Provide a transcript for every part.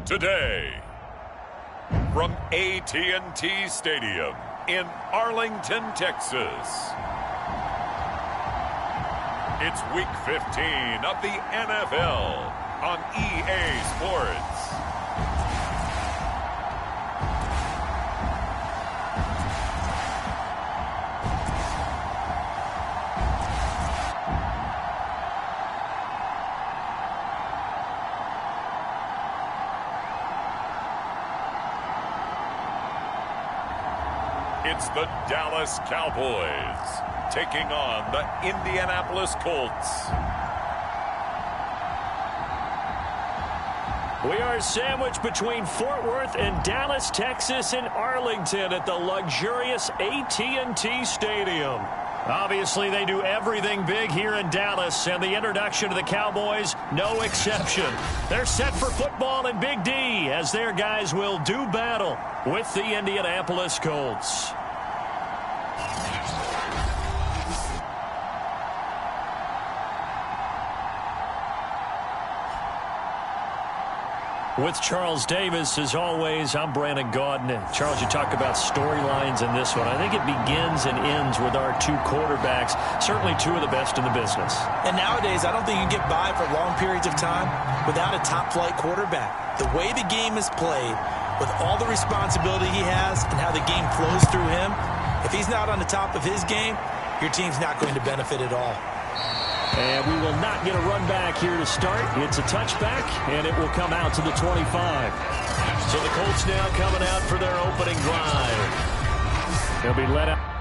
Today, from AT&T Stadium in Arlington, Texas, it's Week 15 of the NFL on EA Sports. It's the Dallas Cowboys taking on the Indianapolis Colts. We are sandwiched between Fort Worth and Dallas, Texas, and Arlington at the luxurious AT&T Stadium. Obviously, they do everything big here in Dallas, and the introduction to the Cowboys, no exception. They're set for football in Big D, as their guys will do battle with the Indianapolis Colts. With Charles Davis, as always, I'm Brandon Gaudin. And Charles, you talk about storylines in this one. I think it begins and ends with our two quarterbacks, certainly two of the best in the business. And nowadays, I don't think you can get by for long periods of time without a top-flight quarterback. The way the game is played, with all the responsibility he has and how the game flows through him, if he's not on the top of his game, your team's not going to benefit at all. And we will not get a run back here to start. It's a touchback, and it will come out to the 25. So the Colts now coming out for their opening drive. They'll be let out.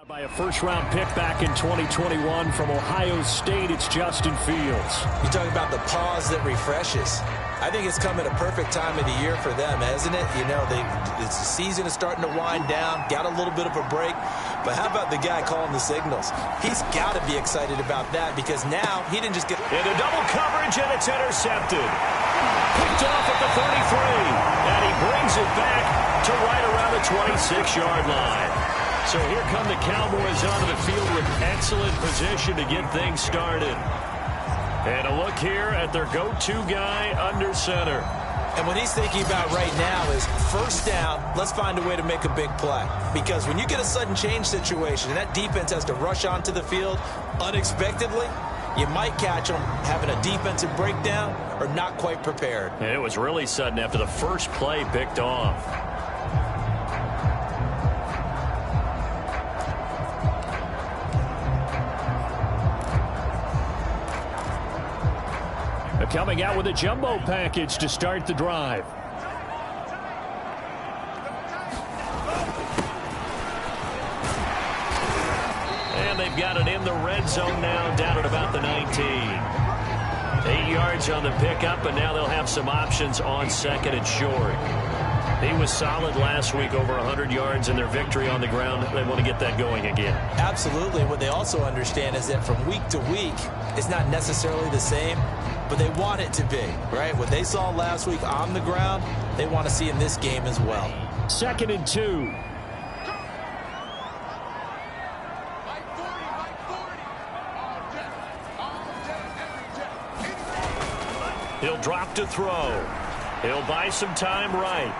By a first-round pick back in 2021 from Ohio State, it's Justin Fields. You talk about the pause that refreshes. I think it's come at a perfect time of the year for them, hasn't it? You know, the season is starting to wind down, got a little bit of a break. But how about the guy calling the signals? He's got to be excited about that because now he didn't just get... Into double coverage, and it's intercepted. Picked off at the 33, and he brings it back to right around the 26-yard line. So here come the Cowboys onto the field with excellent position to get things started. And a look here at their go-to guy under center. And what he's thinking about right now is first down, let's find a way to make a big play. Because when you get a sudden change situation and that defense has to rush onto the field unexpectedly, you might catch them having a defensive breakdown or not quite prepared. And it was really sudden after the first play picked off. Coming out with a jumbo package to start the drive. And they've got it in the red zone now, down at about the 19. 8 yards on the pickup, and now they'll have some options on second and short. He was solid last week, over 100 yards in their victory on the ground. They want to get that going again. Absolutely. What they also understand is that from week to week, it's not necessarily the same, but they want it to be, right? What they saw last week on the ground, they want to see in this game as well. 2nd and 2. He'll drop to throw. He'll buy some time right.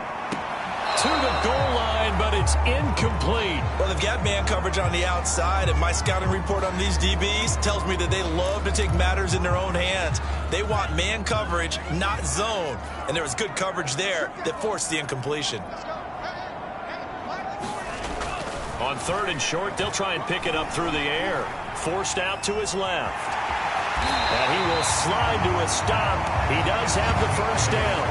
To the goal line, but it's incomplete. Well, they've got man coverage on the outside, and my scouting report on these DBs tells me that they love to take matters in their own hands. They want man coverage, not zone. And there was good coverage there that forced the incompletion. On 3rd and short, they'll try and pick it up through the air. Forced out to his left. And he will slide to a stop. He does have the first down.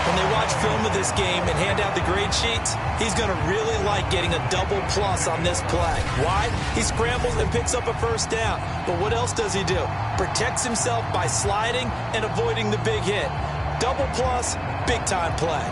When they watch film of this game and hand out the grade sheets, he's going to really like getting a double plus on this play. Why? He scrambles and picks up a first down. But what else does he do? Protects himself by sliding and avoiding the big hit. Double plus, big time play.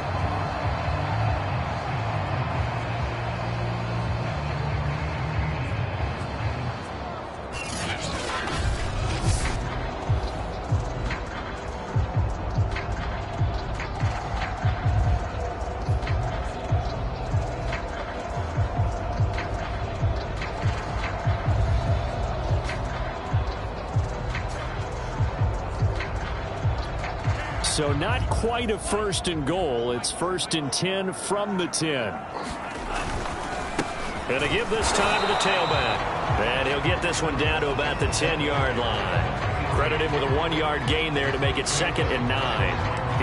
So not quite a 1st and goal. It's 1st and 10 from the 10. And to give this time to the tailback. And he'll get this one down to about the 10-yard line. Credit him with a 1-yard gain there to make it 2nd and 9.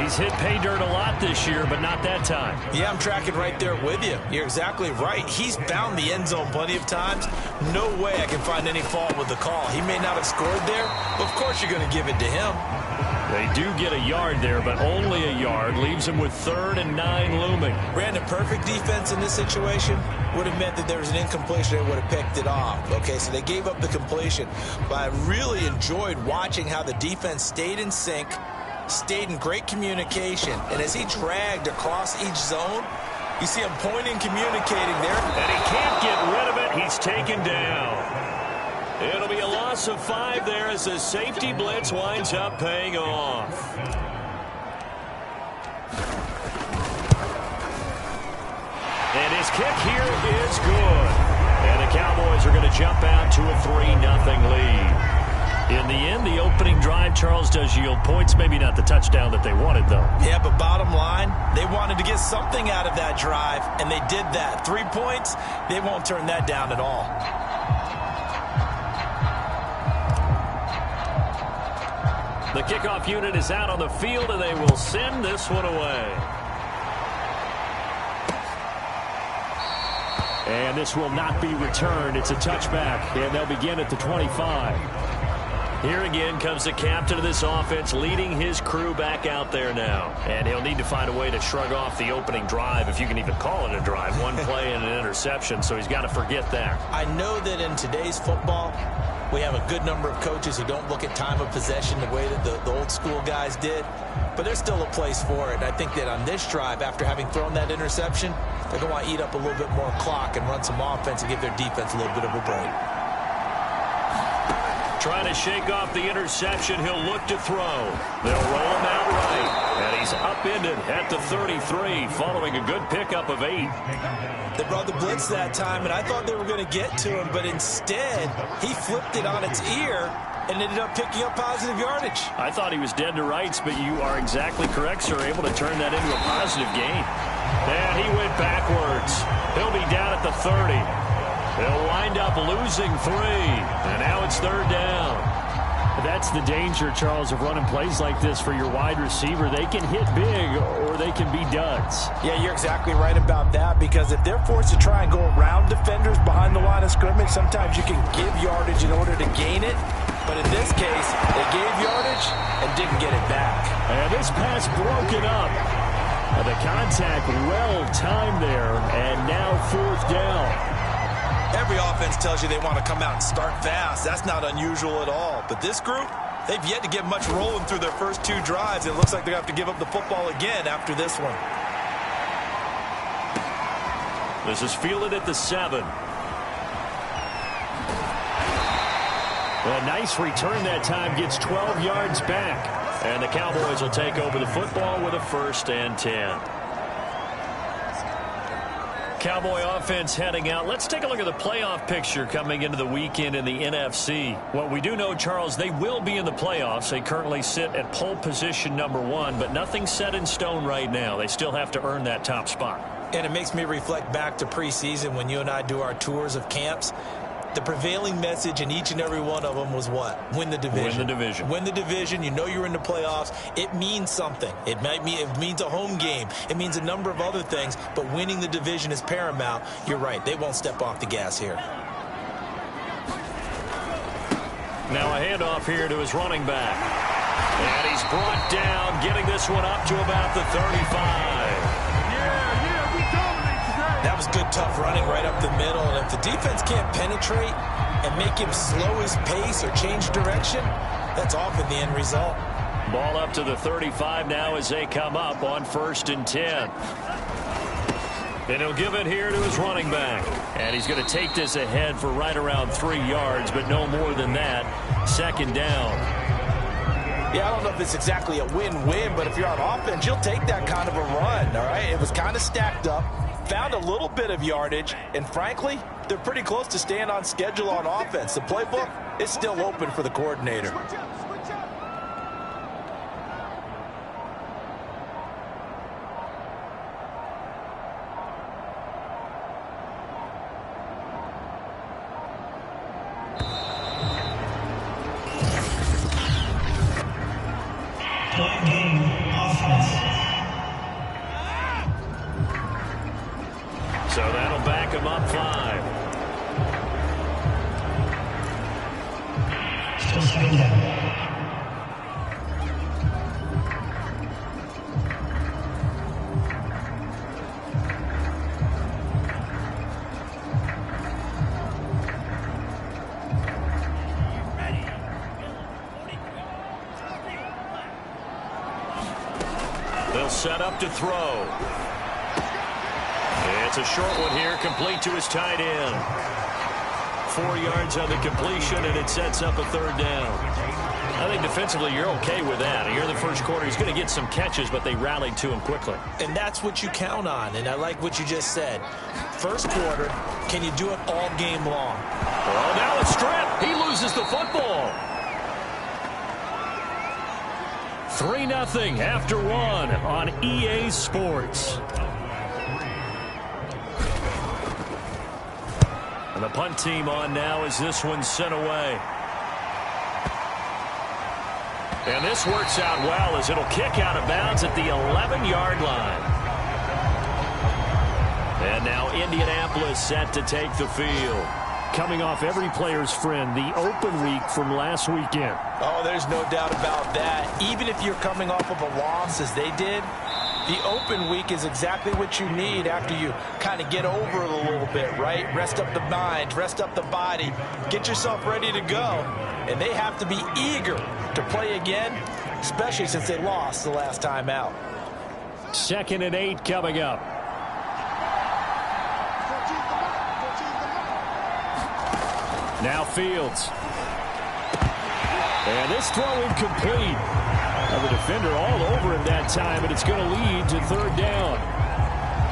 He's hit pay dirt a lot this year, but not that time. Yeah, I'm tracking right there with you. You're exactly right. He's bound the end zone plenty of times. No way I can find any fault with the call. He may not have scored there, but of course you're going to give it to him. They do get a yard there, but only a yard. Leaves him with 3rd and 9 looming. Brandon, perfect defense in this situation would have meant that there was an incompletion. They would have picked it off. Okay, so they gave up the completion. But I really enjoyed watching how the defense stayed in sync, stayed in great communication. And as he dragged across each zone, you see him pointing, communicating there. And he can't get rid of it. He's taken down. It'll be a loss of 5 there as the safety blitz winds up paying off. And his kick here is good. And the Cowboys are going to jump out to a 3-0 lead. In the end, the opening drive, Charles, does yield points. Maybe not the touchdown that they wanted, though. Yeah, but bottom line, they wanted to get something out of that drive, and they did that. 3 points, they won't turn that down at all. The kickoff unit is out on the field, and they will send this one away. And this will not be returned. It's a touchback, and they'll begin at the 25. Here again comes the captain of this offense, leading his crew back out there now. And he'll need to find a way to shrug off the opening drive, if you can even call it a drive. 1 play and an interception, so he's got to forget that. I know that in today's football, we have a good number of coaches who don't look at time of possession the way that the old school guys did. But there's still a place for it. And I think that on this drive, after having thrown that interception, they're going to want to eat up a little bit more clock and run some offense and give their defense a little bit of a break. Trying to shake off the interception. He'll look to throw. They'll roll him out right. And he's upended at the 33 following a good pickup of 8. They brought the blitz that time, and I thought they were going to get to him, but instead he flipped it on its ear and ended up picking up positive yardage. I thought he was dead to rights, but you are exactly correct, sir. Able to turn that into a positive gain. And he went backwards. He'll be down at the 30. He'll wind up losing 3. And now it's 3rd down. That's the danger, Charles, of running plays like this for your wide receiver. They can hit big or they can be duds. Yeah, you're exactly right about that, because if they're forced to try and go around defenders behind the line of scrimmage, sometimes you can give yardage in order to gain it. But in this case, they gave yardage and didn't get it back. And this pass broken up. The contact well timed there, and now 4th down. Every offense tells you they want to come out and start fast. That's not unusual at all. But this group, they've yet to get much rolling through their first 2 drives. It looks like they're going to have to give up the football again after this one. This is fielded at the 7. A nice return that time, gets 12 yards back. And the Cowboys will take over the football with a 1st and 10. Cowboy offense heading out. Let's take a look at the playoff picture coming into the weekend in the NFC. What we do know, Charles, they will be in the playoffs. They currently sit at pole position number 1, but nothing's set in stone right now. They still have to earn that top spot. And it makes me reflect back to preseason when you and I do our tours of camps. The prevailing message in each and every one of them was what? Win the division. Win the division. Win the division. You know you're in the playoffs. It means something. It means a home game. It means a number of other things, but winning the division is paramount. You're right. They won't step off the gas here. Now a handoff here to his running back. And he's brought down, getting this one up to about the 35. That was good, tough running right up the middle. And if the defense can't penetrate and make him slow his pace or change direction, that's often the end result. Ball up to the 35 now as they come up on 1st and 10. And he'll give it here to his running back. And he's going to take this ahead for right around 3 yards, but no more than that. 2nd down. Yeah, I don't know if it's exactly a win-win, but if you're on offense, you'll take that kind of a run, all right? It was kind of stacked up. Found a little bit of yardage, and frankly, they're pretty close to staying on schedule on offense. The playbook is still open for the coordinator. So that'll back him up 5. Still 2nd down. They'll set up to throw. It's a short one here, complete to his tight end. 4 yards on the completion, and it sets up a 3rd down. I think defensively you're okay with that. Here in the first quarter, he's going to get some catches, but they rallied to him quickly. And that's what you count on, and I like what you just said. First quarter, can you do it all game long? Oh, now a strip. He loses the football. 3-0 after 1 on EA Sports. And the punt team on now as this one's sent away. And this works out well as it'll kick out of bounds at the 11-yard line. And now Indianapolis set to take the field. Coming off every player's friend, the open week from last weekend. Oh, there's no doubt about that. Even if you're coming off of a loss as they did, the open week is exactly what you need after you kind of get over it a little bit, right? Rest up the mind, rest up the body, get yourself ready to go. And they have to be eager to play again, especially since they lost the last time out. 2nd and 8 coming up. Now Fields. And this throw incomplete. Now the defender all over him that time, and it's going to lead to third down.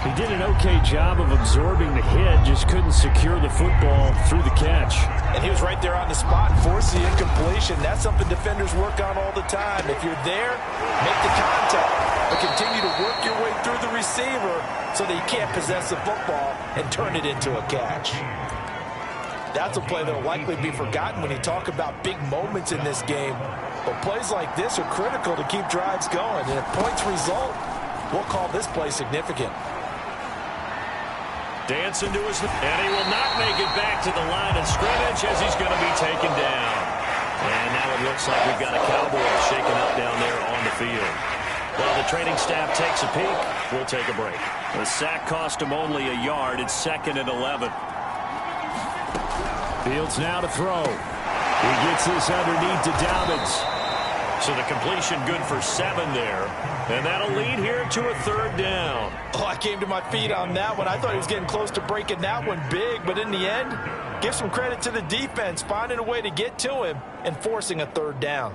He did an okay job of absorbing the hit, just couldn't secure the football through the catch. And he was right there on the spot, forced the incompletion. That's something defenders work on all the time. If you're there, make the contact, but continue to work your way through the receiver so that you can't possess the football and turn it into a catch. That's a play that will likely be forgotten when you talk about big moments in this game. But plays like this are critical to keep drives going. And if points result, we'll call this play significant. Dancing to his, and he will not make it back to the line of scrimmage as he's going to be taken down. And now it looks like we've got a Cowboy shaken up down there on the field. While the training staff takes a peek, we'll take a break. The sack cost him only a yard. It's 2nd and 11. Fields now to throw. He gets this underneath to Dobbins. So the completion good for 7 there. And that'll lead here to a third down. Oh, I came to my feet on that one. I thought he was getting close to breaking that one big. But in the end, give some credit to the defense, finding a way to get to him and forcing a third down.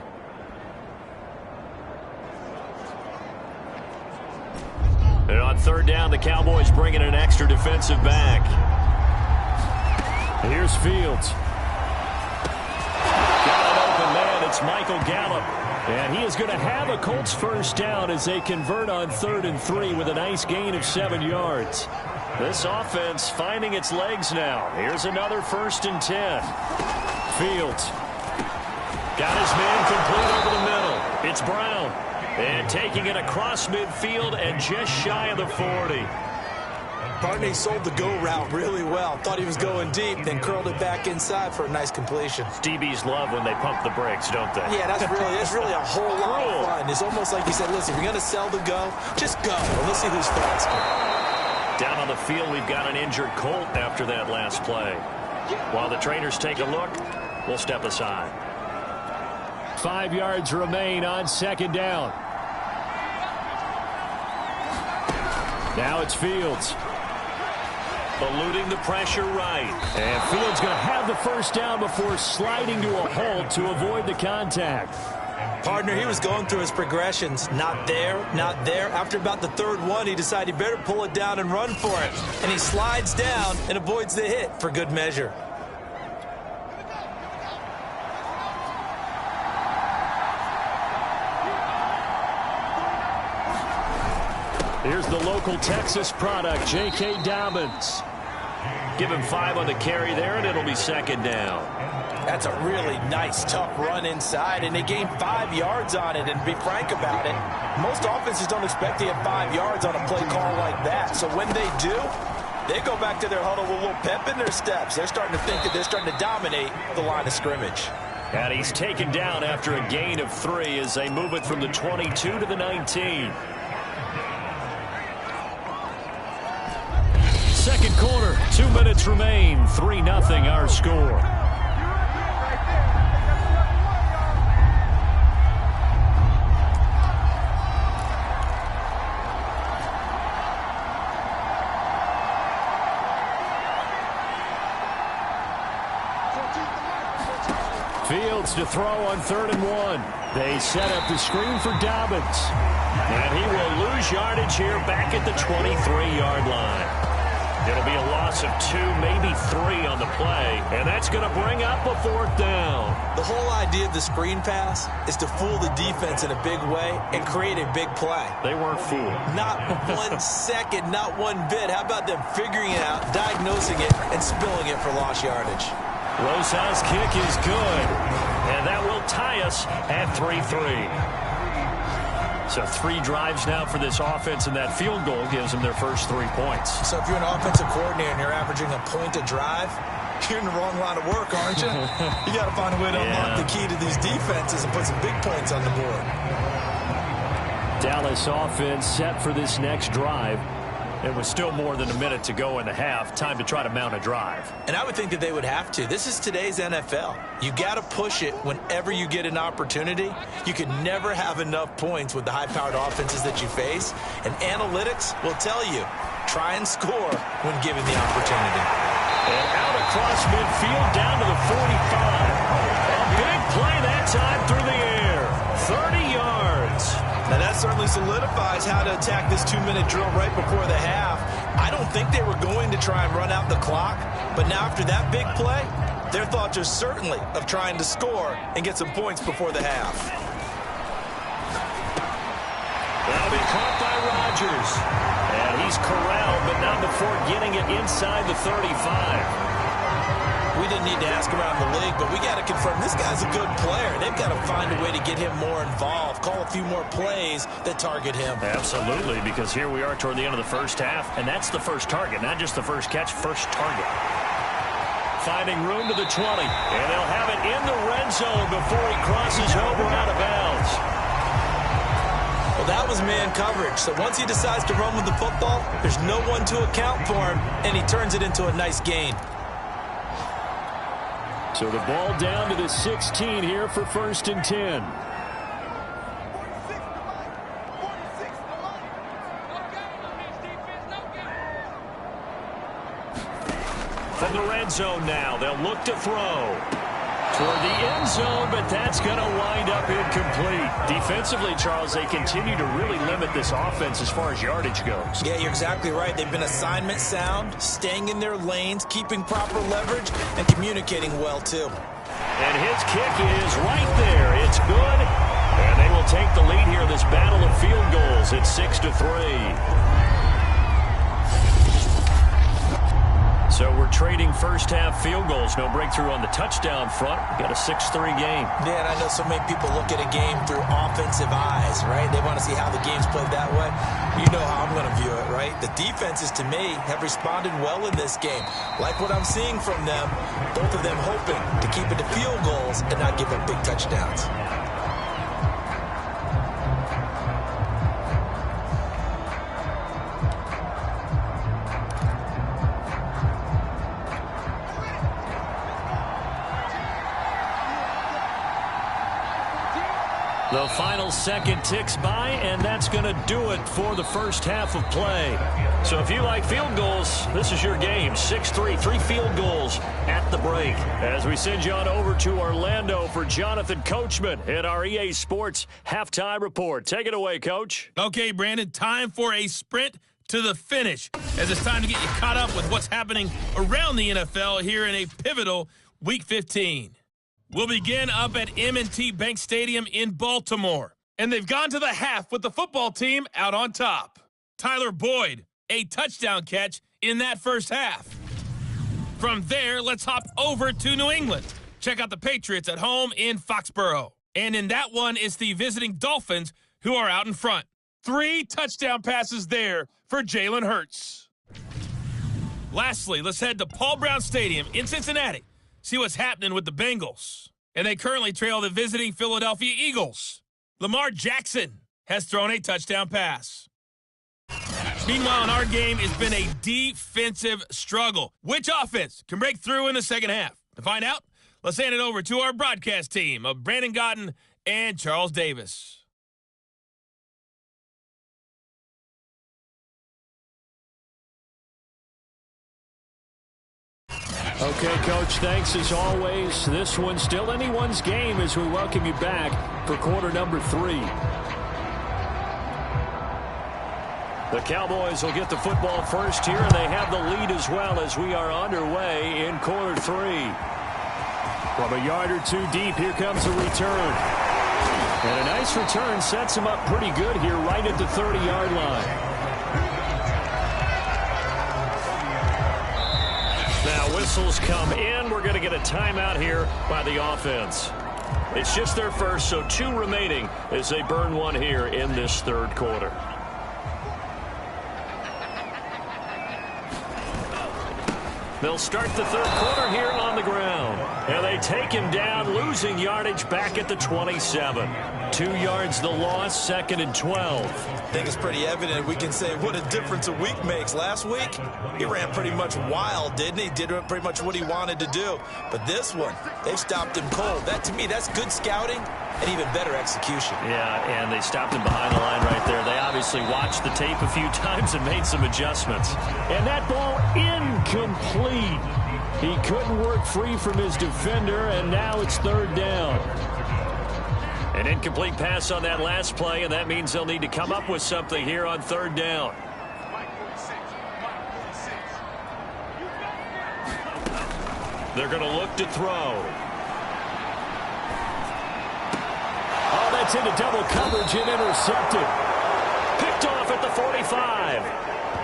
And on third down, the Cowboys bring in an extra defensive back. Here's Fields. Got an open man. It's Michael Gallup. And he is going to have a Colts first down as they convert on 3rd and 3 with a nice gain of 7 yards. This offense finding its legs now. Here's another 1st and 10. Fields. Got his man complete over the middle. It's Brown. And taking it across midfield and just shy of the 40. Partney sold the go route really well. Thought he was going deep, then curled it back inside for a nice completion. DBs love when they pump the brakes, don't they? Yeah, that's really a whole lot of fun. It's almost like he said, listen, if you're going to sell the go, just go. And let's see who's faster. Down on the field, we've got an injured Colt after that last play. While the trainers take a look, we'll step aside. 5 yards remain on 2nd down. Now it's Fields. Eluding the pressure right. And Fields going to have the first down before sliding to a halt to avoid the contact. Partner, he was going through his progressions. Not there, not there. After about the 3rd one, he decided he better pull it down and run for it. And he slides down and avoids the hit for good measure. Here's the local Texas product, J.K. Dobbins. Give him 5 on the carry there, and it'll be 2nd down. That's a really nice, tough run inside, and they gained 5 yards on it. And to be frank about it, most offenses don't expect to get 5 yards on a play call like that. So when they do, they go back to their huddle with a little pep in their steps. They're starting to think that they're starting to dominate the line of scrimmage. And he's taken down after a gain of 3 as they move it from the 22 to the 19. Second quarter, 2 minutes remain. 3-0 our score. Fields to throw on 3rd and 1. They set up the screen for Dobbins. And he will lose yardage here back at the 23-yard line. It'll be a loss of 2, maybe 3 on the play, and that's going to bring up a 4th down. The whole idea of the screen pass is to fool the defense in a big way and create a big play. They weren't fooled. Not 1 second, not 1 bit. How about them figuring it out, diagnosing it, and spilling it for lost yardage? Rosas' kick is good, and that will tie us at 3-3. So 3 drives now for this offense, and that field goal gives them their first 3 points. So if you're an offensive coordinator and you're averaging a point a drive, you're in the wrong line of work, aren't you? You got to find a way to unlock the key to these defenses and put some big points on the board. Dallas offense set for this next drive. It was still more than a minute to go in the half. Time to try to mount a drive. And I would think that they would have to. This is today's NFL. You got to push it whenever you get an opportunity. You can never have enough points with the high-powered offenses that you face. And analytics will tell you, try and score when given the opportunity. And out across midfield down to the 45. A big play that time through the air. 30 yards. certainly solidifies how to attack this 2-minute drill right before the half. I don't think they were going to try and run out the clock, but now after that big play, their thoughts are certainly of trying to score and get some points before the half. That'll be caught by Rodgers. And he's corralled, but not before getting it inside the 35. We didn't need to ask around the league, but we got to confirm this guy's a good player. They've got to find a way to get him more involved, call a few more plays that target him. Absolutely, because here we are toward the end of the first half, and that's the first target, not just the first catch, first target. Finding room to the 20, and they'll have it in the red zone before he crosses over out of bounds. Well, that was man coverage, so once he decides to run with the football, there's no one to account for him, and he turns it into a nice gain. So the ball down to the 16 here for 1st and 10. From the red zone now, they'll look to throw. Toward the end zone, but that's going to wind up incomplete. Defensively, Charles, they continue to really limit this offense as far as yardage goes. Yeah, you're exactly right. They've been assignment sound, staying in their lanes, keeping proper leverage, and communicating well, too. And his kick is right there. It's good. And they will take the lead here in this battle of field goals. It's 6-3. So we're trading first half field goals. No breakthrough on the touchdown front. Got a 6-3 game. Yeah, and I know so many people look at a game through offensive eyes, right? They want to see how the game's played that way. You know how I'm going to view it, right? The defenses, to me, have responded well in this game. Like what I'm seeing from them, both of them hoping to keep it to field goals and not give up big touchdowns. The final second ticks by, and that's going to do it for the first half of play. So if you like field goals, this is your game. 6-3, 3 field goals at the break. As we send you on over to Orlando for Jonathan Coachman at our EA Sports Halftime Report. Take it away, Coach. Okay, Brandon, time for a sprint to the finish, as it's time to get you caught up with what's happening around the NFL here in a pivotal Week 15. We'll begin up at M&T Bank Stadium in Baltimore. And they've gone to the half with the football team out on top. Tyler Boyd, a touchdown catch in that first half. From there, let's hop over to New England. Check out the Patriots at home in Foxborough. And in that one, it's the visiting Dolphins who are out in front. 3 touchdown passes there for Jalen Hurts. Lastly, let's head to Paul Brown Stadium in Cincinnati. See what's happening with the Bengals. And they currently trail the visiting Philadelphia Eagles. Lamar Jackson has thrown a touchdown pass. Meanwhile, in our game, it's been a defensive struggle. Which offense can break through in the second half? To find out, let's hand it over to our broadcast team of Brandon Gotten and Charles Davis. Okay, Coach, thanks as always. This one's still anyone's game as we welcome you back for quarter number 3. The Cowboys will get the football first here, and they have the lead as well as we are underway in quarter 3. From a yard or 2 deep, here comes a return. And a nice return sets him up pretty good here right at the 30-yard line. Now whistles come in. We're going to get a timeout here by the offense. It's just their first, so 2 remaining as they burn one here in this third quarter. They'll start the third quarter here on the ground. And they take him down, losing yardage back at the 27. 2 yards the loss, 2nd and 12. I think it's pretty evident. We can say what a difference a week makes. Last week, he ran pretty much wild, didn't he? Did pretty much what he wanted to do. But this one, they've stopped him cold. That, to me, that's good scouting and even better execution. Yeah, and they stopped him behind the line right there. They obviously watched the tape a few times and made some adjustments. And that ball incomplete. He couldn't work free from his defender, and now it's 3rd down. An incomplete pass on that last play, and that means they'll need to come up with something here on third down. They're going to look to throw. Oh, that's into double coverage and intercepted. Picked off at the 45.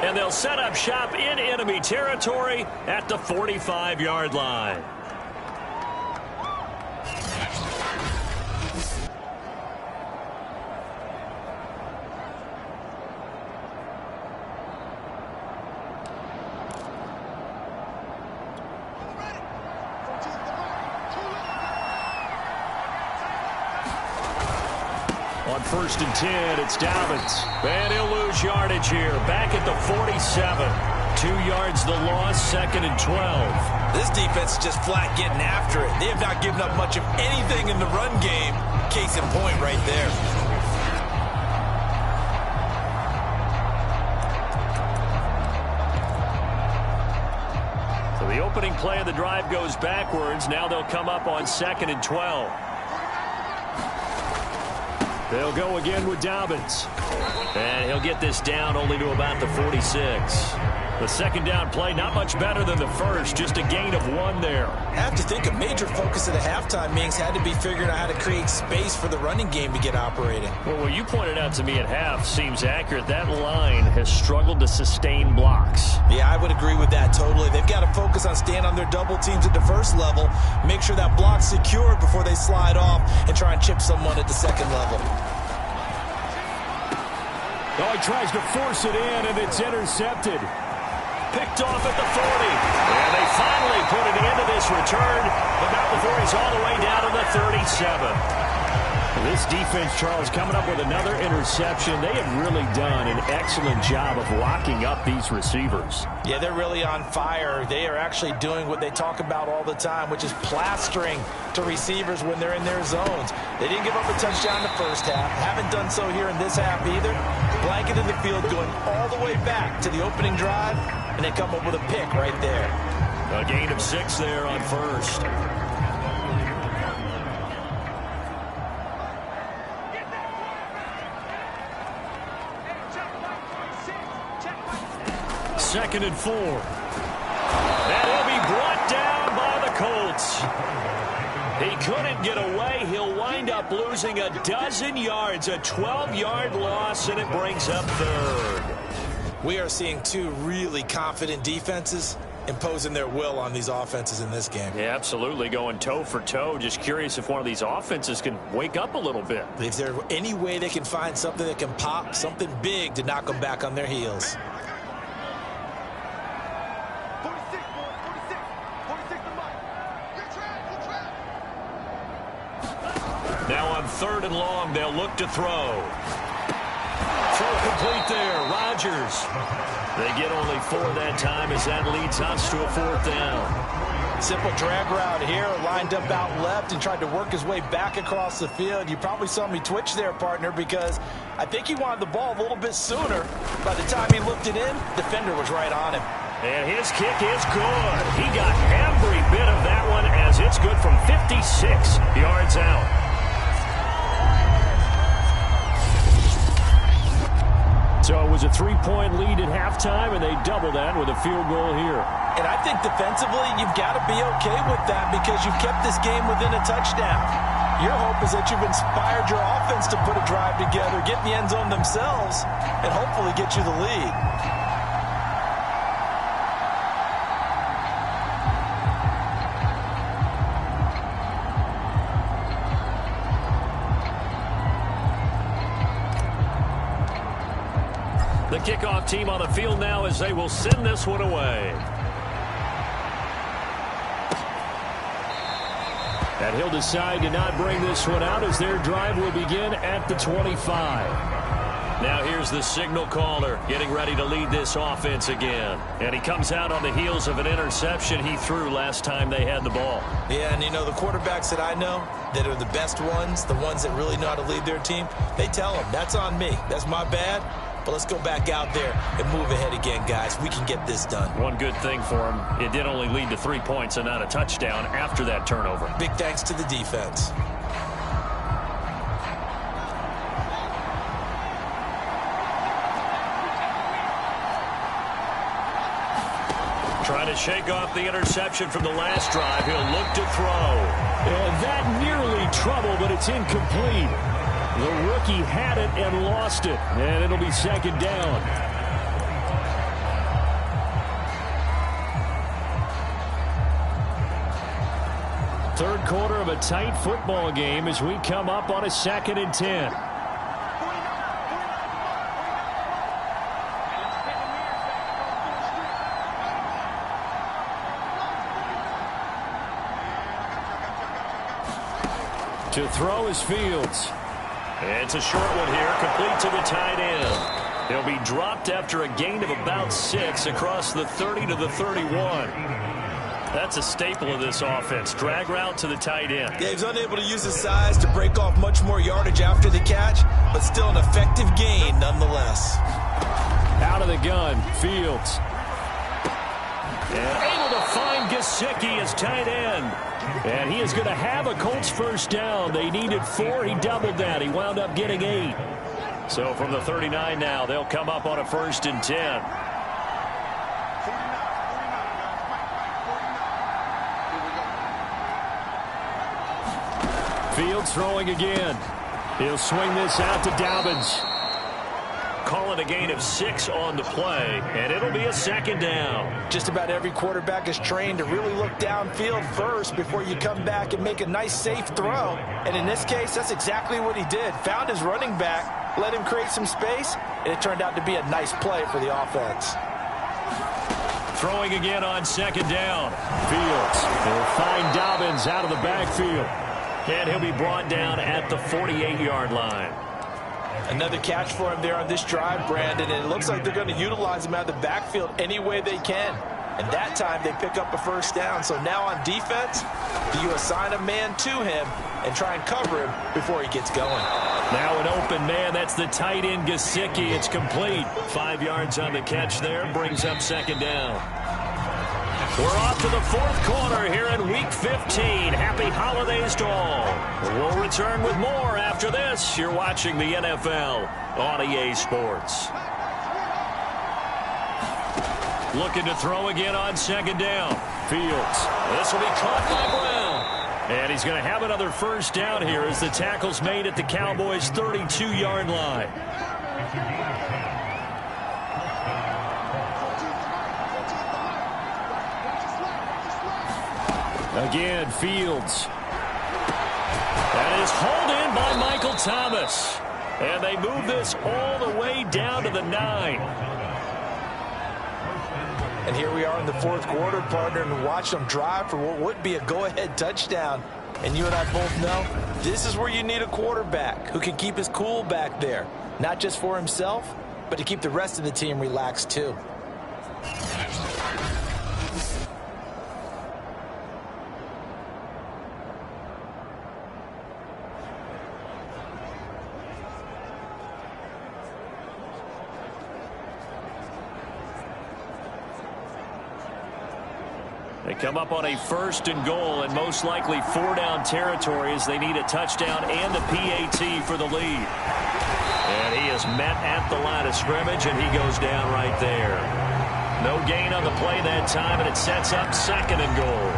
And they'll set up shop in enemy territory at the 45-yard line. On 1st and 10, it's Dobbins. And he'll lose yardage here. Back at the 47. 2 yards the loss, 2nd and 12. This defense is just flat getting after it. They have not given up much of anything in the run game. Case in point right there. So the opening play of the drive goes backwards. Now they'll come up on 2nd and 12. They'll go again with Dobbins. And he'll get this down only to about the 46. The second down play, not much better than the first, just a gain of 1 there. I have to think a major focus of the halftime meetings had to be figuring out how to create space for the running game to get operating. Well, what you pointed out to me at half seems accurate. That line has struggled to sustain blocks. Yeah, I would agree with that totally. They've got to focus on staying on their double teams at the first level, make sure that block's secured before they slide off and try and chip someone at the second level. Oh, he tries to force it in, and it's intercepted. Picked off at the 40. And they finally put an end to this return, but not before he's all the way down to the 37. This defense, Charles, coming up with another interception. They have really done an excellent job of locking up these receivers. Yeah, they're really on fire. They are actually doing what they talk about all the time, which is plastering to receivers when they're in their zones. They didn't give up a touchdown in the first half. Haven't done so here in this half either. Blanketed the field going all the way back to the opening drive, and they come up with a pick right there. A gain of 6 there on first. Second and 4. And he'll be brought down by the Colts. He couldn't get away. He'll wind up losing a dozen yards, a 12-yard loss, and it brings up third. We are seeing 2 really confident defenses imposing their will on these offenses in this game. Yeah, absolutely, going toe for toe. Just curious if one of these offenses can wake up a little bit. If there's any way they can find something that can pop, something big to knock them back on their heels. Now on 3rd and long, they'll look to throw. Throw complete there. Rodgers. They get only 4 that time as that leads us to a 4th down. Simple drag route here, lined up out left and tried to work his way back across the field. You probably saw me twitch there, partner, because I think he wanted the ball a little bit sooner. By the time he looked it in, defender was right on him. And his kick is good. He got every bit of that one as it's good from 56 yards out. So it was a 3-point lead at halftime, and they double that with a field goal here. And I think defensively, you've got to be okay with that because you've kept this game within a touchdown. Your hope is that you've inspired your offense to put a drive together, get in the end zone themselves, and hopefully get you the lead. The kickoff team on the field now as they will send this one away. And he'll decide to not bring this one out as their drive will begin at the 25. Now here's the signal caller getting ready to lead this offense again. And he comes out on the heels of an interception he threw last time they had the ball. Yeah, and you know, the quarterbacks that I know that are the best ones, the ones that really know how to lead their team, they tell them, that's on me. That's my bad. But let's go back out there and move ahead again, guys. We can get this done. One good thing for him, it did only lead to 3 points and not a touchdown after that turnover. Big thanks to the defense. Trying to shake off the interception from the last drive. He'll look to throw. And that nearly trouble, but it's incomplete. The rookie had it and lost it. And it'll be second down. Third quarter of a tight football game as we come up on a 2nd and 10. To throw is Fields. It's a short one here, complete to the tight end. He'll be dropped after a gain of about 6 across the 30 to the 31. That's a staple of this offense. Drag route to the tight end. Yeah, he's unable to use his size to break off much more yardage after the catch, but still an effective gain nonetheless. Out of the gun, Fields. And able to find Gesicki as tight end. And he is going to have a Colts first down. They needed 4. He doubled that. He wound up getting 8. So from the 39 now, they'll come up on a 1st and 10. Fields throwing again. He'll swing this out to Dobbins. Call it a gain of 6 on the play, and it'll be a 2nd down. Just about every quarterback is trained to really look downfield first before you come back and make a nice, safe throw. And in this case, that's exactly what he did. Found his running back, let him create some space, and it turned out to be a nice play for the offense. Throwing again on 2nd down. Fields will find Dobbins out of the backfield. And he'll be brought down at the 48-yard line. Another catch for him there on this drive, Brandon, and it looks like they're going to utilize him out of the backfield any way they can. And that time they pick up a first down. So now on defense, do you assign a man to him and try and cover him before he gets going? Now an open man. That's the tight end, Gesicki. It's complete. 5 yards on the catch there. Brings up 2nd down. We're off to the 4th quarter here in Week 15. Happy holidays to all. We'll return with more after this. You're watching the NFL on EA Sports. Looking to throw again on 2nd down. Fields. This will be caught by Brown. And he's going to have another first down here as the tackle's made at the Cowboys' 32-yard line. Again, Fields. That is hauled in by Michael Thomas. And they move this all the way down to the 9. And here we are in the 4th quarter, partner, and watch them drive for what would be a go-ahead touchdown. And you and I both know this is where you need a quarterback who can keep his cool back there. Not just for himself, but to keep the rest of the team relaxed too. They come up on a 1st and goal and most likely 4-down territory as they need a touchdown and a PAT for the lead. And he is met at the line of scrimmage, and he goes down right there. No gain on the play that time, and it sets up 2nd and goal.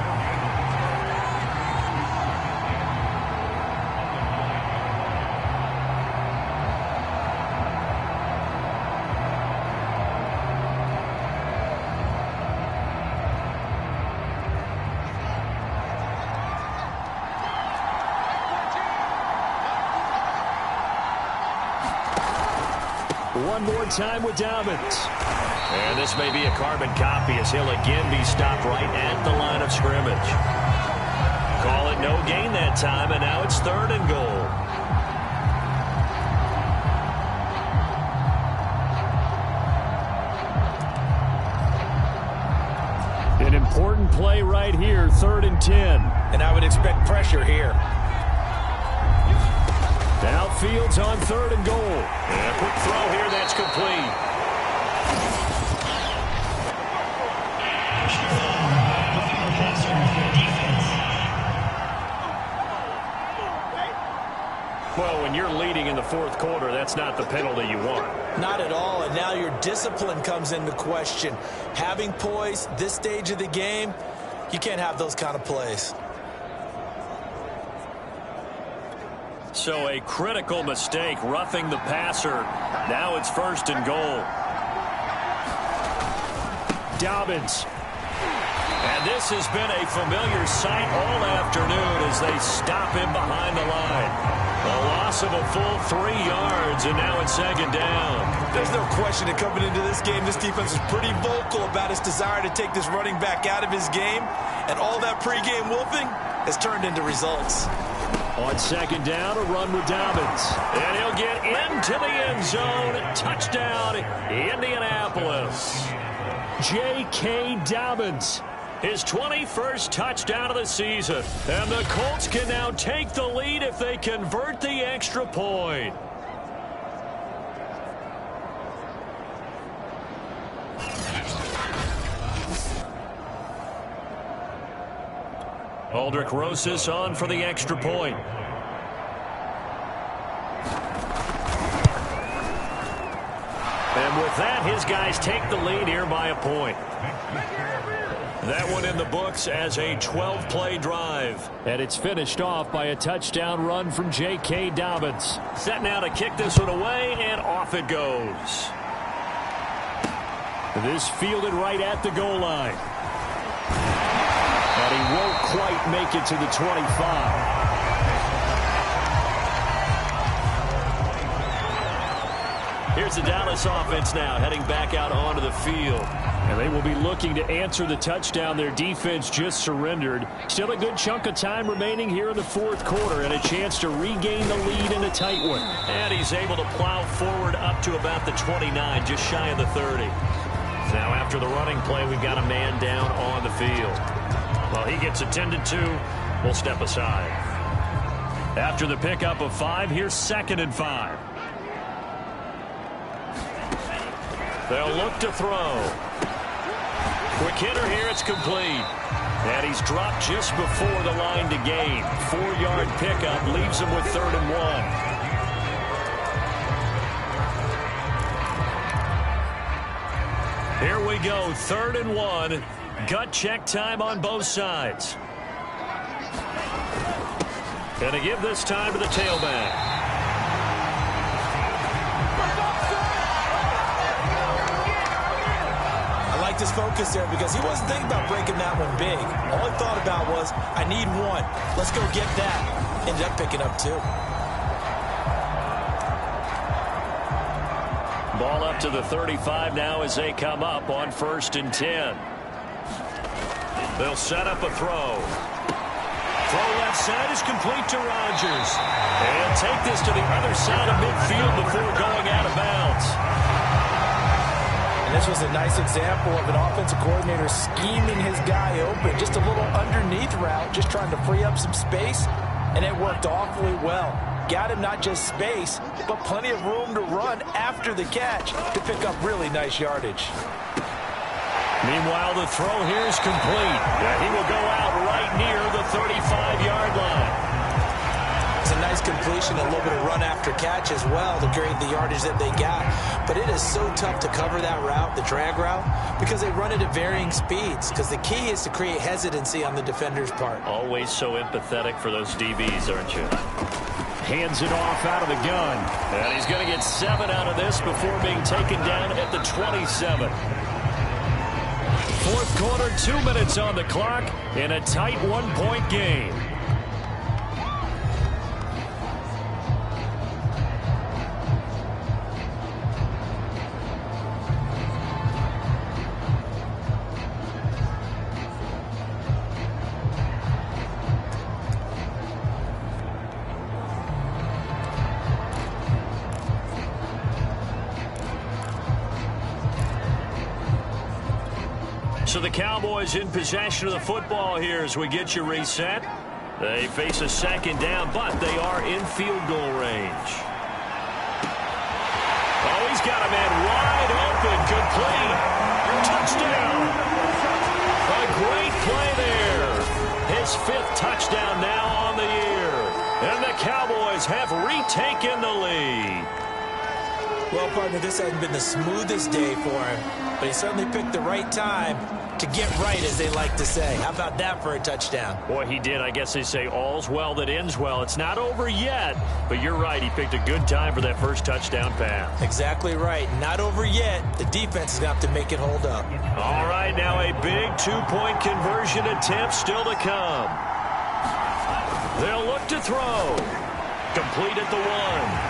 One more time with Dobbins. And this may be a carbon copy as he'll again be stopped right at the line of scrimmage. Call it no gain that time, and now it's 3rd and goal. An important play right here, 3rd and 10. And I would expect pressure here. Now Fields on 3rd and goal. And a quick throw here that's complete. Well, when you're leading in the fourth quarter, that's not the penalty you want. Not at all, and now your discipline comes into question. Having poise this stage of the game, you can't have those kind of plays. So a critical mistake, roughing the passer. Now it's 1st and goal. Dobbins. And this has been a familiar sight all afternoon as they stop him behind the line. A loss of a full 3 yards, and now it's 2nd down. There's no question that coming into this game, this defense is pretty vocal about its desire to take this running back out of his game. And all that pregame wolfing has turned into results. On 2nd down, a run with Dobbins. And he'll get into the end zone. Touchdown, Indianapolis. J.K. Dobbins. His 21st touchdown of the season. And the Colts can now take the lead if they convert the extra point. Aldrich Rosas on for the extra point. And with that, his guys take the lead here by a point. That one in the books as a 12-play drive. And it's finished off by a touchdown run from J.K. Dobbins. Set now to kick this one away, and off it goes. This fielded right at the goal line. And he won't quite make it to the 25. Here's the Dallas offense now heading back out onto the field. And they will be looking to answer the touchdown their defense just surrendered. Still a good chunk of time remaining here in the fourth quarter and a chance to regain the lead in a tight one. And he's able to plow forward up to about the 29, just shy of the 30. Now after the running play, we've got a man down on the field. While he gets attended to, we'll step aside. After the pickup of 5, here's 2nd and 5. They'll look to throw. Quick hitter here, it's complete. And he's dropped just before the line to gain. 4-yard pickup leaves him with 3rd and 1. Here we go, 3rd and 1. Gut check time on both sides. And to give this time to the tailback. His focus there because he wasn't thinking about breaking that one big. All he thought about was, I need one. Let's go get that. Ended up picking up 2. Ball up to the 35 now as they come up on 1st and 10. They'll set up a throw. Throw left side is complete to Rodgers. And take this to the other side of midfield before going out of bounds. And this was a nice example of an offensive coordinator scheming his guy open. Just a little underneath route, just trying to free up some space, and it worked awfully well. Got him not just space, but plenty of room to run after the catch to pick up really nice yardage. Meanwhile, the throw here is complete. And he will go out right near the 35-yard line. It's a nice completion, a little bit of run after catch as well to create the yardage that they got. But it is so tough to cover that route, the drag route, because they run it at varying speeds. Because the key is to create hesitancy on the defender's part. Always so empathetic for those DBs, aren't you? Hands it off out of the gun. And he's going to get 7 out of this before being taken down at the 27. Fourth quarter, 2 minutes on the clock in a tight 1-point game. So the Cowboys in possession of the football here as we get you reset. They face a 2nd down, but they are in field goal range. Oh, he's got a man wide open, complete. Touchdown. A great play there. His 5th touchdown now on the year. And the Cowboys have retaken the lead. Well, partner, this hasn't been the smoothest day for him, but he certainly picked the right time to get right, as they like to say. How about that for a touchdown? Boy, he did. I guess they say all's well that ends well. It's not over yet, but you're right. He picked a good time for that first touchdown pass. Exactly right. Not over yet. The defense is going to have to make it hold up. All right, now a big two-point conversion attempt still to come. They'll look to throw. Complete at the 1.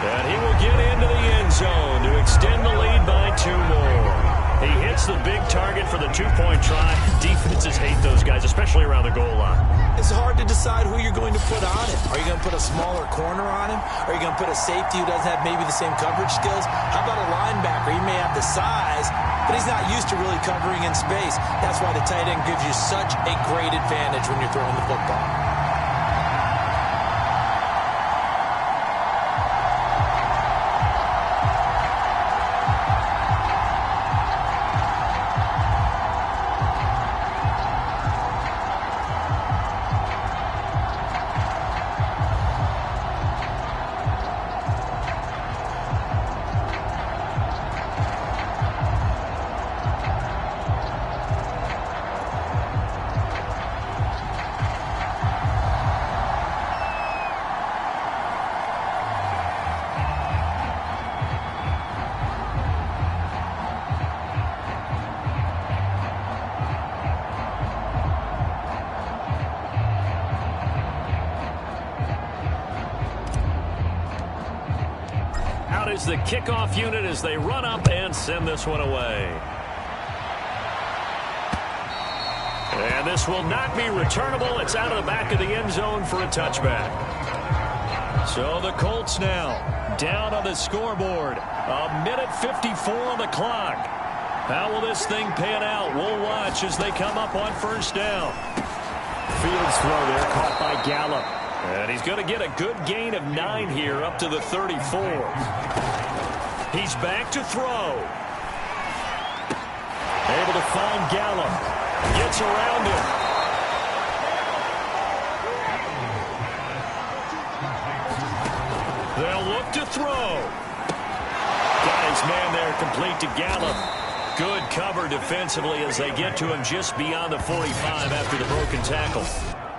And he will get into the end zone to extend the lead by 2 more. He hits the big target for the two-point try. Defenses hate those guys, especially around the goal line. It's hard to decide who you're going to put on him. Are you going to put a smaller corner on him? Are you going to put a safety who doesn't have maybe the same coverage skills? How about a linebacker? He may have the size, but he's not used to really covering in space. That's why the tight end gives you such a great advantage when you're throwing the football. Is the kickoff unit as they run up and send this one away. And this will not be returnable. It's out of the back of the end zone for a touchback. So the Colts now down on the scoreboard. 1:54 on the clock. How will this thing pan out? We'll watch as they come up on first down. Fields throw there, caught by Gallup. And he's going to get a good gain of 9 here up to the 34. He's back to throw. Able to find Gallup. Gets around him. They'll look to throw. Got his man there, complete to Gallup. Good cover defensively as they get to him just beyond the 45 after the broken tackle.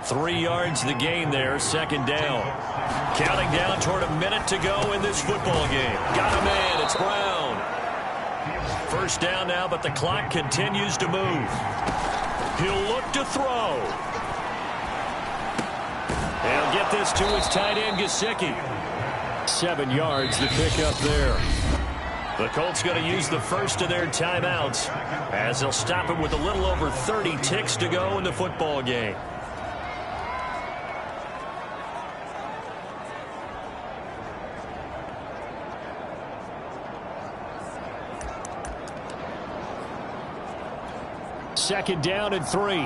3 yards the gain there, second down. Counting down toward a minute to go in this football game. Got a man, it's Brown. First down now, but the clock continues to move. He'll look to throw. He'll get this to his tight end, Gesicki. 7 yards the pickup there. The Colts going to use the first of their timeouts as they'll stop it with a little over 30 ticks to go in the football game. Second down and 3.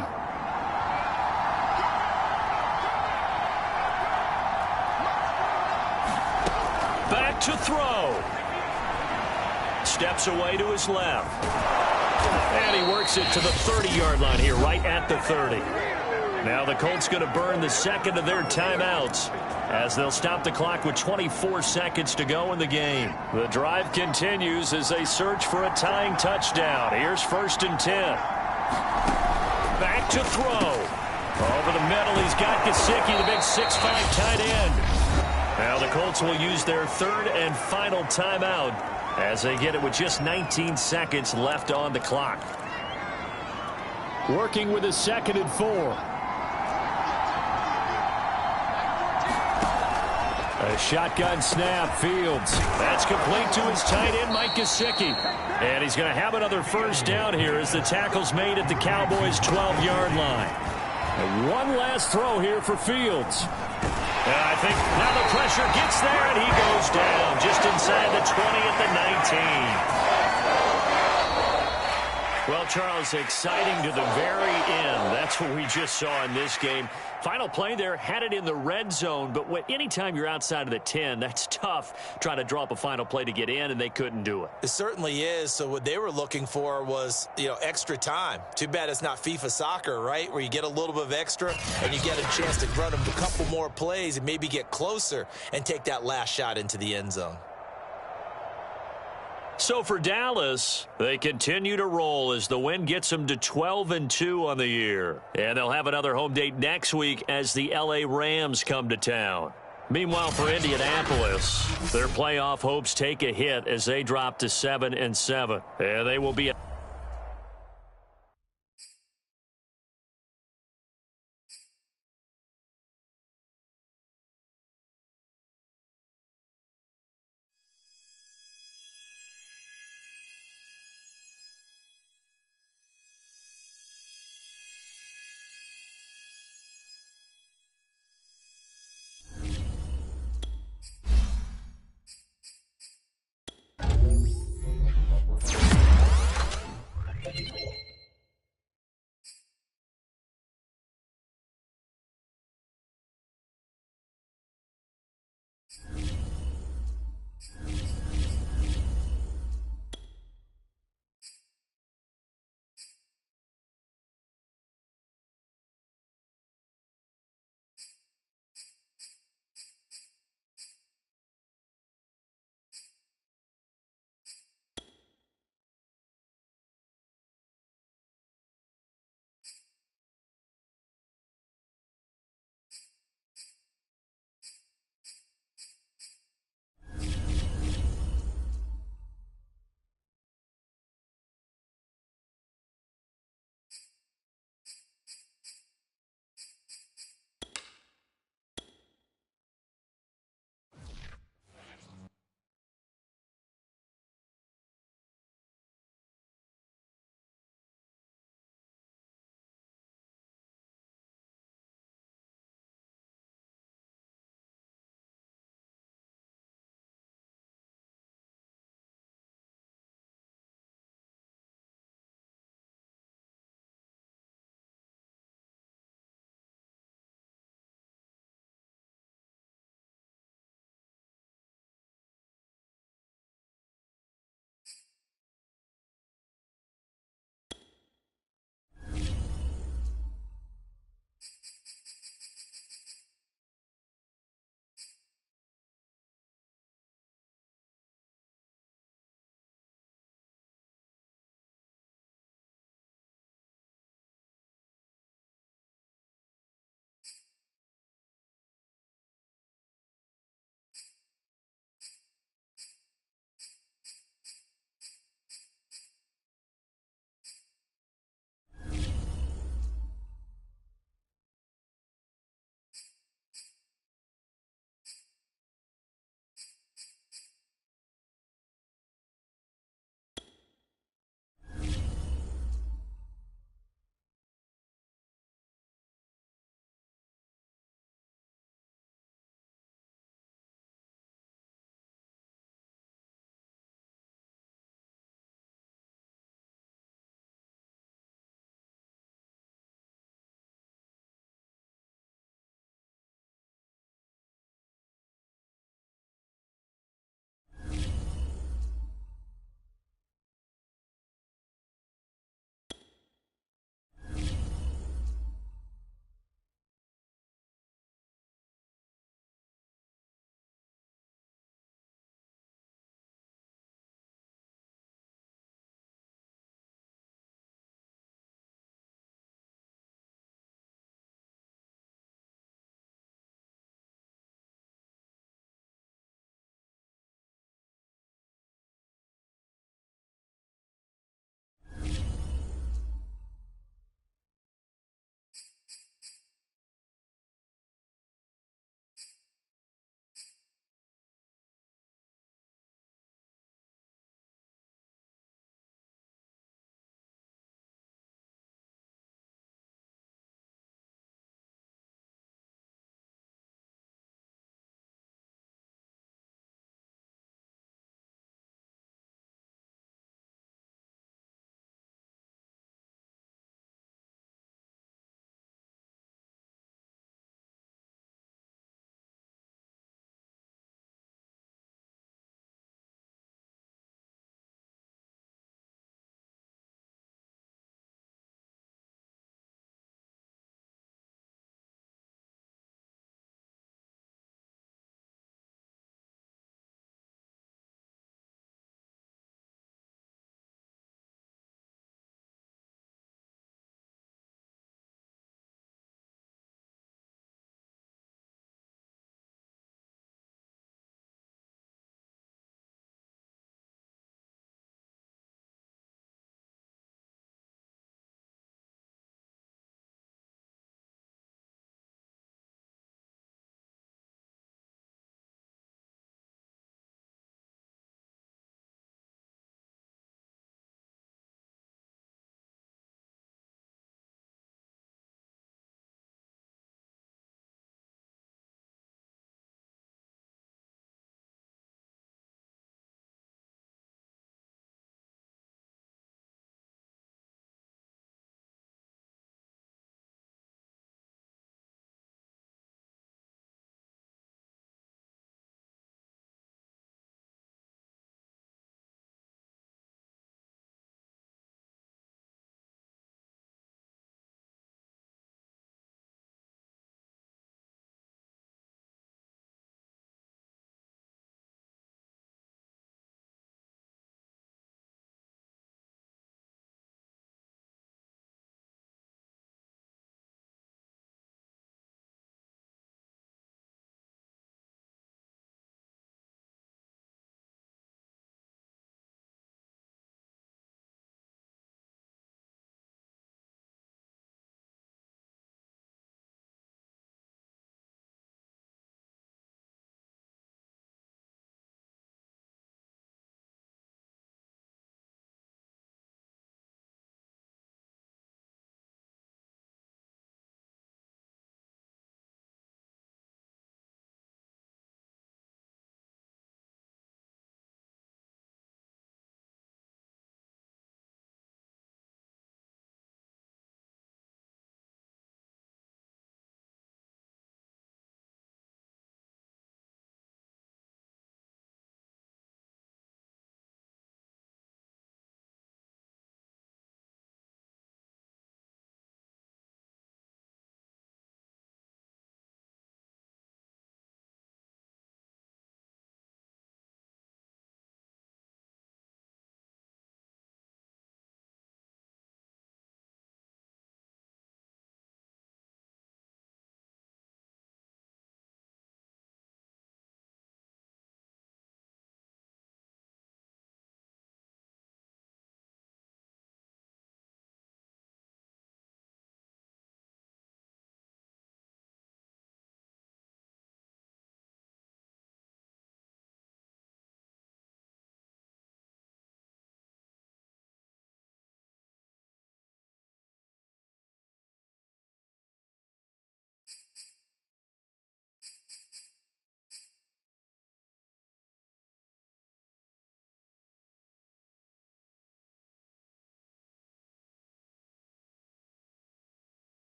Back to throw. Steps away to his left. And he works it to the 30-yard line here, right at the 30. Now the Colts going to burn the second of their timeouts as they'll stop the clock with 24 seconds to go in the game. The drive continues as they search for a tying touchdown. Here's 1st and 10. Back to throw. Over the middle, he's got Gesicki, the big 6'5" tight end. Now the Colts will use their third and final timeout as they get it with just 19 seconds left on the clock. Working with a 2nd and 4. A shotgun snap, Fields. That's complete to his tight end, Mike Gesicki. And he's going to have another first down here as the tackle's made at the Cowboys' 12-yard line. And one last throw here for Fields. And I think now the pressure gets there, and he goes down just inside the 20 at the 19. Well, Charles, exciting to the very end. That's what we just saw in this game. Final play there, had it in the red zone, but anytime you're outside of the 10, that's tough trying to draw up a final play to get in, and they couldn't do it. It certainly is. So what they were looking for was, extra time. Too bad it's not FIFA soccer, right, where you get a little bit of extra and you get a chance to run them a couple more plays and maybe get closer and take that last shot into the end zone. So for Dallas, they continue to roll as the win gets them to 12-2 on the year. And they'll have another home date next week as the L.A. Rams come to town. Meanwhile, for Indianapolis, their playoff hopes take a hit as they drop to 7-7. And they will be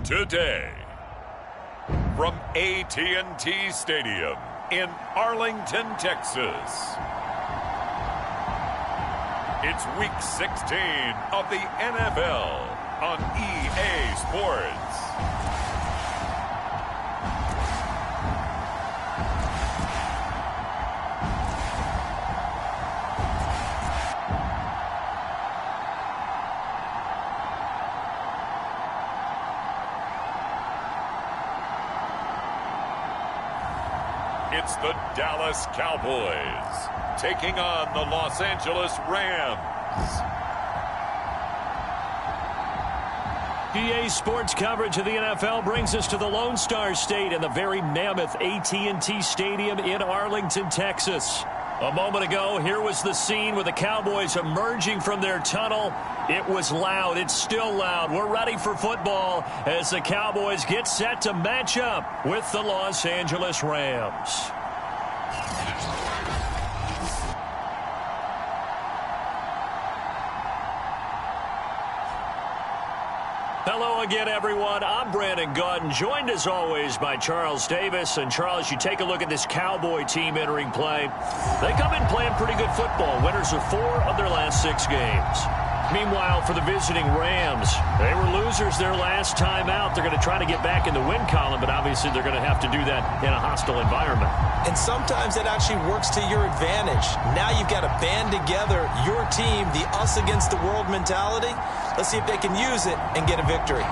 Today, from AT&T Stadium in Arlington, Texas, it's Week 16 of the NFL on EA Sports. It's the Dallas Cowboys taking on the Los Angeles Rams. EA Sports coverage of the NFL brings us to the Lone Star State and the very mammoth AT&T Stadium in Arlington, Texas. A moment ago, here was the scene with the Cowboys emerging from their tunnel. It was loud. It's still loud. We're ready for football as the Cowboys get set to match up with the Los Angeles Rams. Hello again, everyone. I'm Brandon Gaudin, joined as always by Charles Davis. And Charles, you take a look at this Cowboy team entering play. They come in playing pretty good football. Winners of 4 of their last 6 games. Meanwhile, for the visiting Rams, they were losers their last time out. They're going to try to get back in the win column, but obviously they're going to have to do that in a hostile environment. And sometimes it actually works to your advantage. Now you've got to band together your team, the us against the world mentality. Let's see if they can use it and get a victory.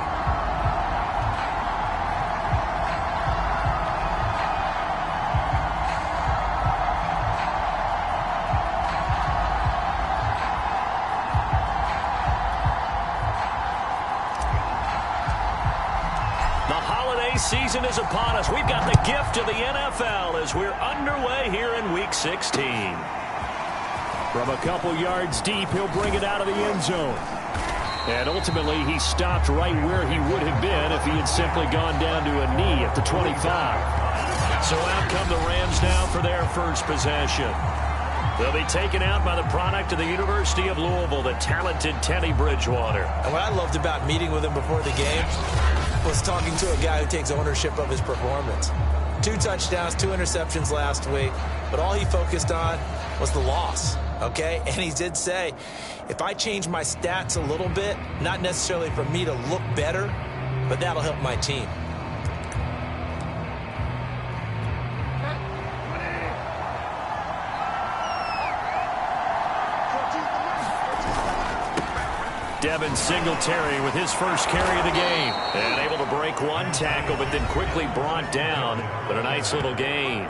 Season is upon us. We've got the gift of the NFL as we're underway here in Week 16. From a couple yards deep, he'll bring it out of the end zone. And ultimately, he stopped right where he would have been if he had simply gone down to a knee at the 25. So out come the Rams now for their first possession. They'll be taken out by the product of the University of Louisville, the talented Teddy Bridgewater. And what I loved about meeting with him before the game was talking to a guy who takes ownership of his performance. 2 touchdowns, 2 interceptions last week, but all he focused on was the loss, okay? And he did say, if I change my stats a little bit, not necessarily for me to look better, but that'll help my team. Devin Singletary with his first carry of the game. And able to break 1 tackle, but then quickly brought down. But a nice little gain.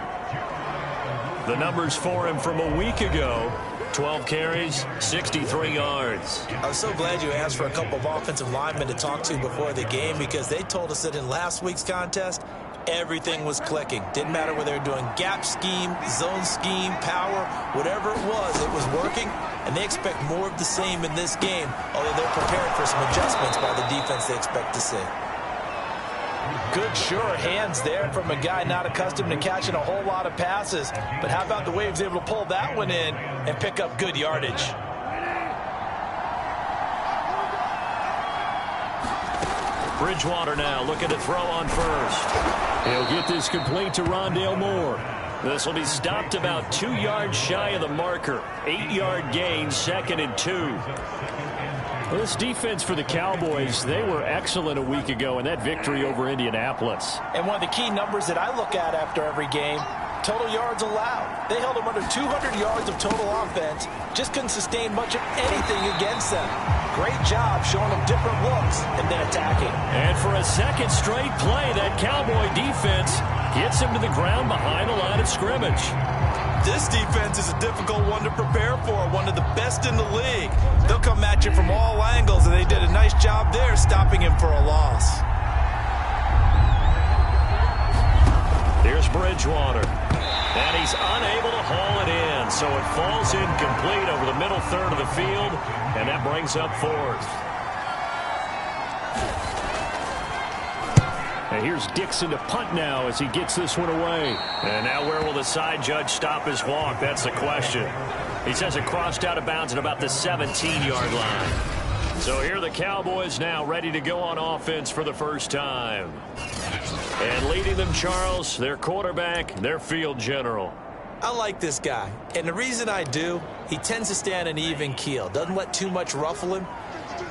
The numbers for him from a week ago. 12 carries, 63 yards. I was so glad you asked for a couple of offensive linemen to talk to before the game because they told us that in last week's contest, everything was clicking. Didn't matter whether they were doing gap scheme, zone scheme, power, whatever it was working. And they expect more of the same in this game, although they're prepared for some adjustments by the defense they expect to see. Good, sure hands there from a guy not accustomed to catching a whole lot of passes. But how about the way he was able to pull that one in and pick up good yardage? Bridgewater now looking to throw on first. He'll get this complete to Rondale Moore. This will be stopped about 2 yards shy of the marker. 8-yard gain, 2nd and 2. Well, this defense for the Cowboys, they were excellent a week ago in that victory over Indianapolis. And one of the key numbers that I look at after every game, total yards allowed. They held them under 200 yards of total offense, just couldn't sustain much of anything against them. Great job showing them different looks and then attacking. And for a second straight play, that Cowboy defense gets him to the ground behind the line of scrimmage. This defense is a difficult one to prepare for, one of the best in the league. They'll come at you from all angles, and they did a nice job there stopping him for a loss. Here's Bridgewater. And he's unable to haul it in, so it falls incomplete over the middle third of the field, and that brings up 4th. And here's Dixon to punt now as he gets this one away. And now where will the side judge stop his walk? That's the question. He says it crossed out of bounds at about the 17-yard line. So here are the Cowboys now ready to go on offense for the first time. And leading them, Charles, their quarterback, their field general. I like this guy, and the reason I do, he tends to stay on an even keel, doesn't let too much ruffle him.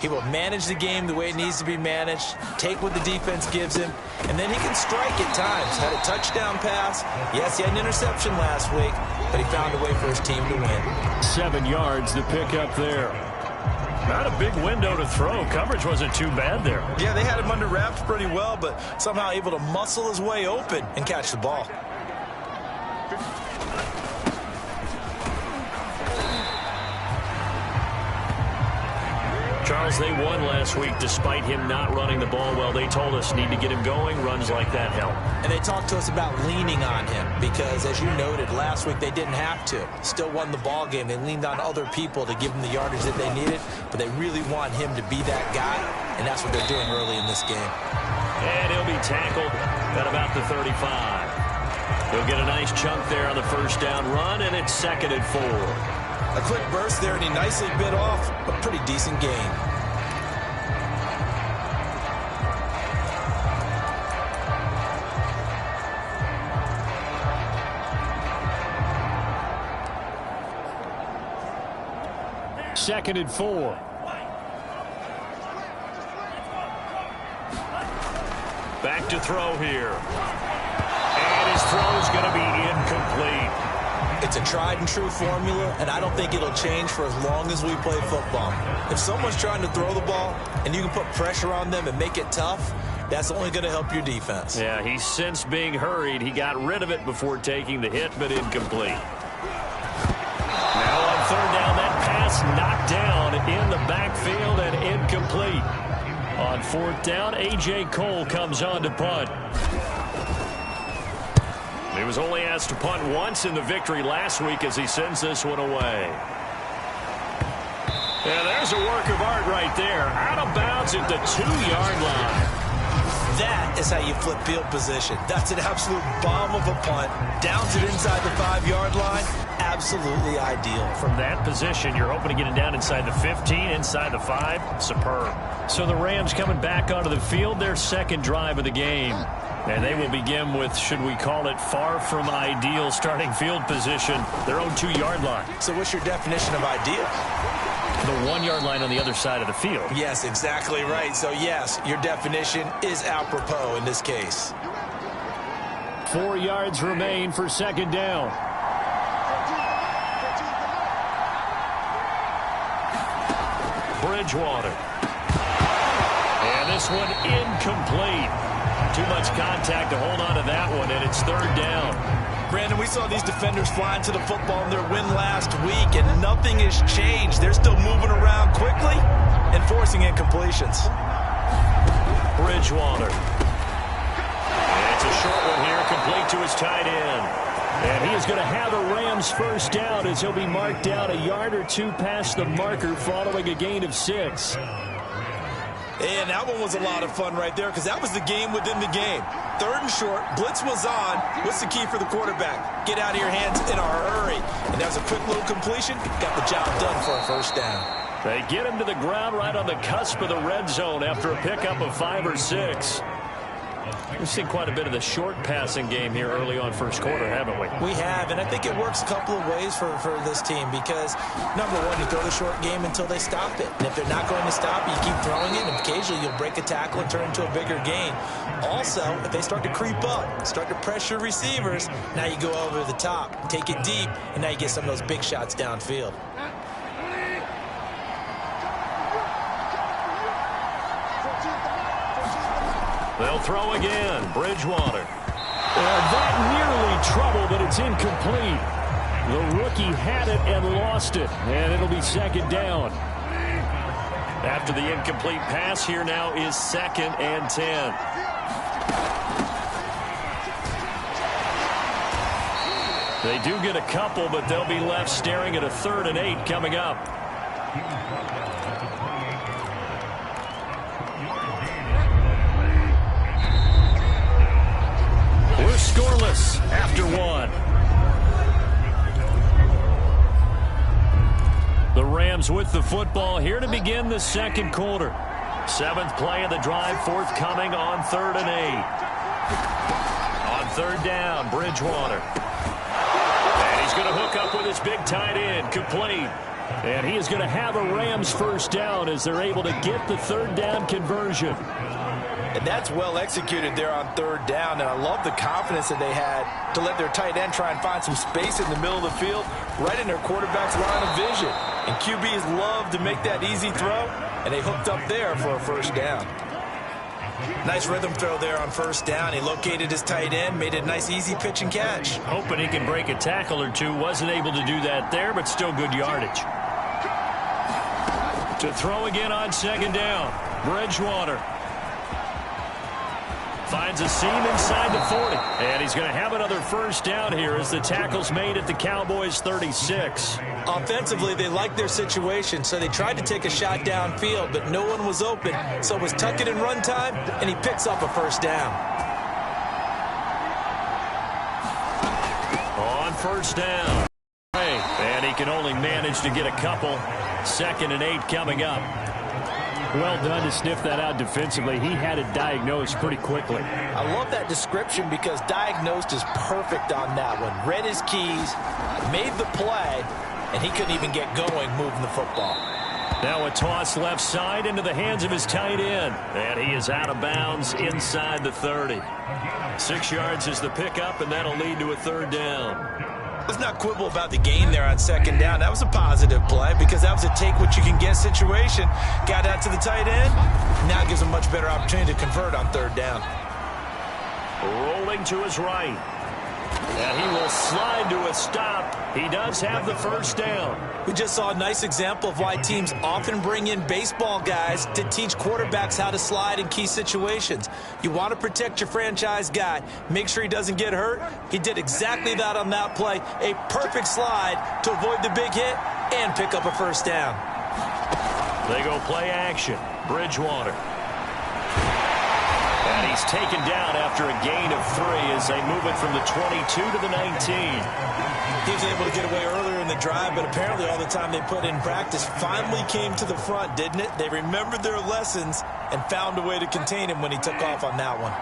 He will manage the game the way it needs to be managed, take what the defense gives him, and then he can strike at times. Had a touchdown pass. Yes, he had an interception last week, but he found a way for his team to win. 7 yards to pick up there. Not a big window to throw. Coverage wasn't too bad there. Yeah, they had him under wraps pretty well, but somehow able to muscle his way open and catch the ball. Charles, they won last week despite him not running the ball well. They told us need to get him going. Runs like that help. And they talked to us about leaning on him because, as you noted, last week they didn't have to. Still won the ball game. They leaned on other people to give them the yardage that they needed, but they really want him to be that guy, and that's what they're doing early in this game. And he'll be tackled at about the 35. He'll get a nice chunk there on the first down run, and it's 2nd and 4. A quick burst there, and he nicely bit off a pretty decent gain. Second and 4. Back to throw here. And his throw's going to be incomplete. It's a tried-and-true formula, and I don't think it'll change for as long as we play football. If someone's trying to throw the ball and you can put pressure on them and make it tough, that's only going to help your defense. Yeah, he sensed being hurried. He got rid of it before taking the hit, but incomplete. Now on 3rd down, that pass knocked down in the backfield and incomplete. On 4th down, A.J. Cole comes on to punt. He was only asked to punt once in the victory last week as he sends this one away. Yeah, there's a work of art right there. Out of bounds at the 2-yard line. That is how you flip field position. That's an absolute bomb of a punt. Downs it inside the 5-yard line. Absolutely ideal. From that position, you're hoping to get it down inside the 15, inside the 5. Superb. So the Rams coming back onto the field, their second drive of the game. And they will begin with, should we call it, far from ideal starting field position, their own 2-yard line. So what's your definition of ideal? The 1-yard line on the other side of the field. Yes, exactly right. So, yes, your definition is apropos in this case. 4 yards remain for 2nd down. Bridgewater. And this one incomplete. Too much contact to hold on to that one, and it's 3rd down. Brandon, we saw these defenders flying to the football in their win last week, and nothing has changed. They're still moving around quickly and forcing incompletions. Bridgewater. And it's a short one here, complete to his tight end. And he is going to have a Rams first down as he'll be marked down a yard or two past the marker following a gain of 6. And that one was a lot of fun right there because that was the game within the game. 3rd and short, blitz was on. What's the key for the quarterback? Get out of your hands in a hurry. And that was a quick little completion. Got the job done for a first down. They get him to the ground right on the cusp of the red zone after a pickup of 5 or 6. We've seen quite a bit of the short passing game here early on first quarter, haven't we? We have, and I think it works a couple of ways for this team because, number one, you throw the short game until they stop it. And if they're not going to stop it, you keep throwing it, and occasionally you'll break a tackle and turn into a bigger gain. Also, if they start to creep up, start to pressure receivers, now you go over the top, take it deep, and now you get some of those big shots downfield. They'll throw again. Bridgewater. That nearly trouble, but it's incomplete. The rookie had it and lost it, and it'll be 2nd down. After the incomplete pass, here now is 2nd and 10. They do get a couple, but they'll be left staring at a 3rd and 8 coming up. We're scoreless after 1. The Rams Rams with the football here to begin the second quarter. 7th play of the drive forthcoming on 3rd and 8. On 3rd down, Bridgewater. And he's going to hook up with his big tight end, complete. And he is going to have a Rams first down as they're able to get the 3rd down conversion. And that's well executed there on 3rd down. And I love the confidence that they had to let their tight end try and find some space in the middle of the field, right in their quarterback's line of vision. And QBs love to make that easy throw, and they hooked up there for a first down. Nice rhythm throw there on 1st down. He located his tight end, made it a nice easy pitch and catch. Hoping he can break a tackle or two. Wasn't able to do that there, but still good yardage. To throw again on 2nd down, Bridgewater. Finds a seam inside the 40. And he's going to have another first down here as the tackle's made at the Cowboys' 36. Offensively, they liked their situation, so they tried to take a shot downfield, but no one was open. So it was tuck it and run time, and he picks up a first down. On 1st down. And he can only manage to get a couple. 2nd and 8 coming up. Well done to sniff that out defensively. He had it diagnosed pretty quickly. I love that description because diagnosed is perfect on that one. Read his keys, made the play, and he couldn't even get going moving the football. Now a toss left side into the hands of his tight end. And he is out of bounds inside the 30. 6 yards is the pickup, and that'll lead to a 3rd down. Let's not quibble about the gain there on 2nd down. That was a positive play because that was a take-what-you-can-get situation. Got out to the tight end. Now gives him a much better opportunity to convert on 3rd down. Rolling to his right. And he will slide to a stop. He does have the first down. We just saw a nice example of why teams often bring in baseball guys to teach quarterbacks how to slide in key situations. You want to protect your franchise guy. Make sure he doesn't get hurt. He did exactly that on that play. A perfect slide to avoid the big hit and pick up a first down. They go play action. Bridgewater. And he's taken down after a gain of 3 as they move it from the 22 to the 19. He was able to get away earlier in the drive, but apparently all the time they put in practice finally came to the front, didn't it? They remembered their lessons and found a way to contain him when he took off on that one.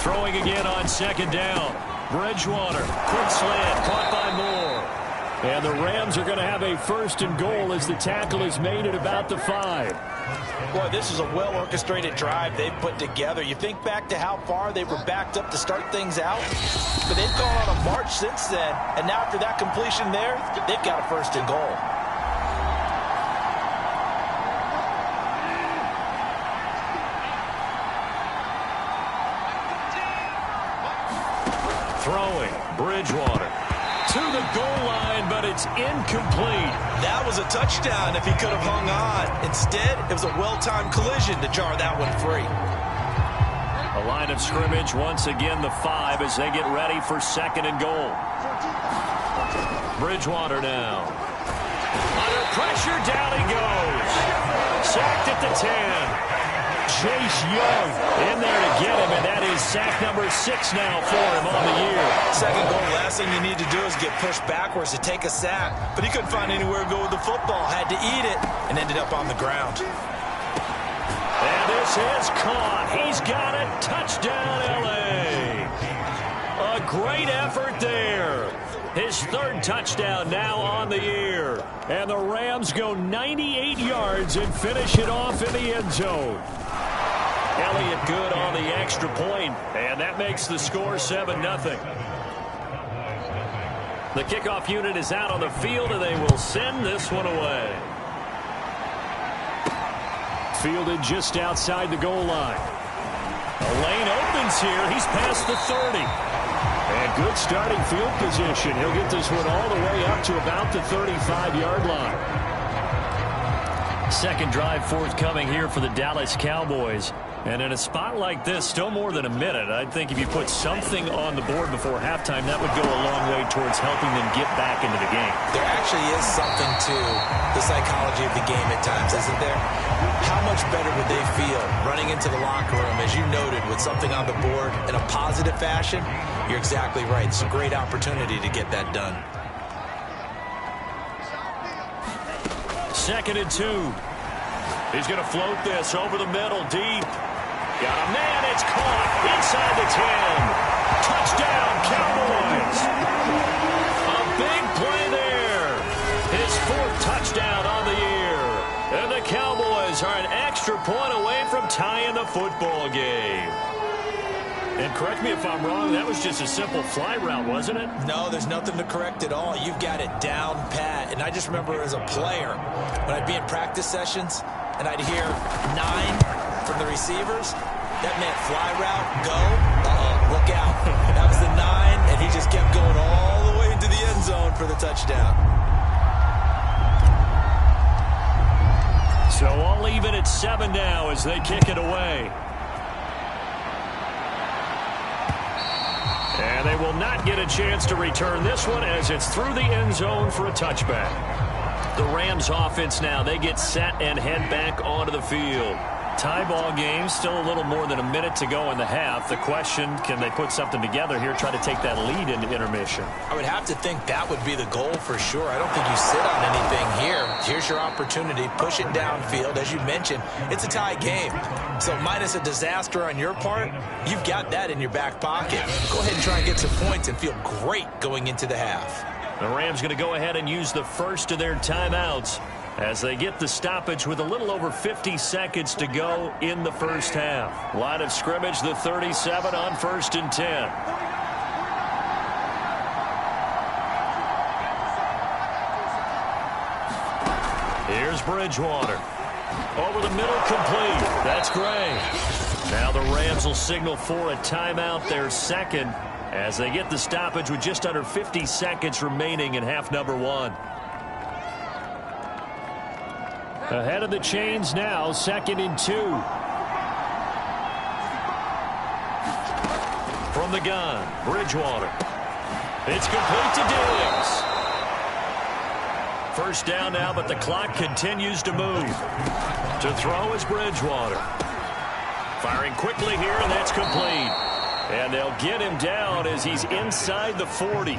Throwing again on 2nd down. Bridgewater. Quick slant. Caught by Moore. And the Rams are going to have a 1st and goal as the tackle is made at about the 5. Boy, this is a well-orchestrated drive they've put together. You think back to how far they were backed up to start things out, but they've gone on a march since then, and now after that completion there, they've got a 1st and goal. Throwing. Bridgewater. To the goal line, but it's incomplete. That was a touchdown if he could have hung on. Instead, it was a well-timed collision to jar that one free. A line of scrimmage, once again the 5 as they get ready for 2nd and goal. Bridgewater now. Under pressure, down he goes. Sacked at the 10. Chase Young in there to get him, and that is sack number 6 now for him on the year. 2nd goal, last thing you need to do is get pushed backwards to take a sack, but he couldn't find anywhere to go with the football, had to eat it, and ended up on the ground. And this is caught. He's got it. Touchdown, L.A. A great effort there. His 3rd touchdown now on the year. And the Rams go 98 yards and finish it off in the end zone. Elliott good on the extra point, and that makes the score 7-0. The kickoff unit is out on the field, and they will send this one away. Fielded just outside the goal line. A lane opens here. He's past the 30. And good starting field position. He'll get this one all the way up to about the 35-yard line. 2nd drive forthcoming here for the Dallas Cowboys. And in a spot like this, still more than a minute, I think if you put something on the board before halftime, that would go a long way towards helping them get back into the game. There actually is something to the psychology of the game at times, isn't there? How much much better would they feel running into the locker room, as you noted, with something on the board in a positive fashion? You're exactly right. It's a great opportunity to get that done. 2nd and 2. He's going to float this over the middle, deep. Got a man, it's caught inside the 10. Touchdown, Cowboys. A big play there. His 4th touchdown on the year. And the Cowboys are an extra point away from tying the football game. And correct me if I'm wrong, that was just a simple fly route, wasn't it? No, there's nothing to correct at all. You've got it down pat. And I just remember as a player, when I'd be in practice sessions and I'd hear 9 from the receivers, that meant fly route, go, look out. That was the 9, and he just kept going all the way into the end zone for the touchdown. So all even at 7 now as they kick it away. And they will not get a chance to return this one as it's through the end zone for a touchback. The Rams offense now, they get set and head back onto the field. Tie ball game, still a little more than a minute to go in the half. The question, can they put something together here, try to take that lead into intermission? I would have to think that would be the goal for sure. I don't think you sit on anything here. Here's your opportunity. Push it downfield. As you mentioned, it's a tie game. So minus a disaster on your part, you've got that in your back pocket. Go ahead and try and get some points and feel great going into the half. The Rams going to go ahead and use the first of their timeouts as they get the stoppage with a little over 50 seconds to go in the first half. Line of scrimmage, the 37 on 1st and 10. Here's Bridgewater. Over the middle, complete. That's Gray. Now the Rams will signal for a timeout, their second, as they get the stoppage with just under 50 seconds remaining in half number 1. Ahead of the chains now, 2nd and 2. From the gun, Bridgewater. It's complete to Diggs. First down now, but the clock continues to move. To throw is Bridgewater. Firing quickly here, and that's complete. And they'll get him down as he's inside the 40.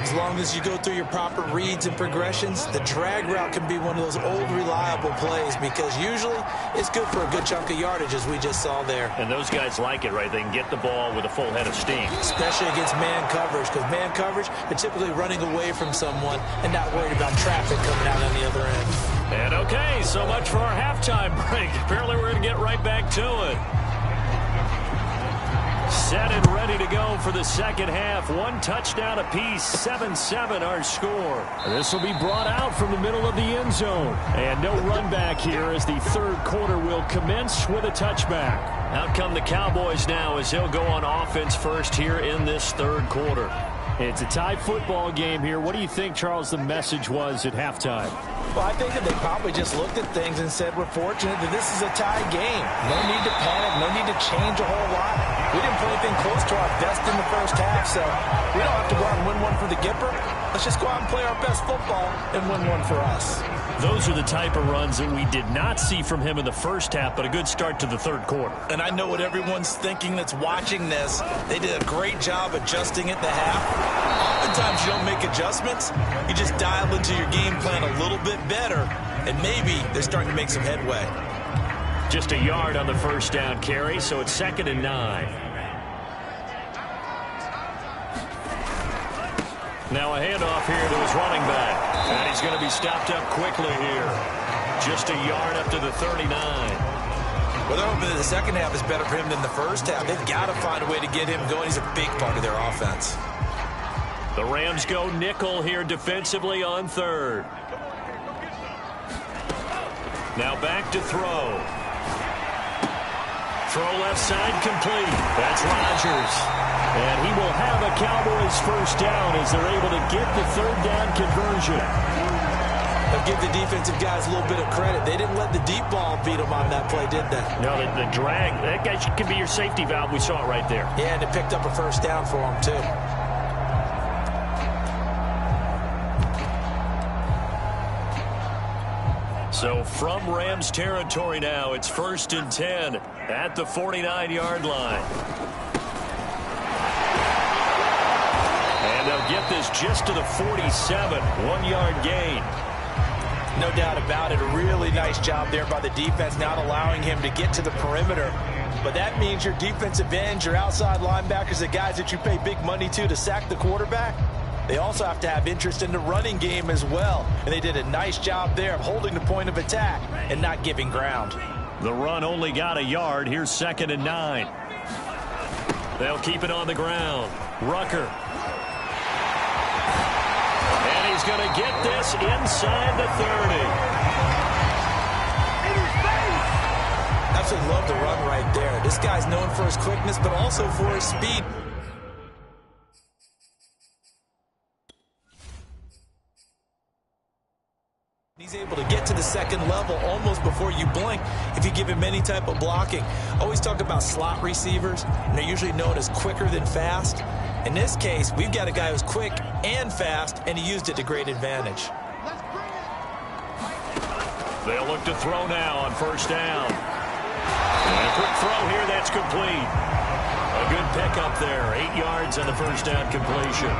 As long as you go through your proper reads and progressions, the drag route can be one of those old reliable plays because usually it's good for a good chunk of yardage, as we just saw there. And those guys like it, right? They can get the ball with a full head of steam. Especially against man coverage, because man coverage, they're typically running away from someone and not worried about traffic coming out on the other end. And okay, so much for our halftime break. Apparently we're going to get right back to it. Set and ready to go for the second half. 1 touchdown apiece, 7-7 our score. This will be brought out from the middle of the end zone. And no run back here as the third quarter will commence with a touchback. Out come the Cowboys now as they'll go on offense first here in this third quarter. It's a tie football game here. What do you think, Charles, the message was at halftime? Well, I think that they probably just looked at things and said, we're fortunate that this is a tie game. No need to panic. No need to change a whole lot. We didn't play anything close to our best in the first half, so we don't have to go out and win one for the Gipper. Let's just go out and play our best football and win one for us. Those are the type of runs that we did not see from him in the first half, but a good start to the third quarter. And I know what everyone's thinking that's watching this. They did a great job adjusting at the half. Oftentimes you don't make adjustments. You just dial into your game plan a little bit better, and maybe they're starting to make some headway. Just a yard on the first down carry, so it's 2nd and 9. Now a handoff here to his running back. And he's going to be stopped up quickly here. Just a yard up to the 39. Well, they're hoping that the second half is better for him than the first half. They've got to find a way to get him going. He's a big part of their offense. The Rams go nickel here defensively on third. Now back to throw. Throw left side complete. That's Rodgers. And he will have a Cowboys first down as they're able to get the third down conversion. They'll give the defensive guys a little bit of credit. They didn't let the deep ball beat them on that play, did they? No, the drag, that guy could be your safety valve. We saw it right there. Yeah, and it picked up a first down for them, too. So from Rams territory now, it's 1st and 10 at the 49-yard line. And they'll get this just to the 47, 1-yard gain. No doubt about it. A really nice job there by the defense, not allowing him to get to the perimeter. But that means your defensive ends, your outside linebackers, the guys that you pay big money to sack the quarterback, they also have to have interest in the running game as well. And they did a nice job there of holding the point of attack and not giving ground. The run only got a yard. Here's 2nd and 9. They'll keep it on the ground. Rucker. And he's going to get this inside the 30. Absolutely love the run right there. This guy's known for his quickness, but also for his speed. He's able to get to the second level almost before you blink if you give him any type of blocking. Always talk about slot receivers, and they're usually known as quicker than fast. In this case, we've got a guy who's quick and fast, and he used it to great advantage. They'll look to throw now on 1st down. And a quick throw here, that's complete. A good pickup there, 8 yards on the 1st down completion.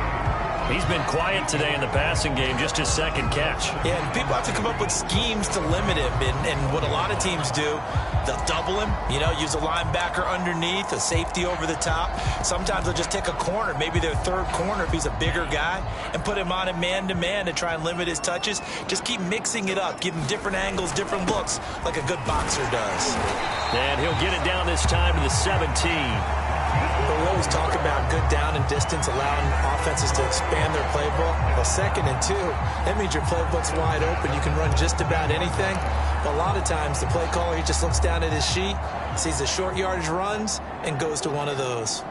He's been quiet today in the passing game, just his 2nd catch. Yeah, and people have to come up with schemes to limit him. And what a lot of teams do, they'll double him, use a linebacker underneath, a safety over the top. Sometimes they'll just take a corner, maybe their 3rd corner if he's a bigger guy, and put him on a man-to-man to try and limit his touches. Just keep mixing it up, give him different angles, different looks, like a good boxer does. And he'll get it down this time to the 17. But we always talk about good down and distance, allowing offenses to expand their playbook. Well, 2nd and 2, that means your playbook's wide open. You can run just about anything. But a lot of times, the play caller, he just looks down at his sheet, sees the short yardage runs, and goes to one of those.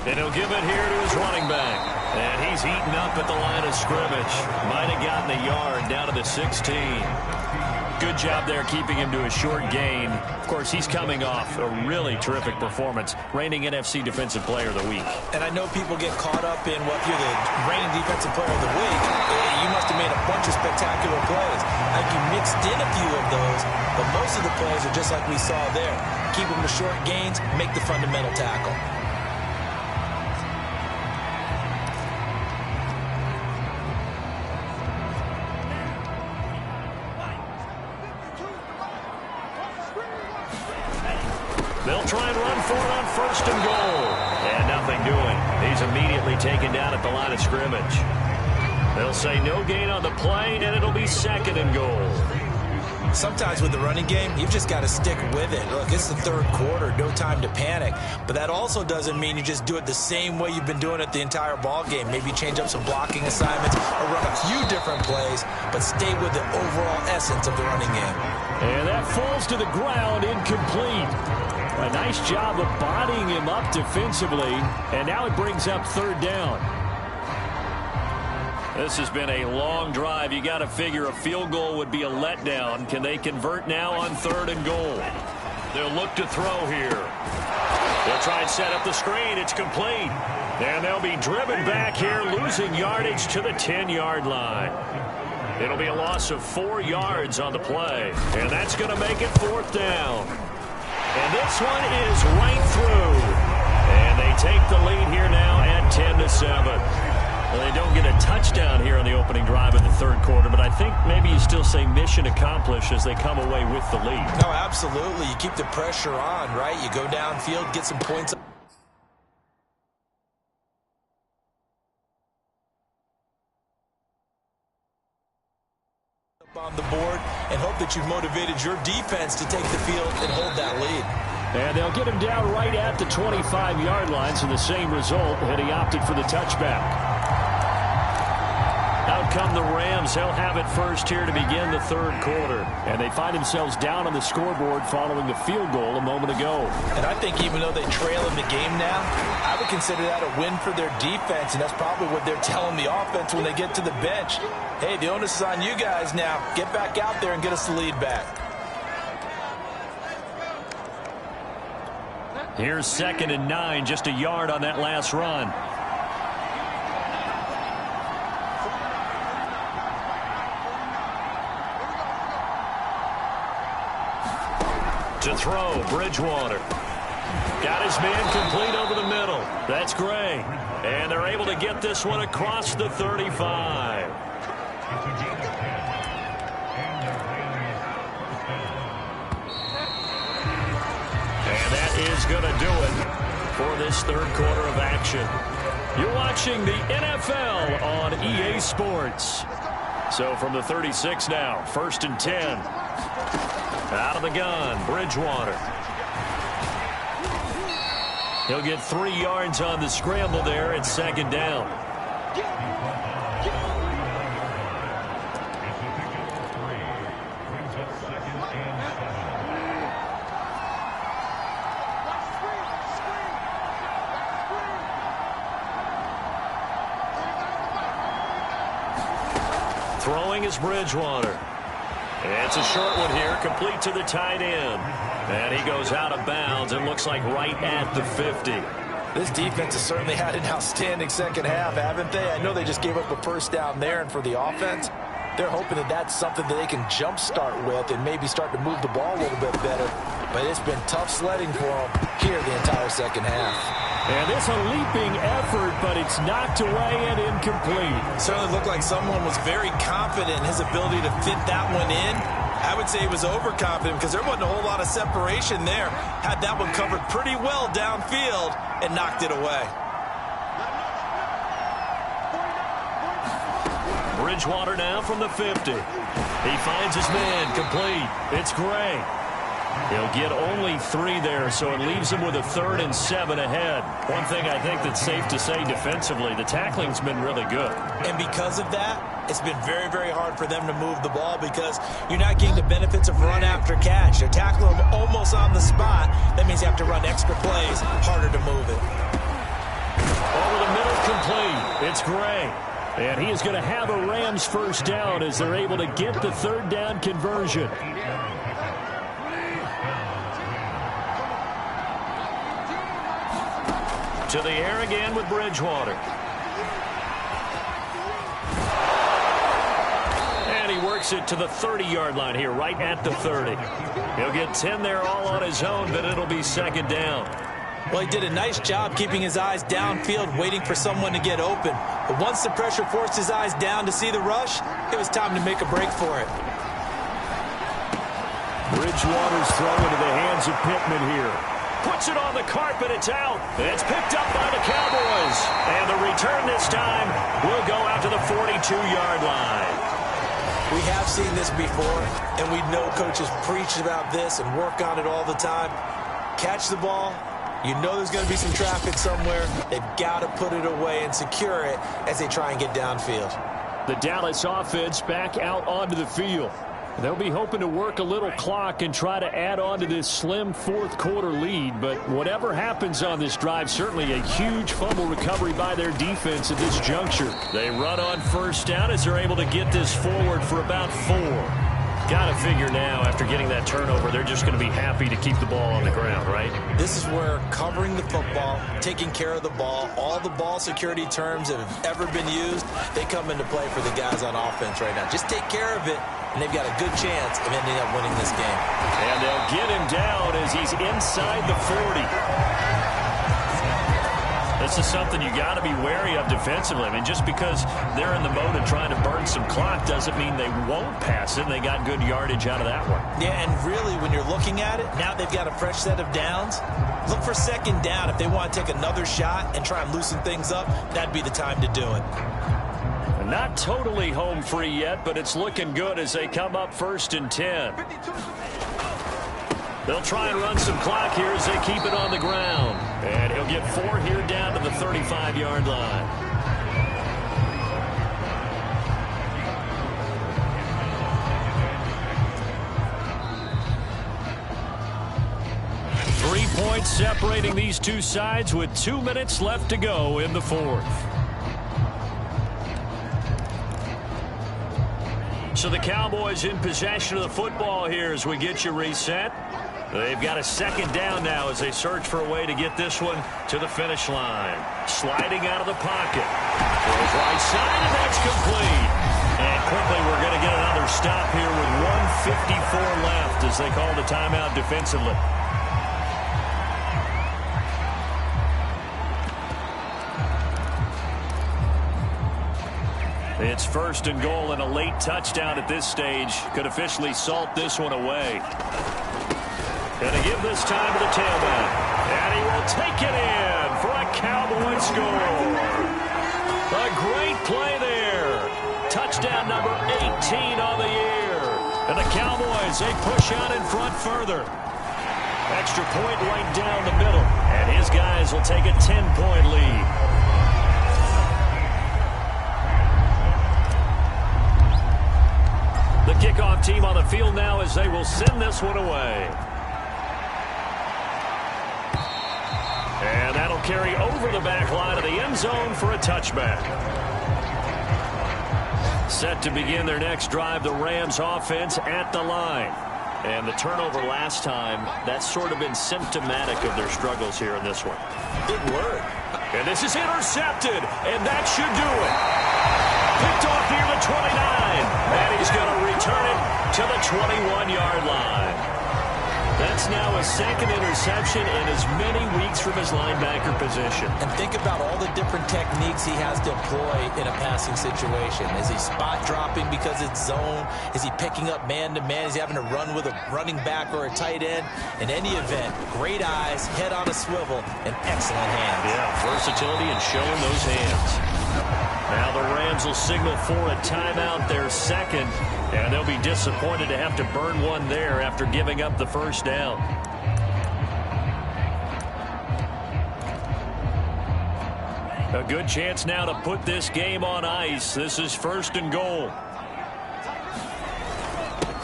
And he'll give it here to his running back. And he's eaten up at the line of scrimmage. Might have gotten a yard down to the 16. Good job there keeping him to a short gain. Of course, he's coming off a really terrific performance, reigning NFC Defensive Player of the Week. And I know people get caught up in, well, if you're the reigning Defensive Player of the Week, you must have made a bunch of spectacular plays. I think you mixed in a few of those, but most of the plays are just like we saw there. Keep them to short gains, make the fundamental tackle. They'll try and run for it on 1st and goal. And nothing doing. He's immediately taken down at the line of scrimmage. They'll say no gain on the play, and it'll be 2nd and goal. Sometimes with the running game, you've just got to stick with it. Look, it's the 3rd quarter, no time to panic. But that also doesn't mean you just do it the same way you've been doing it the entire ball game. Maybe change up some blocking assignments or run a few different plays, but stay with the overall essence of the running game. And that falls to the ground, incomplete. A nice job of bodying him up defensively, and now it brings up 3rd down. This has been a long drive. You got to figure a field goal would be a letdown. Can they convert now on 3rd and goal? They'll look to throw here. They'll try and set up the screen. It's complete. And they'll be driven back here, losing yardage to the 10-yard line. It'll be a loss of 4 yards on the play, and that's going to make it 4th down. And this one is right through. And they take the lead here now at 10-7. Well, they don't get a touchdown here on the opening drive of the 3rd quarter, but I think maybe you still say mission accomplished as they come away with the lead. No, absolutely. You keep the pressure on, right? You go downfield, get some points on the board and hope that you've motivated your defense to take the field and hold that lead. And they'll get him down right at the 25-yard line, so the same result, and he opted for the touchback. Out come the Rams. They'll have it first here to begin the 3rd quarter. And they find themselves down on the scoreboard following the field goal a moment ago. And I think even though they trail in the game now, I would consider that a win for their defense, and that's probably what they're telling the offense when they get to the bench. Hey, the onus is on you guys now. Get back out there and get us the lead back. Here's 2nd and 9, just a yard on that last run. To throw, Bridgewater. Got his man complete over the middle. That's Gray. And they're able to get this one across the 35. And that is going to do it for this third quarter of action. You're watching the NFL on EA Sports. So from the 36 now, 1st and 10. Out of the gun, Bridgewater. He'll get 3 yards on the scramble there at 2nd down. Throwing is Bridgewater. It's a short one here, complete to the tight end. And he goes out of bounds and looks like right at the 50. This defense has certainly had an outstanding second half, haven't they? I know they just gave up a first down there, and for the offense, they're hoping that that's something that they can jumpstart with and maybe start to move the ball a little bit better. But it's been tough sledding for them here the entire second half. And it's a leaping effort, but it's knocked away and incomplete. Certainly looked like someone was very confident in his ability to fit that one in. I would say he was overconfident because there wasn't a whole lot of separation there. Had that one covered pretty well downfield and knocked it away. Bridgewater now from the 50. He finds his man complete. It's Gray. He'll get only 3 there, so it leaves him with a 3rd and 7 ahead. One thing I think that's safe to say defensively, the tackling's been really good. And because of that, it's been very, very hard for them to move the ball because you're not getting the benefits of run after catch. They're tackling them almost on the spot. That means you have to run extra plays, harder to move it. Over the middle, complete. It's Gray. And he is going to have a Rams first down as they're able to get the 3rd down conversion. To the air again with Bridgewater. And he works it to the 30-yard line here, right at the 30. He'll get 10 there all on his own, but it'll be 2nd down. Well, he did a nice job keeping his eyes downfield, waiting for someone to get open. But once the pressure forced his eyes down to see the rush, it was time to make a break for it. Bridgewater's throw into the hands of Pittman here. Puts it on the carpet. It's out. It's picked up by the Cowboys. And the return this time will go out to the 42-yard line. We have seen this before, and we know coaches preach about this and work on it all the time. Catch the ball. You know there's going to be some traffic somewhere. They've got to put it away and secure it as they try and get downfield. The Dallas offense back out onto the field. They'll be hoping to work a little clock and try to add on to this slim 4th quarter lead. But whatever happens on this drive, certainly a huge fumble recovery by their defense at this juncture. They run on 1st down as they're able to get this forward for about 4. Got to figure now, after getting that turnover, they're just going to be happy to keep the ball on the ground, right? This is where covering the football, taking care of the ball, all the ball security terms that have ever been used, they come into play for the guys on offense right now. Just take care of it, and they've got a good chance of ending up winning this game. And they'll get him down as he's inside the 40. This is something you got to be wary of defensively. I mean, just because they're in the mode of trying to burn some clock doesn't mean they won't pass it. They got good yardage out of that one. Yeah, and really, when you're looking at it, now they've got a fresh set of downs. Look for 2nd down. If they want to take another shot and try and loosen things up, that'd be the time to do it. Not totally home free yet, but it's looking good as they come up 1st and 10. They'll try and run some clock here as they keep it on the ground. And he'll get 4 here down to the 35-yard line. Three points separating these two sides with 2 minutes left to go in the 4th. So the Cowboys in possession of the football here as we get you reset. They've got a 2nd down now as they search for a way to get this one to the finish line. Sliding out of the pocket. Throws right side, and that's complete. And quickly we're going to get another stop here with 1:54 left as they call the timeout defensively. It's 1st and goal, and a late touchdown at this stage could officially salt this one away. Going to give this time to the tailback. And he will take it in for a Cowboy score. A great play there. Touchdown number 18 on the year. And the Cowboys, they push out in front further. Extra point right down the middle. And his guys will take a 10-point lead. The kickoff team on the field now as they will send this one away. And that'll carry over the back line of the end zone for a touchback. Set to begin their next drive, the Rams offense at the line. And the turnover last time, that's sort of been symptomatic of their struggles here in this one. Good word. And this is intercepted, and that should do it. Picked off near the 29, and he's going to return it to the 21-yard line. That's now a second interception in as many weeks from his linebacker position. And think about all the different techniques he has to employ in a passing situation. Is he spot dropping because it's zone? Is he picking up man-to-man? Is he having to run with a running back or a tight end? In any event, great eyes, head on a swivel, and excellent hands. Yeah, versatility and showing those hands. Now the Rams will signal for a timeout, their second, and they'll be disappointed to have to burn one there after giving up the first down. A good chance now to put this game on ice. This is 1st and goal.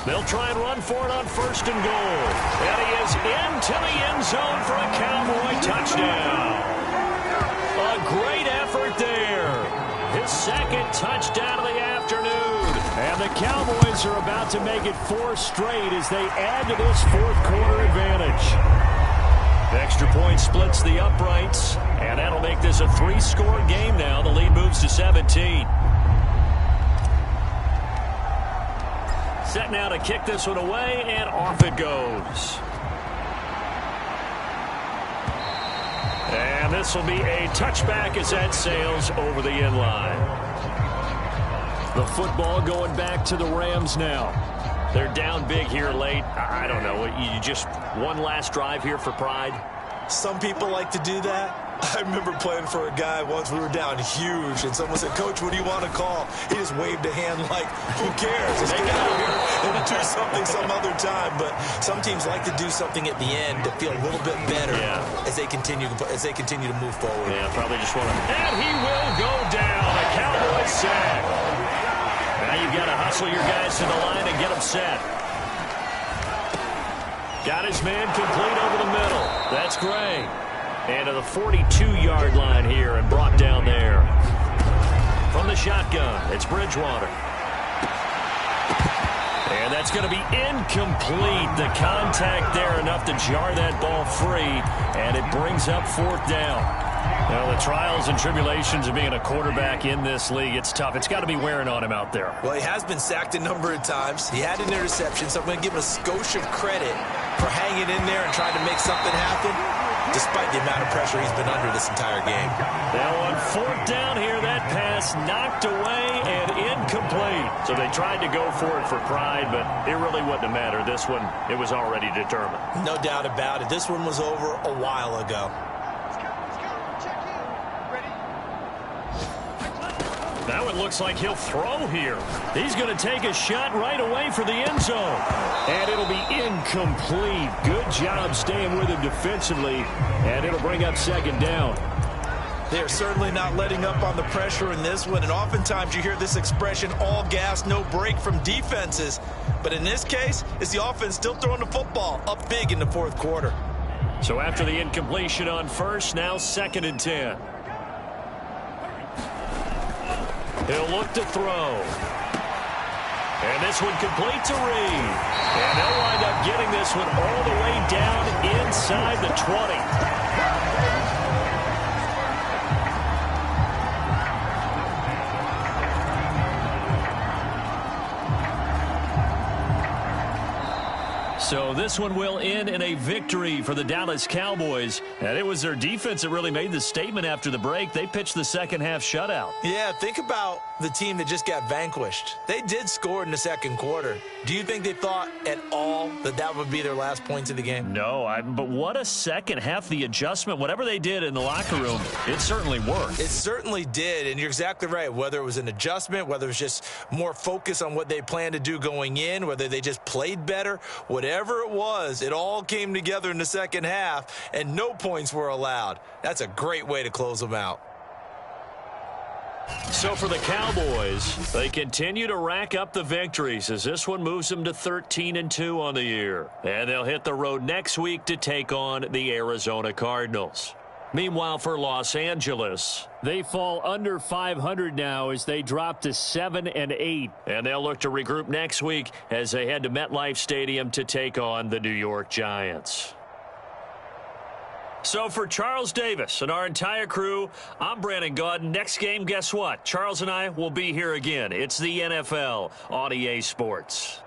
They'll try and run for it on 1st and goal. And he is into the end zone for a Cowboy touchdown. A great effort there. His second touchdown of the afternoon. And the Cowboys are about to make it 4 straight as they add to this 4th quarter advantage. The extra point splits the uprights, and that'll make this a 3-score game now. The lead moves to 17. Set now to kick this one away, and off it goes. And this will be a touchback as that sails over the end line. The football going back to the Rams now. They're down big here late. I don't know. You just one last drive here for pride? Some people like to do that. I remember playing for a guy once. We were down huge, and someone said, "Coach, what do you want to call?" He just waved a hand like, "Who cares? Let's get out of here and do something some other time." But some teams like to do something at the end to feel a little bit better as they continue to move forward. Yeah, probably just want to. And he will go down. A Cowboy sack. Now you've got to hustle your guys to the line and get them set. Got his man complete over the middle. That's great. And to the 42-yard line here and brought down there. From the shotgun, it's Bridgewater. And that's going to be incomplete. The contact there enough to jar that ball free, and it brings up 4th down. Now, the trials and tribulations of being a quarterback in this league, it's tough. It's got to be wearing on him out there. Well, he has been sacked a number of times. He had an interception, so I'm going to give him a skosh of credit for hanging in there and trying to make something happen, despite the amount of pressure he's been under this entire game. Now on 4th down here, that pass knocked away and incomplete. So they tried to go for it for pride, but it really wouldn't have mattered. This one, it was already determined. No doubt about it. This one was over a while ago. Now it looks like he'll throw here. He's going to take a shot right away for the end zone. And it'll be incomplete. Good job staying with him defensively. And it'll bring up 2nd down. They're certainly not letting up on the pressure in this one. And oftentimes you hear this expression, all gas, no break from defenses. But in this case, it's the offense still throwing the football up big in the 4th quarter. So after the incompletion on 1st, now 2nd and 10. He'll look to throw. And this one complete to Reed. And they'll wind up getting this one all the way down inside the 20. So this one will end in a victory for the Dallas Cowboys. And it was their defense that really made the statement after the break. They pitched the second half shutout. Yeah, think about the team that just got vanquished. They did score in the second quarter. Do you think they thought at all that that would be their last points of the game? No, but what a second half. The adjustment, whatever they did in the locker room, it certainly worked. It certainly did, and you're exactly right. Whether it was an adjustment, whether it was just more focus on what they planned to do going in, whether they just played better, whatever it was, it all came together in the second half, and no points were allowed. That's a great way to close them out. So for the Cowboys, they continue to rack up the victories as this one moves them to 13-2 on the year. And they'll hit the road next week to take on the Arizona Cardinals. Meanwhile, for Los Angeles, they fall under 500 now as they drop to 7-8. And they'll look to regroup next week as they head to MetLife Stadium to take on the New York Giants. So for Charles Davis and our entire crew, I'm Brandon Gaudin. Next game, guess what? Charles and I will be here again. It's the NFL on EA Sports.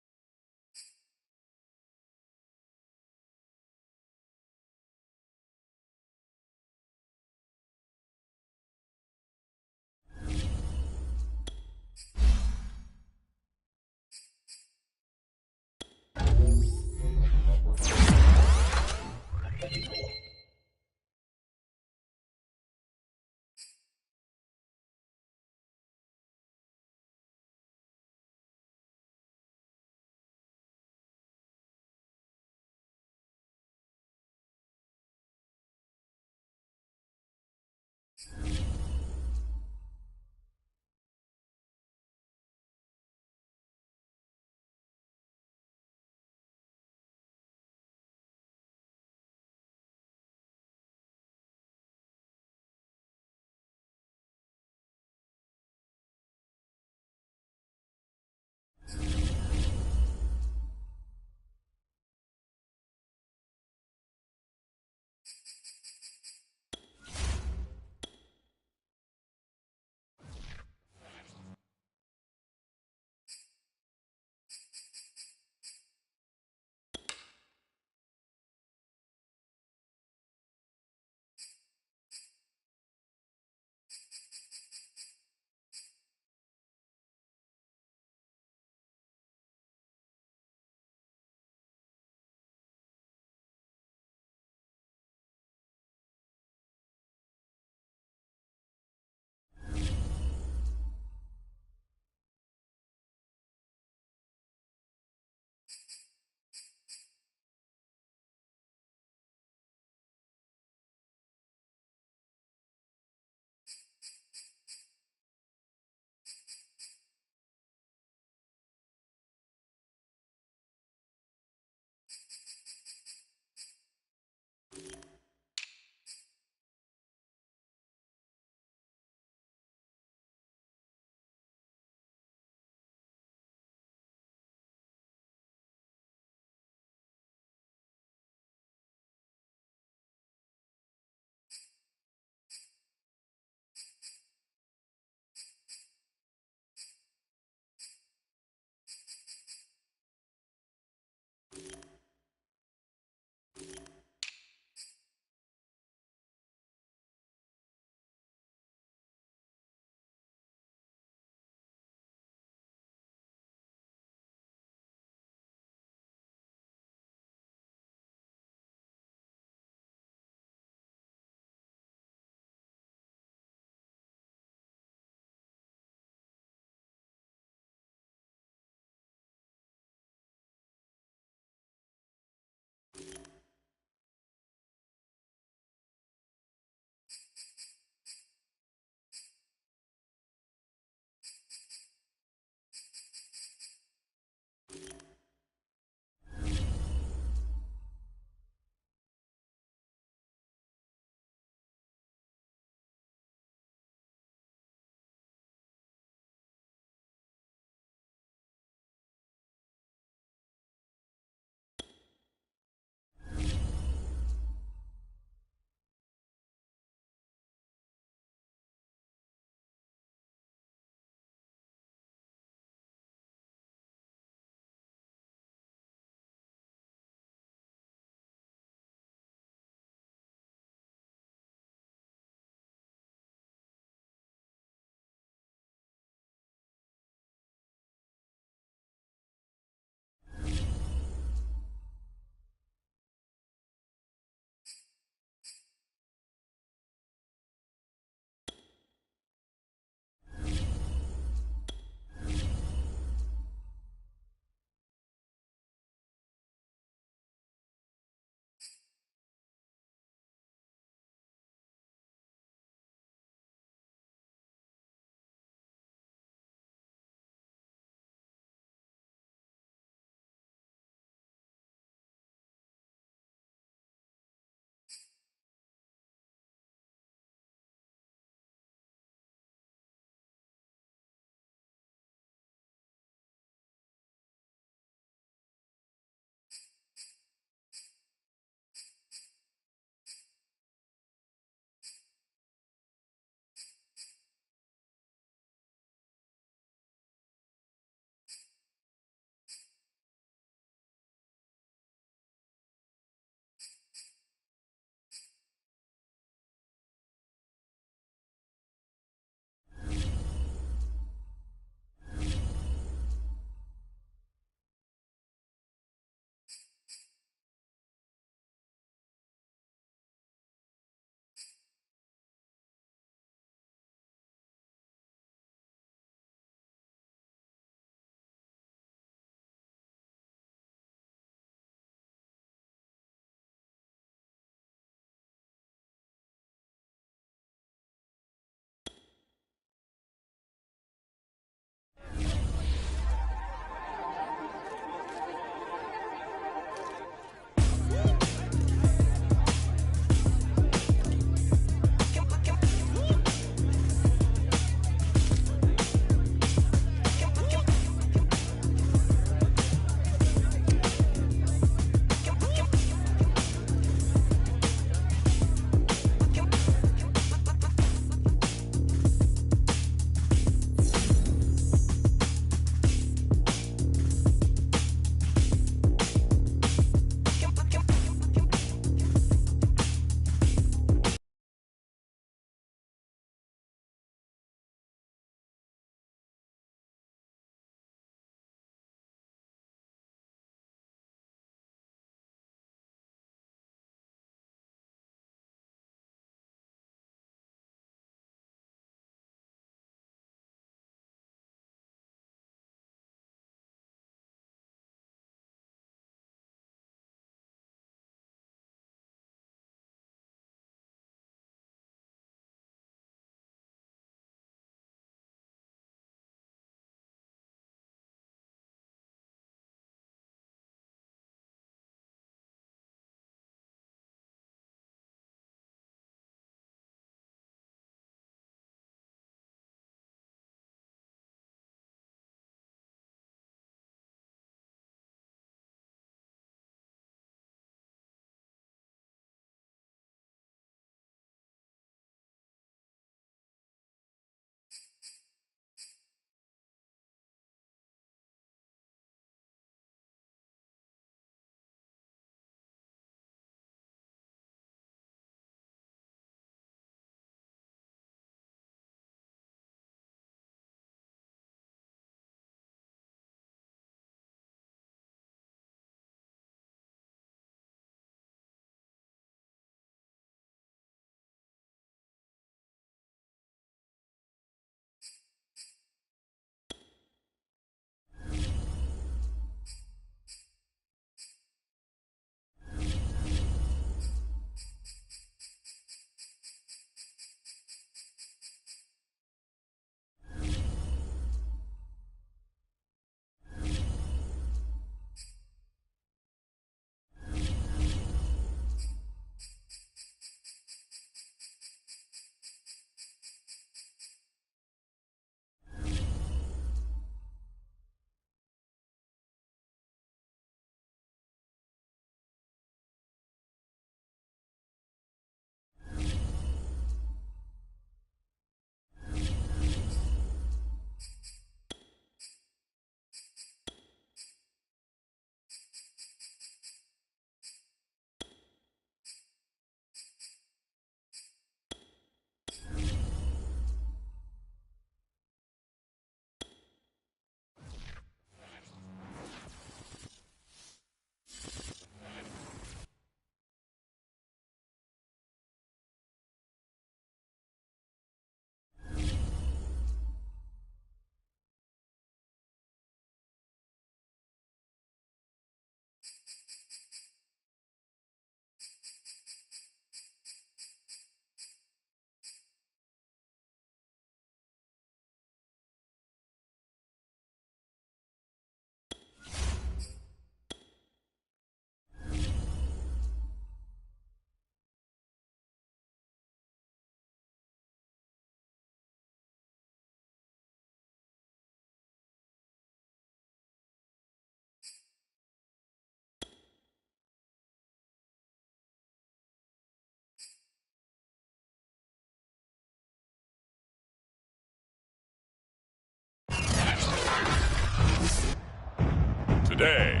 today.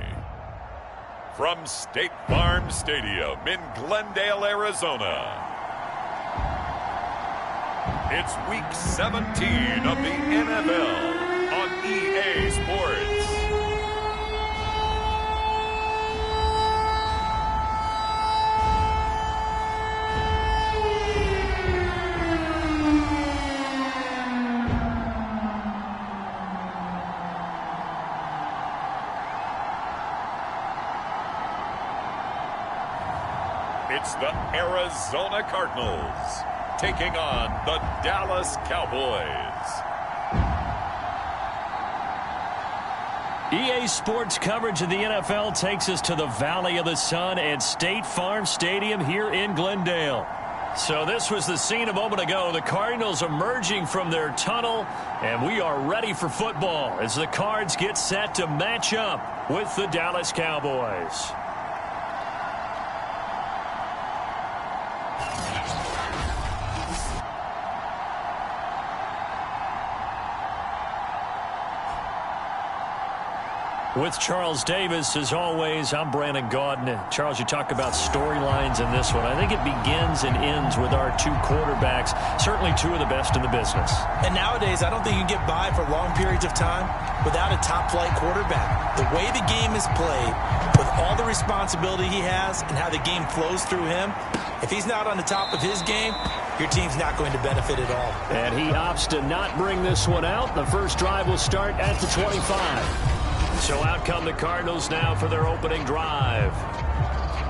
From State Farm Stadium in Glendale, Arizona, it's Week 17 of the NFL on EA Sports. It's the Arizona Cardinals taking on the Dallas Cowboys. EA Sports coverage of the NFL takes us to the Valley of the Sun at State Farm Stadium here in Glendale. So this was the scene a moment ago. The Cardinals emerging from their tunnel, and we are ready for football as the Cards get set to match up with the Dallas Cowboys. With Charles Davis, as always, I'm Brandon Gaudin. Charles, you talk about storylines in this one. I think it begins and ends with our two quarterbacks, certainly two of the best in the business. And nowadays, I don't think you can get by for long periods of time without a top-flight quarterback. The way the game is played, with all the responsibility he has and how the game flows through him, if he's not on the top of his game, your team's not going to benefit at all. And he opts to not bring this one out. The first drive will start at the 25. So out come the Cardinals now for their opening drive.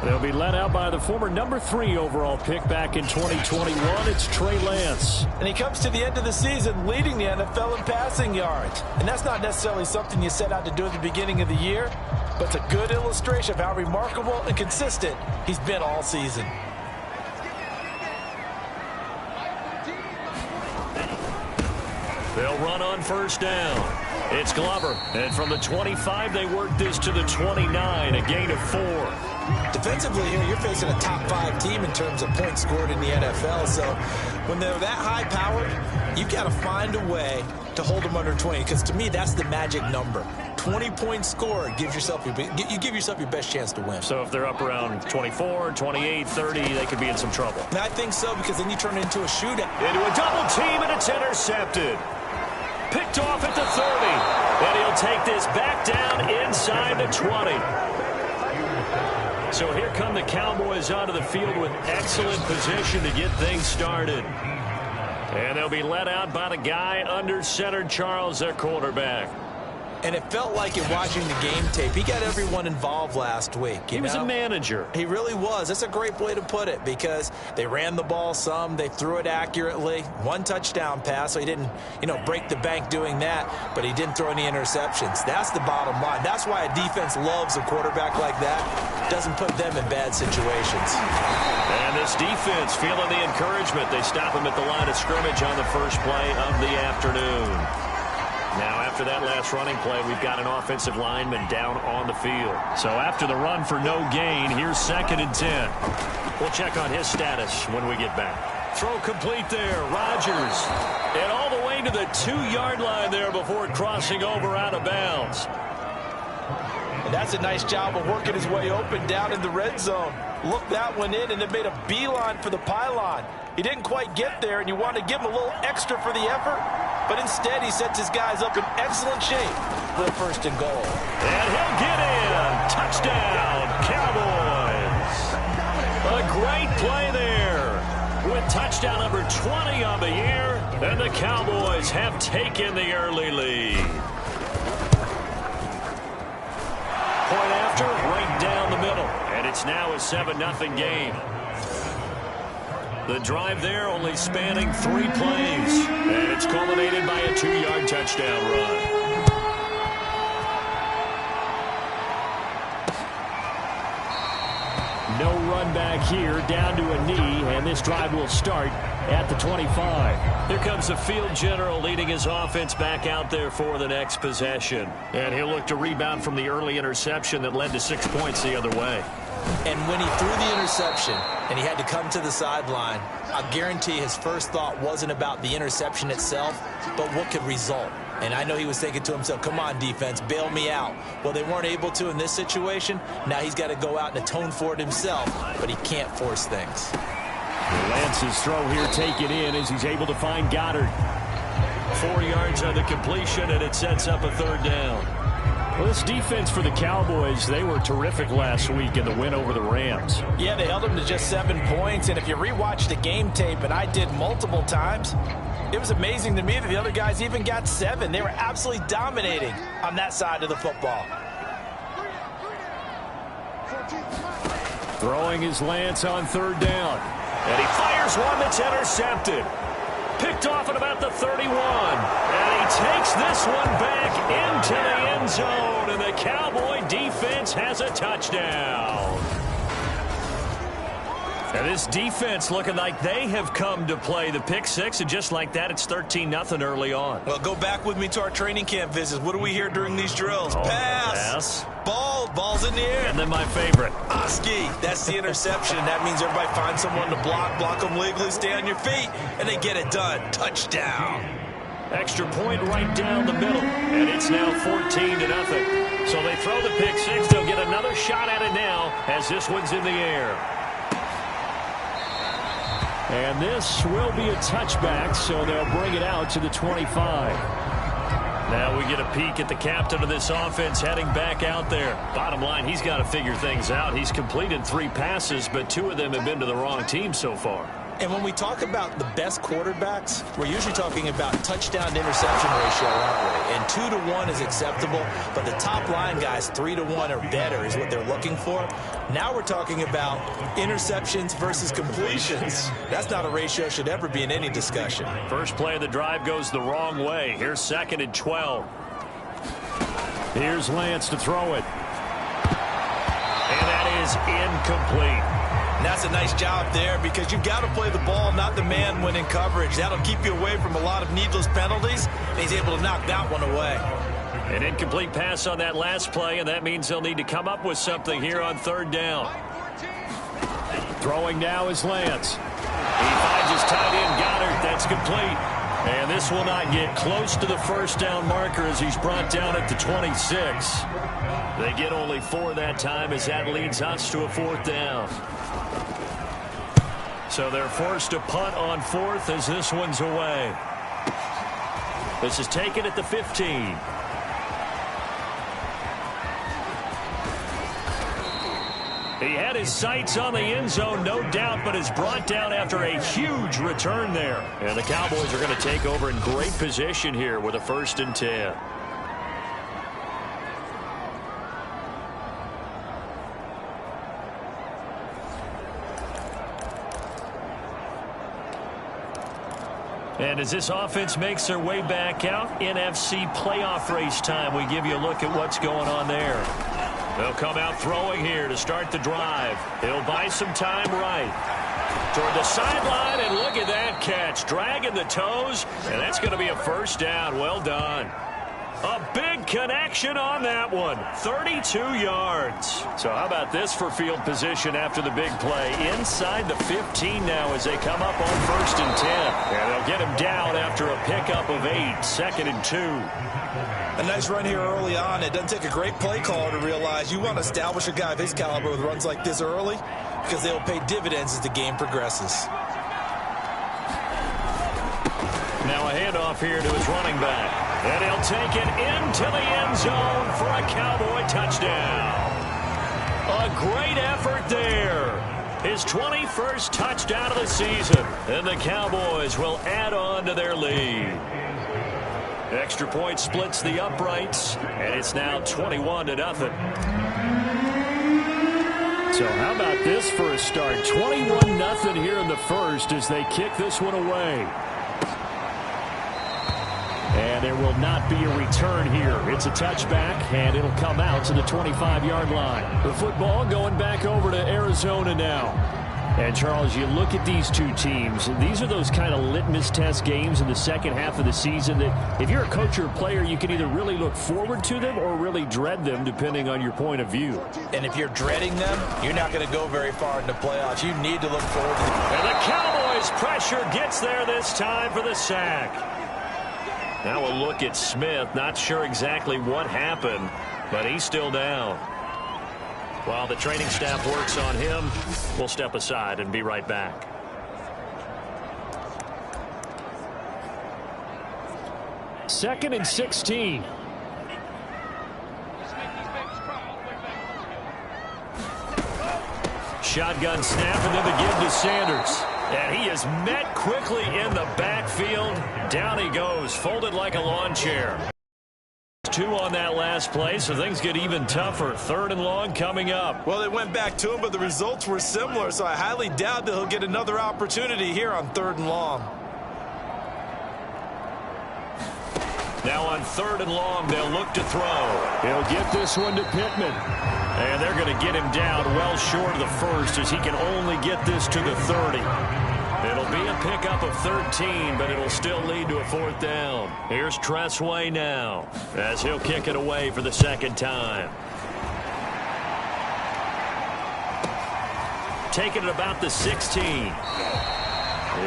They'll be led out by the former number 3 overall pick back in 2021. It's Trey Lance. And he comes to the end of the season leading the NFL in passing yards. And that's not necessarily something you set out to do at the beginning of the year, but it's a good illustration of how remarkable and consistent he's been all season. They'll run on first down. It's Glover. And from the 25, they work this to the 29, a gain of 4. Defensively here, you're facing a top 5 team in terms of points scored in the NFL. So when they're that high powered, you've got to find a way to hold them under 20. Because to me, that's the magic number. 20 points scored gives yourself you give yourself your best chance to win. So if they're up around 24, 28, 30, they could be in some trouble. And I think so, because then you turn it into a shootout. Into a double team, and it's intercepted. Picked off at the 30. And he'll take this back down inside the 20. So here come the Cowboys onto the field with excellent position to get things started. And they'll be led out by the guy under center, Charles, their quarterback. And it felt like in watching the game tape, he got everyone involved last week. He was a manager. He really was. That's a great way to put it, because they ran the ball some, they threw it accurately. 1 touchdown pass, so he didn't, break the bank doing that, but he didn't throw any interceptions. That's the bottom line. That's why a defense loves a quarterback like that. Doesn't put them in bad situations. And this defense feeling the encouragement. They stop him at the line of scrimmage on the first play of the afternoon. Now, after that last running play, we've got an offensive lineman down on the field. So after the run for no gain, here's 2nd and 10. We'll check on his status when we get back. Throw complete there. Rodgers. And all the way to the 2-yard line there before crossing over out of bounds. And that's a nice job of working his way open down in the red zone. Looked that one in and then made a beeline for the pylon. He didn't quite get there, and you want to give him a little extra for the effort, but instead he sets his guys up in excellent shape for the 1st and goal. And he'll get in. Touchdown, Cowboys. A great play there with touchdown number 20 on the year, and the Cowboys have taken the early lead. Point after, right down the middle, and it's now a 7-0 game. The drive there only spanning 3 plays, and it's culminated by a 2-yard touchdown run. No run back here, down to a knee, and this drive will start at the 25. Here comes the field general leading his offense back out there for the next possession. And he'll look to rebound from the early interception that led to 6 points the other way. And when he threw the interception and he had to come to the sideline, I guarantee his first thought wasn't about the interception itself, but what could result. And I know he was thinking to himself, come on, defense, bail me out. Well, they weren't able to in this situation. Now he's got to go out and atone for it himself, but he can't force things. Lance's throw here taken in as he's able to find Goddard. 4 yards on the completion, and it sets up a third down. Well, this defense for the Cowboys, they were terrific last week in the win over the Rams. Yeah, they held them to just 7 points, and if you rewatch the game tape, and I did multiple times, it was amazing to me that the other guys even got 7. They were absolutely dominating on that side of the football. Throwing is Lance on third down. And he fires one that's intercepted. Picked off at about the 31. And he takes this one back into the end zone. And the Cowboy defense has a touchdown. And this defense looking like they have come to play. The pick six, and just like that, it's 13-0 early on. Well, go back with me to our training camp visits. What do we hear during these drills? Pass. Ball's in the air. And then my favorite. Oski, that's the interception. That means everybody finds someone to block them legally, stay on your feet, and they get it done. Touchdown. Extra point right down the middle, and it's now 14-0. So they throw the pick six. They'll get another shot at it now as this one's in the air. And this will be a touchback, so they'll bring it out to the 25. Now we get a peek at the captain of this offense heading back out there. Bottom line, he's got to figure things out. He's completed 3 passes, but 2 of them have been to the wrong team so far. And when we talk about the best quarterbacks, we're usually talking about touchdown-to-interception ratio, aren't we? And 2-to-1 is acceptable, but the top-line guys, 3-to-1 or better is what they're looking for. Now we're talking about interceptions versus completions. That's not a ratio should ever be in any discussion. First play of the drive goes the wrong way. Here's 2nd and 12. Here's Lance to throw it. And that is incomplete. And that's a nice job there because you've got to play the ball, not the man when in coverage. That'll keep you away from a lot of needless penalties, and he's able to knock that one away. An incomplete pass on that last play, and that means they'll need to come up with something here on 3rd down. Throwing now is Lance. He finds his tight end, Goddard. That's complete. And this will not get close to the first down marker as he's brought down at the 26. They get only 4 that time as that leads us to a 4th down. So they're forced to punt on 4th as this one's away. This is taken at the 15. He had his sights on the end zone, no doubt, but is brought down after a huge return there. And the Cowboys are going to take over in great position here with a 1st and 10. And as this offense makes their way back out, NFC playoff race time, we give you a look at what's going on there. They'll come out throwing here to start the drive. He'll buy some time right toward the sideline, and look at that catch. Dragging the toes, and that's going to be a 1st down. Well done. A big connection on that one. 32 yards. So how about this for field position after the big play? Inside the 15 now as they come up on 1st and 10. And they'll get him down after a pickup of 8. 2nd and 2. A nice run here early on. It doesn't take a great play caller to realize you want to establish a guy of his caliber with runs like this early because they'll pay dividends as the game progresses. Now a handoff here to his running back. And he'll take it into the end zone for a Cowboy touchdown. A great effort there. His 21st touchdown of the season. And the Cowboys will add on to their lead. Extra point splits the uprights. And it's now 21-0. So how about this for a start? 21-0 here in the first as they kick this one away. And there will not be a return here. It's a touchback, and it'll come out to the 25-yard line. The football going back over to Arizona now. And, Charles, you look at these two teams, these are those kind of litmus test games in the second half of the season that if you're a coach or a player, you can either really look forward to them or really dread them, depending on your point of view. And if you're dreading them, you're not going to go very far in the playoffs. You need to look forward to them. And the Cowboys' pressure gets there this time for the sack. Now we'll look at Smith. Not sure exactly what happened, but he's still down. While the training staff works on him, we'll step aside and be right back. Second and 16. Shotgun snap and then the give to Sanders. And he is met quickly in the backfield. Down he goes, folded like a lawn chair. 2 on that last play, so things get even tougher. 3rd and long coming up. Well, they went back to him, but the results were similar, so I highly doubt that he'll get another opportunity here on 3rd and long. Now on 3rd and long, they'll look to throw. He'll get this one to Pittman. And they're going to get him down well short of the first as he can only get this to the 30. It'll be a pickup of 13, but it'll still lead to a 4th down. Here's Tressway now as he'll kick it away for the 2nd time. Taking it about the 16.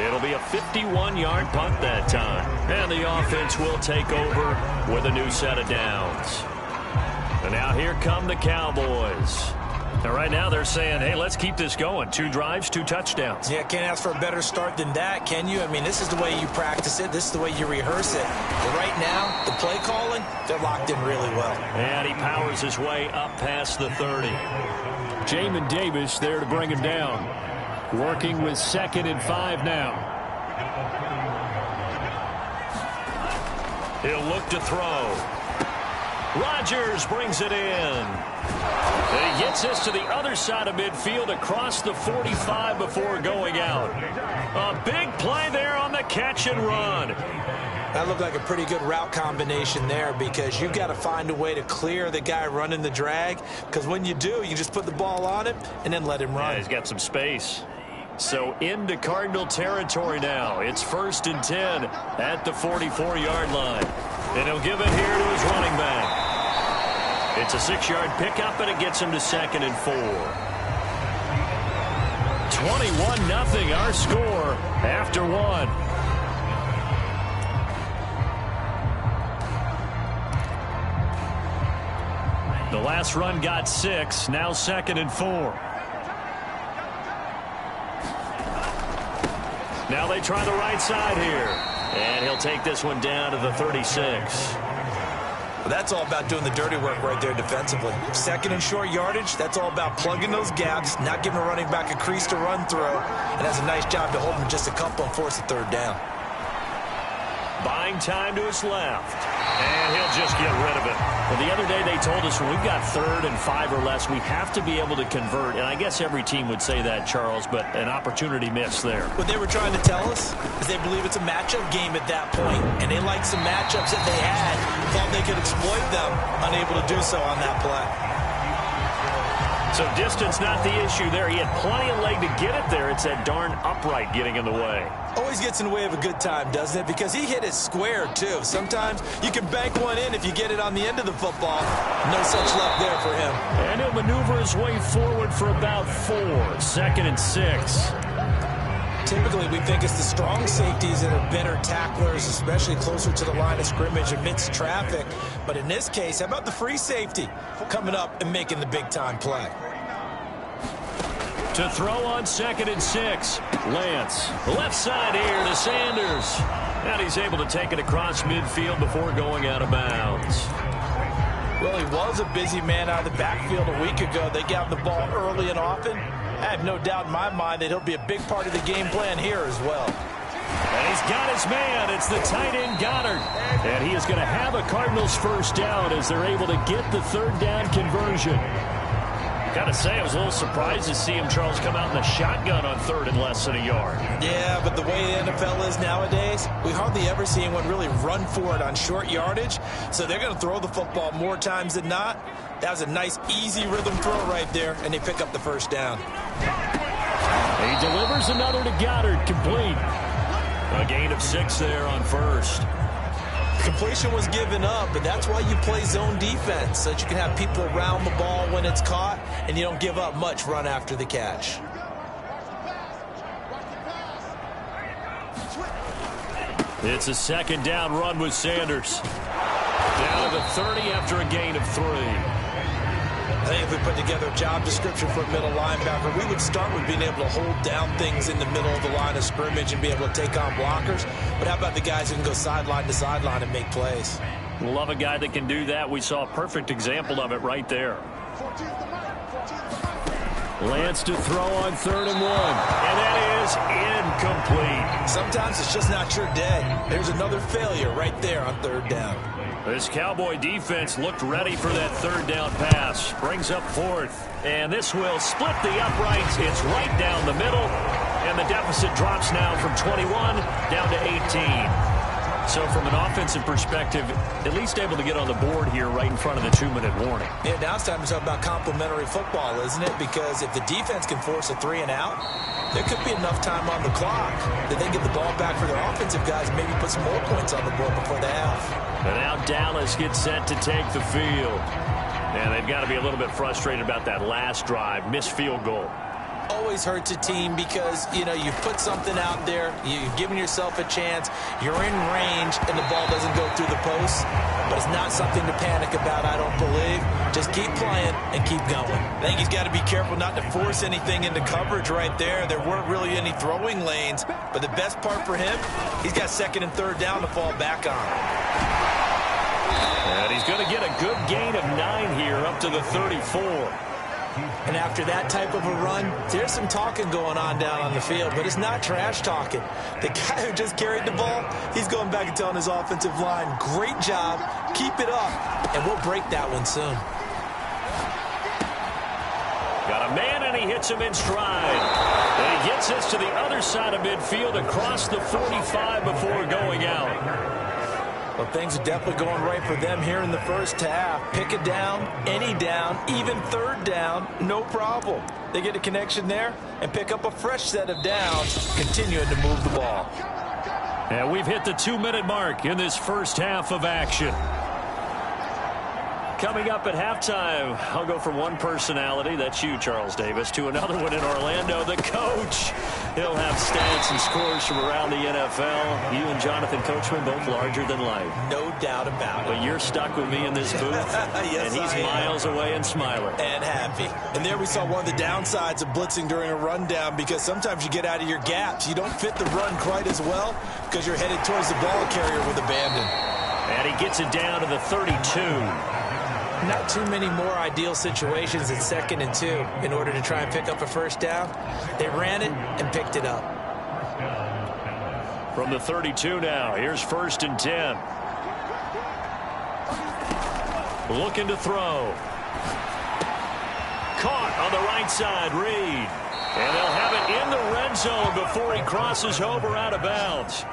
It'll be a 51-yard punt that time. And the offense will take over with a new set of downs. And now here come the Cowboys. And right now they're saying, hey, let's keep this going. 2 drives, 2 touchdowns. Yeah, can't ask for a better start than that, can you? I mean, this is the way you practice it. This is the way you rehearse it. But right now, the play calling, they're locked in really well. And he powers his way up past the 30. Jamin Davis there to bring him down. Working with 2nd and 5 now. He'll look to throw. Rodgers brings it in. And he gets this to the other side of midfield across the 45 before going out. A big play there on the catch and run. That looked like a pretty good route combination there because you've got to find a way to clear the guy running the drag, because when you do, you just put the ball on him and then let him run. Yeah, he's got some space. So into Cardinal territory now. It's 1st and 10 at the 44-yard line. And he'll give it here to his running back. It's a 6-yard pickup, and it gets him to 2nd and 4. 21-0 our score after 1. The last run got 6, now 2nd and 4. Now they try the right side here. And he'll take this one down to the 36. Well, that's all about doing the dirty work right there defensively. 2nd and short yardage, that's all about plugging those gaps, not giving a running back a crease to run through, and has a nice job to hold him just a couple and force a 3rd down. Buying time to his left. And he'll just get rid of it. Well, the other day they told us when we've got 3rd and 5 or less, we have to be able to convert. And I guess every team would say that, Charles, but an opportunity missed there. What they were trying to tell us is they believe it's a matchup game at that point, and they liked some matchups that they had, thought they could exploit them, unable to do so on that play. So distance not the issue there. He had plenty of leg to get it there. It's that darn upright getting in the way. Always gets in the way of a good time, doesn't it? Because he hit it square, too. Sometimes you can bank one in if you get it on the end of the football. No such luck there for him. And he'll maneuver his way forward for about 4. 2nd and 6. Typically, we think it's the strong safeties that are better tacklers, especially closer to the line of scrimmage amidst traffic. But in this case, how about the free safety coming up and making the big-time play? To throw on 2nd and 6. Lance, left side here to Sanders. And he's able to take it across midfield before going out of bounds. Well, he was a busy man out of the backfield a week ago. They got him the ball early and often. I have no doubt in my mind that he'll be a big part of the game plan here as well. And he's got his man. It's the tight end Goddard. And he is going to have a Cardinals 1st down as they're able to get the 3rd down conversion. Got to say, I was a little surprised to see him, Charles, come out in the shotgun on 3rd and less than a yard. Yeah, but the way the NFL is nowadays, we hardly ever see anyone really run for it on short yardage. So they're going to throw the football more times than not. That was a nice, easy rhythm throw right there, and they pick up the 1st down. He delivers another to Goddard, complete. A gain of 6 there on 1st. Completion was given up, but that's why you play zone defense, so that you can have people around the ball when it's caught, and you don't give up much run after the catch. It's a second down run with Sanders. Down to the 30 after a gain of 3. I think if we put together a job description for a middle linebacker, we would start with being able to hold down things in the middle of the line of scrimmage and be able to take on blockers. But how about the guys who can go sideline to sideline and make plays? Love a guy that can do that. We saw a perfect example of it right there. Lance to throw on 3rd and 1. And that is incomplete. Sometimes it's just not your day. There's another failure right there on 3rd down. This Cowboy defense looked ready for that 3rd down pass. Brings up 4th. And this will split the uprights. It's right down the middle. And the deficit drops now from 21 down to 18. So from an offensive perspective, at least able to get on the board here right in front of the 2-minute warning. Yeah, now it's time to talk about complementary football, isn't it? Because if the defense can force a 3 and out, there could be enough time on the clock that they get the ball back for their offensive guys, maybe put some more points on the board before the half. And now Dallas gets set to take the field. And they've got to be a little bit frustrated about that last drive, missed field goal. Always hurts a team because, you know, you put something out there, you've given yourself a chance, you're in range, and the ball doesn't go through the post. But it's not something to panic about, I don't believe. Just keep playing and keep going. I think he's got to be careful not to force anything into coverage right there. There weren't really any throwing lanes. But the best part for him, he's got 2nd and 3rd down to fall back on. And he's going to get a good gain of 9 here up to the 34. And after that type of a run, there's some talking going on down on the field, but it's not trash talking. The guy who just carried the ball, he's going back and telling his offensive line, great job, keep it up, and we'll break that one soon. Got a man, and he hits him in stride. And he gets us to the other side of midfield across the 45 before going out. Well, things are definitely going right for them here in the first half. Pick it down, any down, even 3rd down, no problem. They get a connection there and pick up a fresh set of downs, continuing to move the ball. And we've hit the 2-minute mark in this first half of action. Coming up at halftime, I'll go from one personality, that's you, Charles Davis, to another one in Orlando, the coach. He'll have stats and scores from around the NFL. You and Jonathan Coachman both larger than life. No doubt about it. But you're stuck with me in this booth, yes, and he's miles away and smiling. And happy. And there we saw one of the downsides of blitzing during a rundown, because sometimes you get out of your gaps. You don't fit the run quite as well because you're headed towards the ball carrier with abandon. And he gets it down to the 32. Not too many more ideal situations in 2nd and 2 in order to try and pick up a first down. They ran it and picked it up. From the 32 now, here's 1st and 10. Looking to throw. Caught on the right side, Reed. And they'll have it in the red zone before he crosses over out of bounds.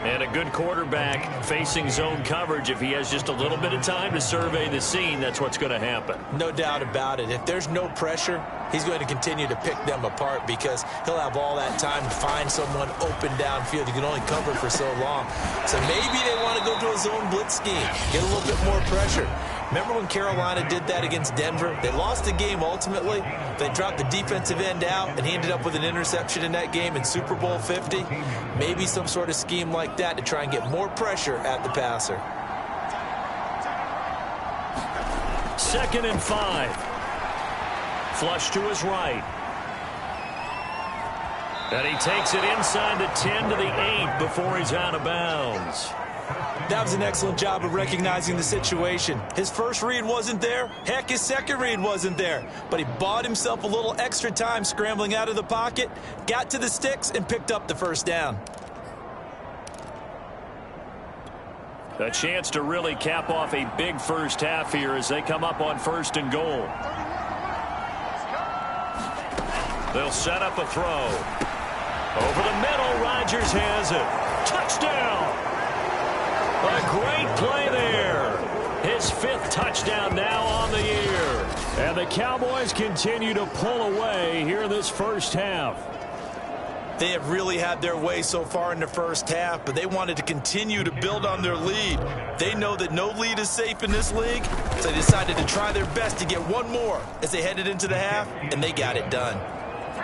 And a good quarterback facing zone coverage. If he has just a little bit of time to survey the scene, that's what's going to happen. No doubt about it. If there's no pressure, he's going to continue to pick them apart because he'll have all that time to find someone open downfield. You can only cover for so long. So maybe they want to go to a zone blitz scheme, get a little bit more pressure. Remember when Carolina did that against Denver? They lost the game ultimately. They dropped the defensive end out, and he ended up with an interception in that game in Super Bowl 50. Maybe some sort of scheme like that to try and get more pressure at the passer. 2nd and 5. Flush to his right. And he takes it inside the 10 to the 8 before he's out of bounds. That was an excellent job of recognizing the situation. His first read wasn't there. Heck, his second read wasn't there. But he bought himself a little extra time scrambling out of the pocket, got to the sticks, and picked up the first down. A chance to really cap off a big first half here as they come up on 1st and goal. They'll set up a throw. Over the middle, Rodgers has it. Touchdown! A great play there. His 5th touchdown now on the year. And the Cowboys continue to pull away here in this first half. They have really had their way so far in the first half, but they wanted to continue to build on their lead. They know that no lead is safe in this league, so they decided to try their best to get one more as they headed into the half, and they got it done.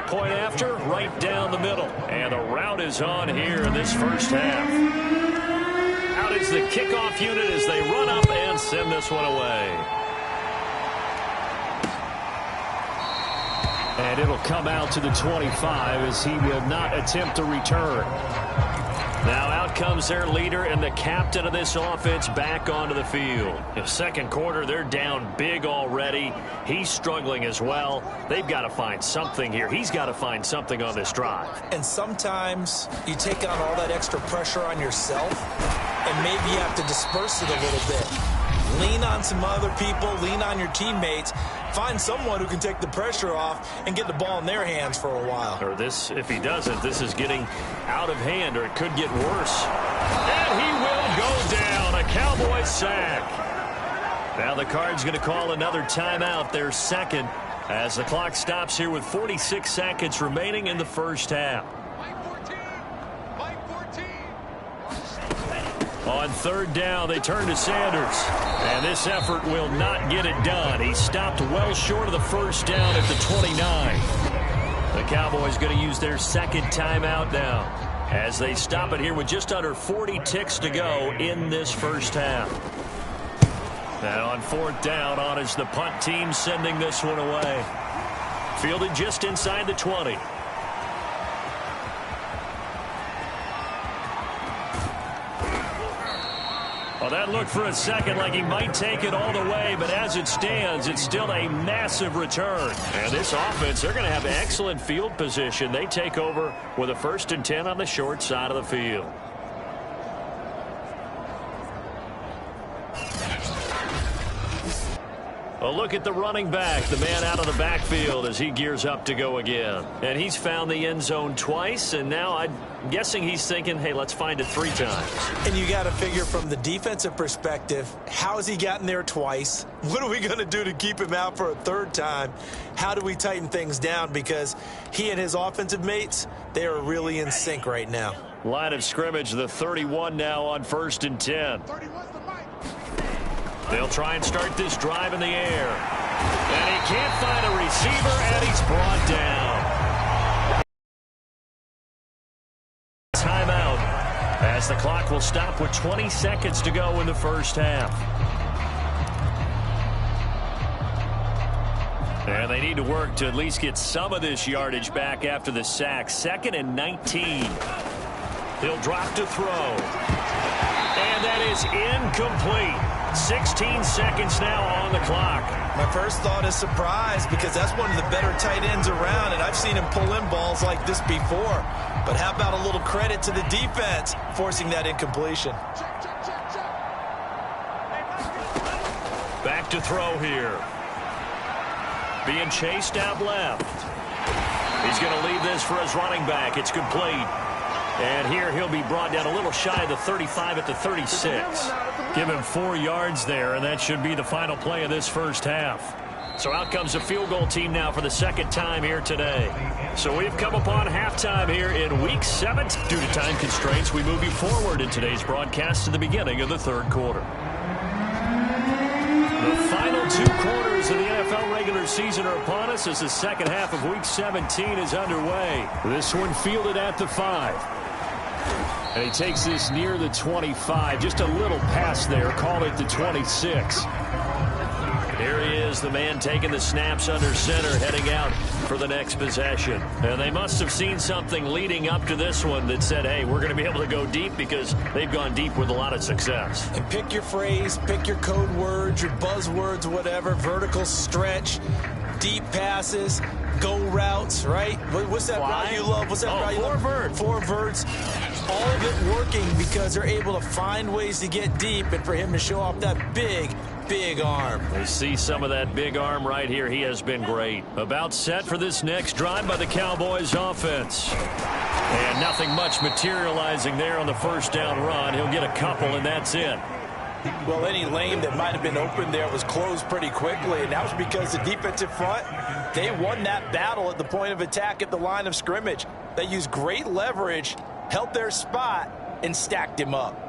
point after, right down the middle. And the route is on here in this first half. Out is the kickoff unit as they run up and send this one away. And it'll come out to the 25 as he will not attempt to return. Now out comes their leader and the captain of this offense back onto the field. In the second quarter, they're down big already. He's struggling as well. They've got to find something here. He's got to find something on this drive. And sometimes you take on all that extra pressure on yourself, and maybe you have to disperse it a little bit. Lean on some other people, lean on your teammates. Find someone who can take the pressure off and get the ball in their hands for a while. Or this, if he doesn't, this is getting out of hand, or it could get worse. And he will go down. A Cowboys sack. Now the Cards going to call another timeout, their second, as the clock stops here with 46 seconds remaining in the first half. On third down, they turn to Sanders. And this effort will not get it done. He stopped well short of the first down at the 29. The Cowboys going to use their second timeout now as they stop it here with just under 40 ticks to go in this first half. And on fourth down, on is the punt team sending this one away. Fielded just inside the 20. Well, that looked for a second like he might take it all the way, but as it stands, it's still a massive return. And this offense, they're going to have excellent field position. They take over with a 1st and 10 on the short side of the field. A look at the running back, the man out of the backfield as he gears up to go again. And he's found the end zone twice, and now I'm guessing he's thinking, hey, let's find it 3 times. And you got to figure from the defensive perspective, how has he gotten there twice? What are we going to do to keep him out for a 3rd time? How do we tighten things down? Because he and his offensive mates, they are really in sync right now. Line of scrimmage, the 31 now on 1st and 10. They'll try and start this drive in the air. And he can't find a receiver, and he's brought down. Timeout as the clock will stop with 20 seconds to go in the first half. And they need to work to at least get some of this yardage back after the sack. 2nd and 19. He'll drop to throw. And that is incomplete. 16 seconds now on the clock. My first thought is surprise, because that's one of the better tight ends around, and I've seen him pull in balls like this before. But how about a little credit to the defense forcing that incompletion? Back to throw here. Being chased out left. He's going to leave this for his running back. It's complete. And here he'll be brought down a little shy of the 35 at the 36. Give him 4 yards there, and that should be the final play of this first half. So out comes the field goal team now for the 2nd time here today. So we've come upon halftime here in Week 7. Due to time constraints, we move you forward in today's broadcast to the beginning of the 3rd quarter. The final 2 quarters of the NFL regular season are upon us as the second half of Week 17 is underway. This one fielded at the 5. And he takes this near the 25. Just a little pass there. Call it the 26. Here he is, the man taking the snaps under center, heading out for the next possession. And they must have seen something leading up to this one that said, hey, we're going to be able to go deep, because they've gone deep with a lot of success. And pick your phrase, pick your code words, your buzzwords, whatever. Vertical stretch, deep passes, go routes, right? What's that route you love? What's that route you love? 4 verts. 4 verts. All of it working because they're able to find ways to get deep, and for him to show off that big arm. We see some of that big arm right here. He has been great. About set for this next drive by the Cowboys offense. And nothing much materializing there on the first down run. He'll get a couple, and that's it. Well, any lane that might have been open there was closed pretty quickly, and that was because the defensive front, they won that battle at the point of attack at the line of scrimmage. They used great leverage, held their spot, and stacked him up.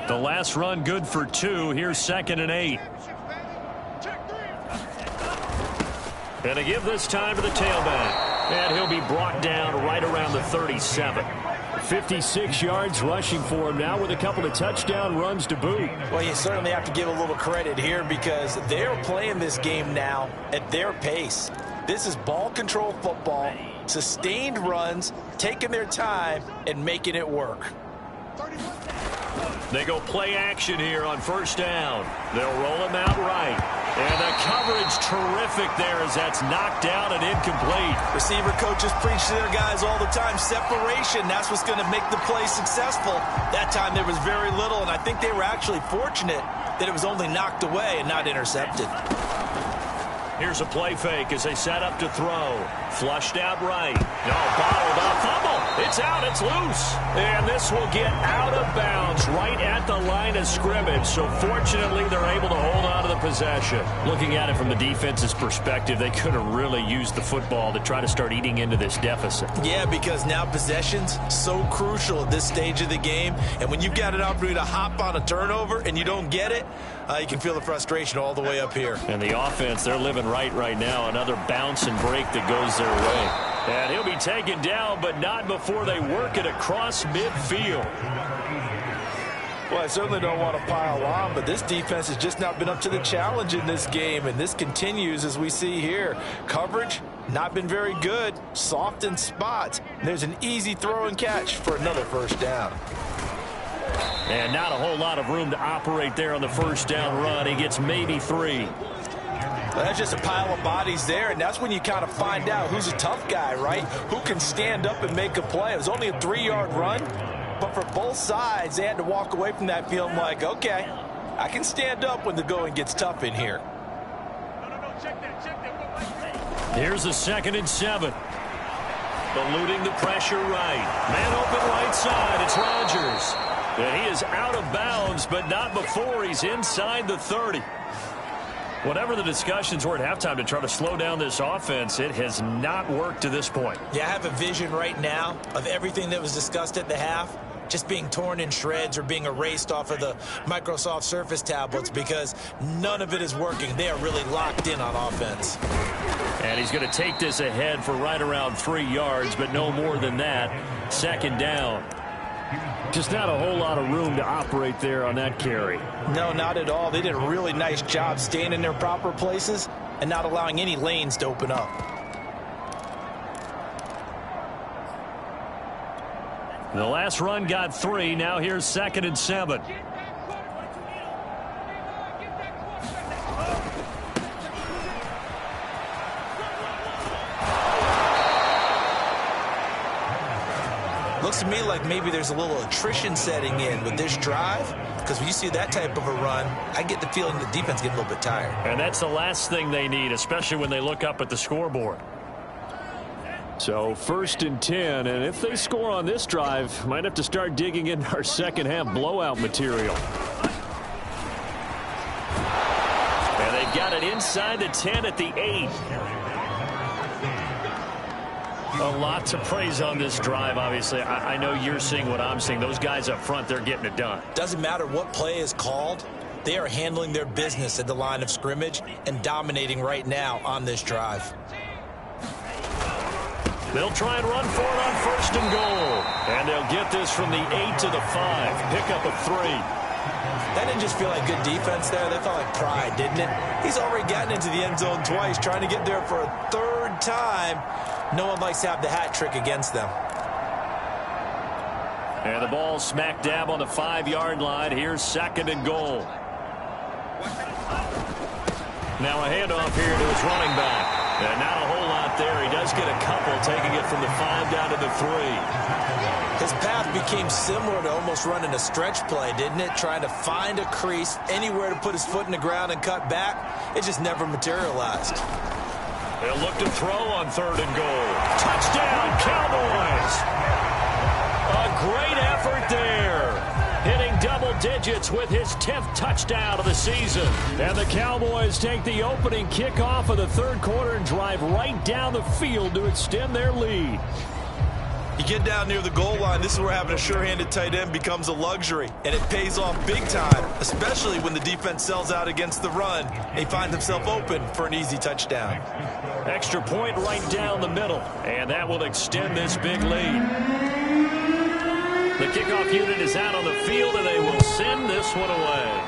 The last run good for 2. Here's 2nd and 8. And to give this time to the tailback. And he'll be brought down right around the 37. 56 yards rushing for him now with a couple of touchdown runs to boot. Well, you certainly have to give a little credit here because they're playing this game now at their pace. This is ball control football, sustained runs, taking their time, and making it work. They go play action here on first down. They'll roll him out right. And the coverage terrific there as that's knocked down and incomplete. Receiver coaches preach to their guys all the time. Separation, that's what's going to make the play successful. That time there was very little, and I think they were actually fortunate that it was only knocked away and not intercepted. Here's a play fake as they set up to throw. Flushed out right. No, bottled up. Fumble. It's out. It's loose. And this will get out of bounds right at the line of scrimmage. So fortunately, they're able to hold on to the possession. Looking at it from the defense's perspective, they could have really used the football to try to start eating into this deficit. Yeah, because now possession's so crucial at this stage of the game. And when you've got an opportunity to hop on a turnover and you don't get it, you can feel the frustration all the way up here. And the offense, they're living right now. Another bounce and break that goes their way. And he'll be taken down, but not before they work it across midfield. Well, I certainly don't want to pile on, but this defense has just not been up to the challenge in this game, and this continues as we see here. Coverage, not been very good, soft in spots. And there's an easy throw and catch for another first down. And not a whole lot of room to operate there on the first down run. He gets maybe 3. Well, that's just a pile of bodies there, and that's when you kind of find out who's a tough guy, right? Who can stand up and make a play. It was only a 3-yard run, but for both sides, they had to walk away from that feeling like, okay, I can stand up when the going gets tough in here. Here's a 2nd and 7. Eluding the pressure right. Man open right side. It's Rodgers. And he is out of bounds, but not before he's inside the 30. Whatever the discussions were at halftime to try to slow down this offense, it has not worked to this point. Yeah, I have a vision right now of everything that was discussed at the half just being torn in shreds or being erased off of the Microsoft Surface tablets because none of it is working. They are really locked in on offense. And he's going to take this ahead for right around 3 yards, but no more than that. 2nd down. Just not a whole lot of room to operate there on that carry. No, not at all. They did a really nice job staying in their proper places and not allowing any lanes to open up. The last run got 3. Now here's 2nd and 7. Looks to me like maybe there's a little attrition setting in with this drive, because when you see that type of a run, I get the feeling the defense getting a little bit tired. And that's the last thing they need, especially when they look up at the scoreboard. So 1st and 10, and if they score on this drive, might have to start digging into our second half blowout material. And they've got it inside the 10 at the 8. A lot to praise on this drive, obviously. I know you're seeing what I'm seeing. Those guys up front, they're getting it done. Doesn't matter what play is called. They are handling their business at the line of scrimmage and dominating right now on this drive. They'll try and run for it on 1st and goal. And they'll get this from the 8 to the 5. Pick up a 3. That didn't just feel like good defense there. That felt like pride, didn't it? He's already gotten into the end zone twice, trying to get there for a 3rd time. No one likes to have the hat trick against them. And the ball smack dab on the 5-yard line. Here's 2nd and goal. Now a handoff here to his running back. And not a whole lot there. He does get a couple, taking it from the 5 down to the 3. His path became similar to almost running a stretch play, didn't it? Trying to find a crease, anywhere to put his foot in the ground and cut back. It just never materialized. They'll look to throw on 3rd and goal. Touchdown, Cowboys! A great effort there. Hitting double digits with his 10th touchdown of the season. And the Cowboys take the opening kickoff of the 3rd quarter and drive right down the field to extend their lead. You get down near the goal line, this is where having a sure-handed tight end becomes a luxury, and it pays off big time, especially when the defense sells out against the run. He finds himself open for an easy touchdown. Extra point right down the middle, and that will extend this big lead. The kickoff unit is out on the field, and they will send this one away.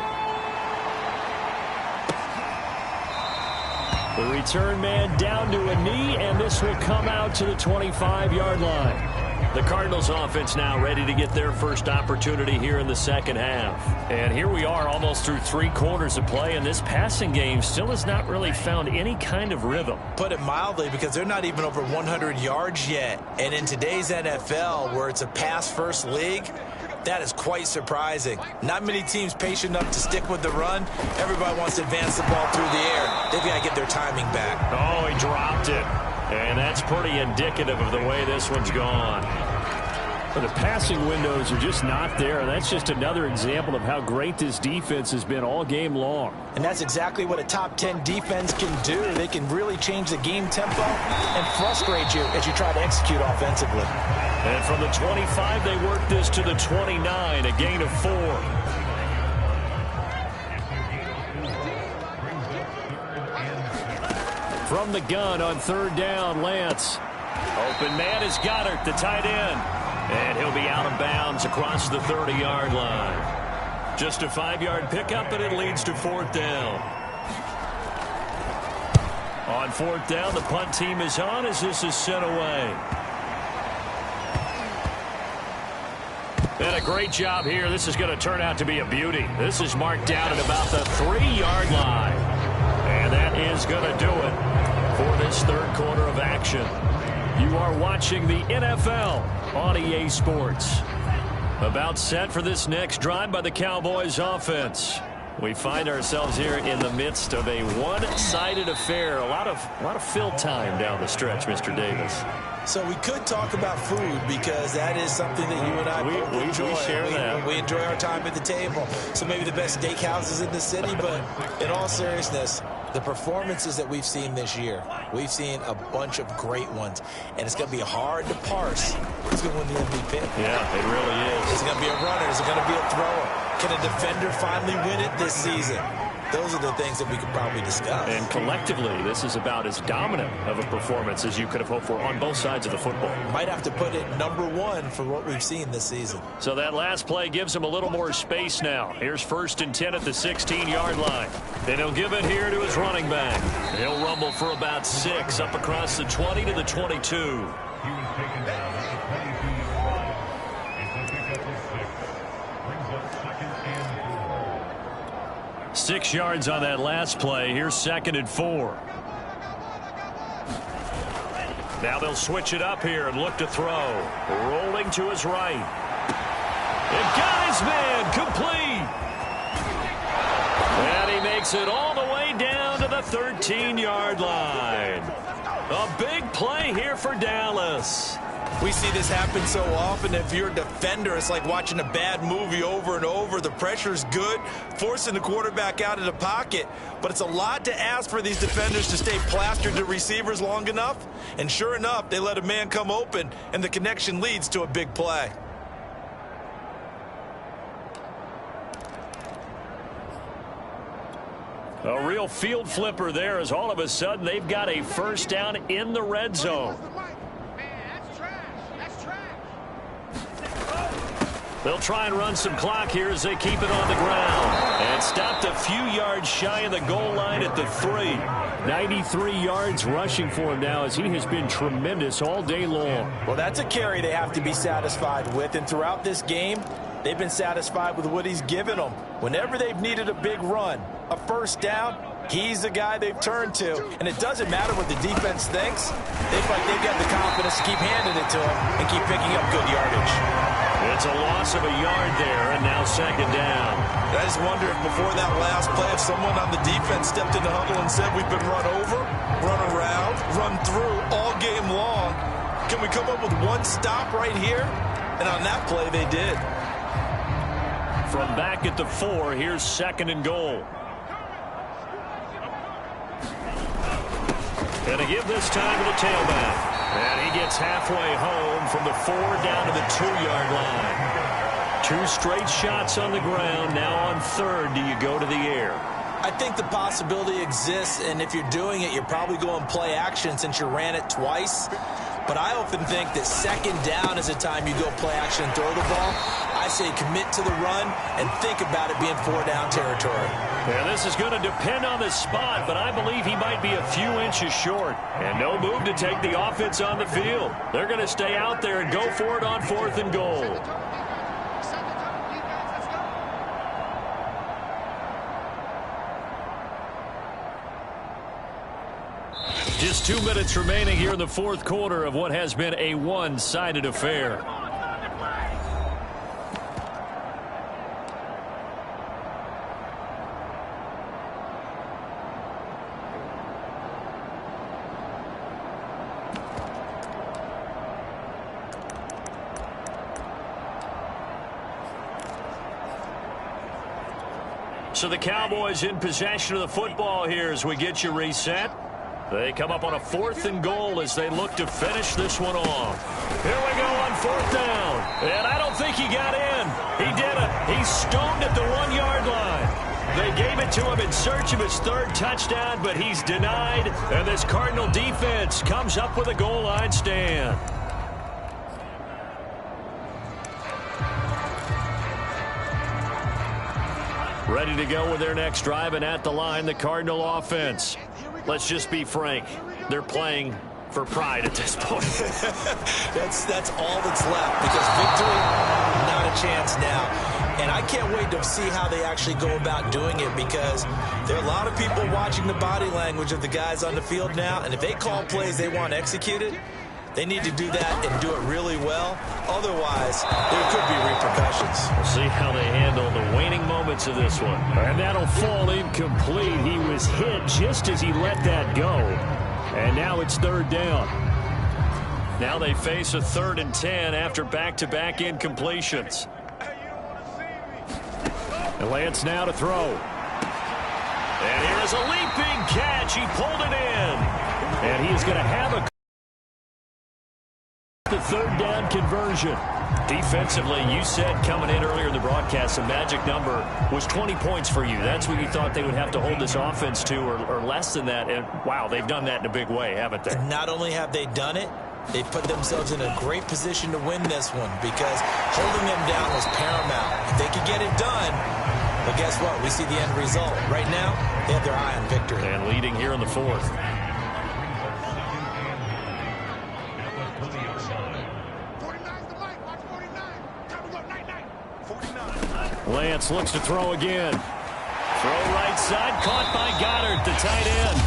The return man down to a knee, and this will come out to the 25-yard line. The Cardinals offense now ready to get their first opportunity here in the second half. And here we are almost through 3 quarters of play, and this passing game still has not really found any kind of rhythm. Put it mildly, because they're not even over 100 yards yet. And in today's NFL, where it's a pass-first league, that is quite surprising. Not many teams patient enough to stick with the run. Everybody wants to advance the ball through the air. They've got to get their timing back. Oh, he dropped it. And that's pretty indicative of the way this one's gone. But the passing windows are just not there. That's just another example of how great this defense has been all game long. And that's exactly what a top 10 defense can do. They can really change the game tempo and frustrate you as you try to execute offensively. And from the 25, they work this to the 29, a gain of 4. From the gun on 3rd down, Lance. Open man is Goddard, the tight end. And he'll be out of bounds across the 30-yard line. Just a 5-yard pickup, and it leads to 4th down. On 4th down, the punt team is on as this is sent away. And a great job here. This is going to turn out to be a beauty. This is marked down at about the 3-yard line. And that is going to do it for this 3rd quarter of action. You are watching the NFL on EA Sports. About set for this next drive by the Cowboys offense. We find ourselves here in the midst of a one-sided affair. A lot of fill time down the stretch, Mr. Davis. So we could talk about food, because that is something that you and I both enjoy. We share that. We enjoy our time at the table. So maybe the best steakhouses in the city, but in all seriousness, the performances that we've seen this year, we've seen a bunch of great ones, and it's going to be hard to parse who's going to win the MVP. Yeah, it really is. Is it going to be a runner? Is it going to be a thrower? Can a defender finally win it this season? Those are the things that we could probably discuss. And collectively, this is about as dominant of a performance as you could have hoped for on both sides of the football. Might have to put it #1 for what we've seen this season. So that last play gives him a little more space now. Here's 1st and 10 at the 16-yard line. Then he'll give it here to his running back. He'll rumble for about 6 up across the 20 to the 22. 6 yards on that last play. Here's 2nd and 4. Now they'll switch it up here and look to throw. Rolling to his right. And got his man complete. And he makes it all the way down to the 13-yard line. A big play here for Dallas. We see this happen so often. If you're a defender, it's like watching a bad movie over and over. The pressure's good, forcing the quarterback out of the pocket. But it's a lot to ask for these defenders to stay plastered to receivers long enough. And sure enough, they let a man come open, and the connection leads to a big play. A real field flipper there, as all of a sudden they've got a 1st down in the red zone. They'll try and run some clock here as they keep it on the ground. And stopped a few yards shy of the goal line at the 3. 93 yards rushing for him now, as he has been tremendous all day long. Well, that's a carry they have to be satisfied with. And throughout this game, they've been satisfied with what he's given them. Whenever they've needed a big run, a 1st down, he's the guy they've turned to. And it doesn't matter what the defense thinks. They feel like they've got the confidence to keep handing it to him and keep picking up good yardage. It's a loss of a yard there, and now 2nd down. I just wonder if before that last play, if someone on the defense stepped in the huddle and said, we've been run over, run around, run through all game long. Can we come up with one stop right here? And on that play, they did. From back at the 4, here's 2nd and goal. And to give this time to the tailback. And he gets halfway home from the 4 down to the 2-yard line. 2 straight shots on the ground. Now on 3rd, do you go to the air? I think the possibility exists, and if you're doing it, you're probably going play action since you ran it twice. But I often think that 2nd down is a time you go play action and throw the ball. I say commit to the run and think about it being 4-down territory. Yeah, this is going to depend on the spot, but I believe he might be a few inches short. And no move to take the offense on the field. They're going to stay out there and go for it on 4th and goal. Just 2 minutes remaining here in the 4th quarter of what has been a one-sided affair. So the Cowboys in possession of the football here as we get you reset. They come up on a 4th and goal as they look to finish this one off. Here we go on 4th down. And I don't think he got in. He did it. He stoned at the 1-yard line. They gave it to him in search of his 3rd touchdown, but he's denied. And this Cardinal defense comes up with a goal line stand. Ready to go with their next drive, and at the line, the Cardinal offense. Let's just be frank. They're playing for pride at this point. That's all that's left, because victory, not a chance now. And I can't wait to see how they actually go about doing it, because there are a lot of people watching the body language of the guys on the field now, and if they call plays they want executed, they need to do that and do it really well. Otherwise, there could be repercussions. We'll see how they handle the waning moments of this one. And that'll fall incomplete. He was hit just as he let that go. And now it's 3rd down. Now they face a 3rd and 10 after back-to-back incompletions. And Lance now to throw. And here's a leaping catch. He pulled it in. And he is going to have a the 3rd down conversion. Defensively, you said coming in earlier in the broadcast, the magic number was 20 points for you. That's what you thought they would have to hold this offense to, or less than that. And, wow, they've done that in a big way, haven't they? And not only have they done it, they've put themselves in a great position to win this one, because holding them down was paramount. If they could get it done, well, guess what? We see the end result. Right now, they have their eye on victory. And leading here in the 4th. Lance looks to throw again. Throw right side, caught by Goddard, the tight end.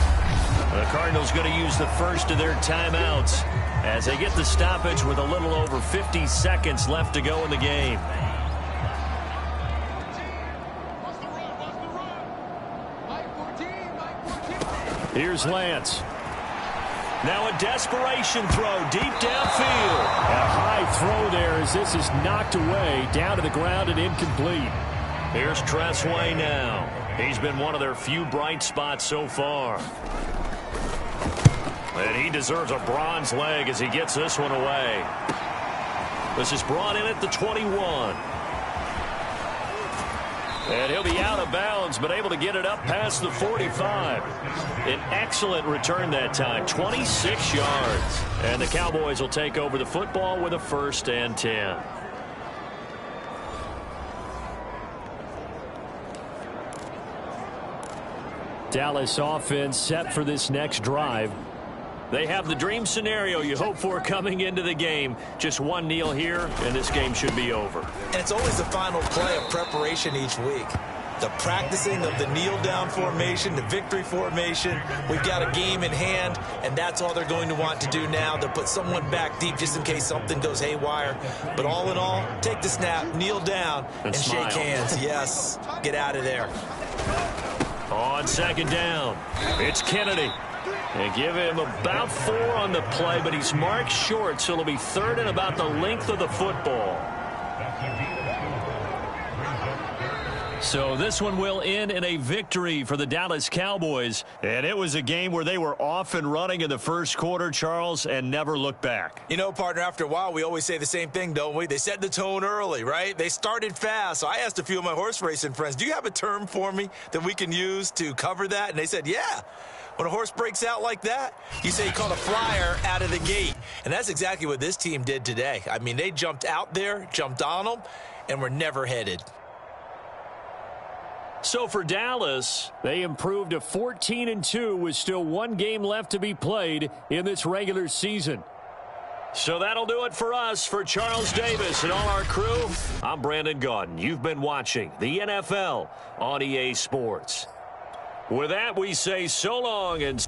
The Cardinals going to use the first of their timeouts as they get the stoppage with a little over 50 seconds left to go in the game. Here's Lance. Now a desperation throw deep downfield. A high throw there as this is knocked away down to the ground and incomplete. Here's Tressway now. He's been one of their few bright spots so far. And he deserves a bronze leg as he gets this one away. This is brought in at the 21. And he'll be out of bounds, but able to get it up past the 45. An excellent return that time, 26 yards. And the Cowboys will take over the football with a 1st and 10. Dallas offense set for this next drive. They have the dream scenario you hope for coming into the game. Just one kneel here, and this game should be over. And it's always the final play of preparation each week. The practicing of the kneel-down formation, the victory formation. We've got a game in hand, and that's all they're going to want to do now. They'll put someone back deep just in case something goes haywire. But all in all, take the snap, kneel down, and shake hands. Yes, get out of there. On 2nd down, it's Kennedy. They give him about 4 on the play, but he's marked short, so it'll be 3rd and about the length of the football. So this one will end in a victory for the Dallas Cowboys. And it was a game where they were off and running in the first quarter, Charles, and never looked back. You know, partner, after a while, we always say the same thing, don't we? They set the tone early, right? They started fast. So I asked a few of my horse racing friends, do you have a term for me that we can use to cover that? And they said, yeah. When a horse breaks out like that, you say you caught a flyer out of the gate. And that's exactly what this team did today. I mean, they jumped out there, jumped on them, and were never headed. So for Dallas, they improved to 14-2 with still one game left to be played in this regular season. So that'll do it for us. For Charles Davis and all our crew, I'm Brandon Gaudin. You've been watching the NFL on EA Sports. With that, we say so long and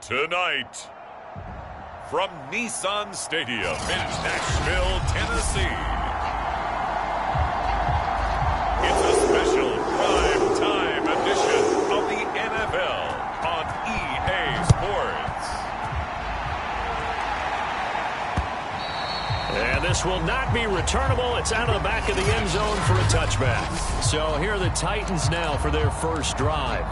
Tonight, from Nissan Stadium in Nashville, Tennessee, it's a special prime-time edition of the NFL on EA Sports. And this will not be returnable. It's out of the back of the end zone for a touchback. So here are the Titans now for their first drive.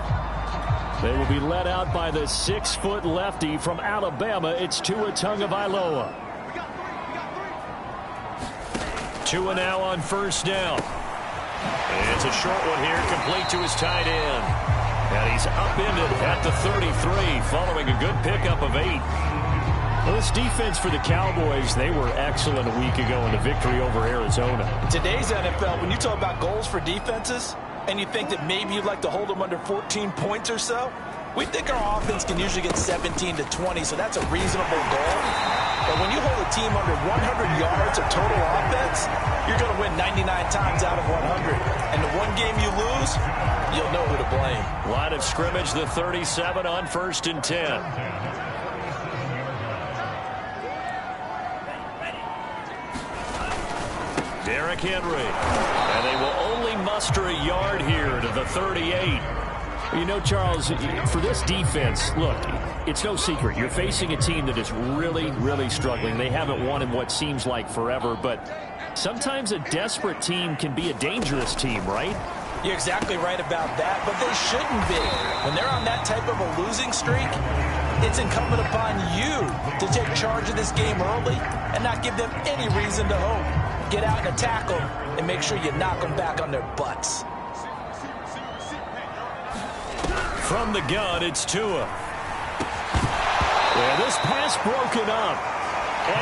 They will be led out by the 6-foot lefty from Alabama. It's Tua Tagovailoa. Tua now on first down. It's a short one here, complete to his tight end. And he's upended at the 33, following a good pickup of 8. Well, this defense for the Cowboys, they were excellent a week ago in the victory over Arizona. In today's NFL, when you talk about goals for defenses, and you think that maybe you'd like to hold them under 14 points or so, we think our offense can usually get 17 to 20, so that's a reasonable goal. But when you hold a team under 100 yards of total offense, you're going to win 99 times out of 100. And the one game you lose, you'll know who to blame. Line of scrimmage, the 37 on 1st and 10. Derrick Henry. And they will only muster a yard here to the 38. You know, Charles, for this defense, look, it's no secret. You're facing a team that is really, really struggling. They haven't won in what seems like forever, but sometimes a desperate team can be a dangerous team, right? You're exactly right about that, but they shouldn't be. When they're on that type of a losing streak, it's incumbent upon you to take charge of this game early and not give them any reason to hope. Get out and attack them and make sure you knock them back on their butts. From the gun, it's Tua. Yeah, this pass broken up.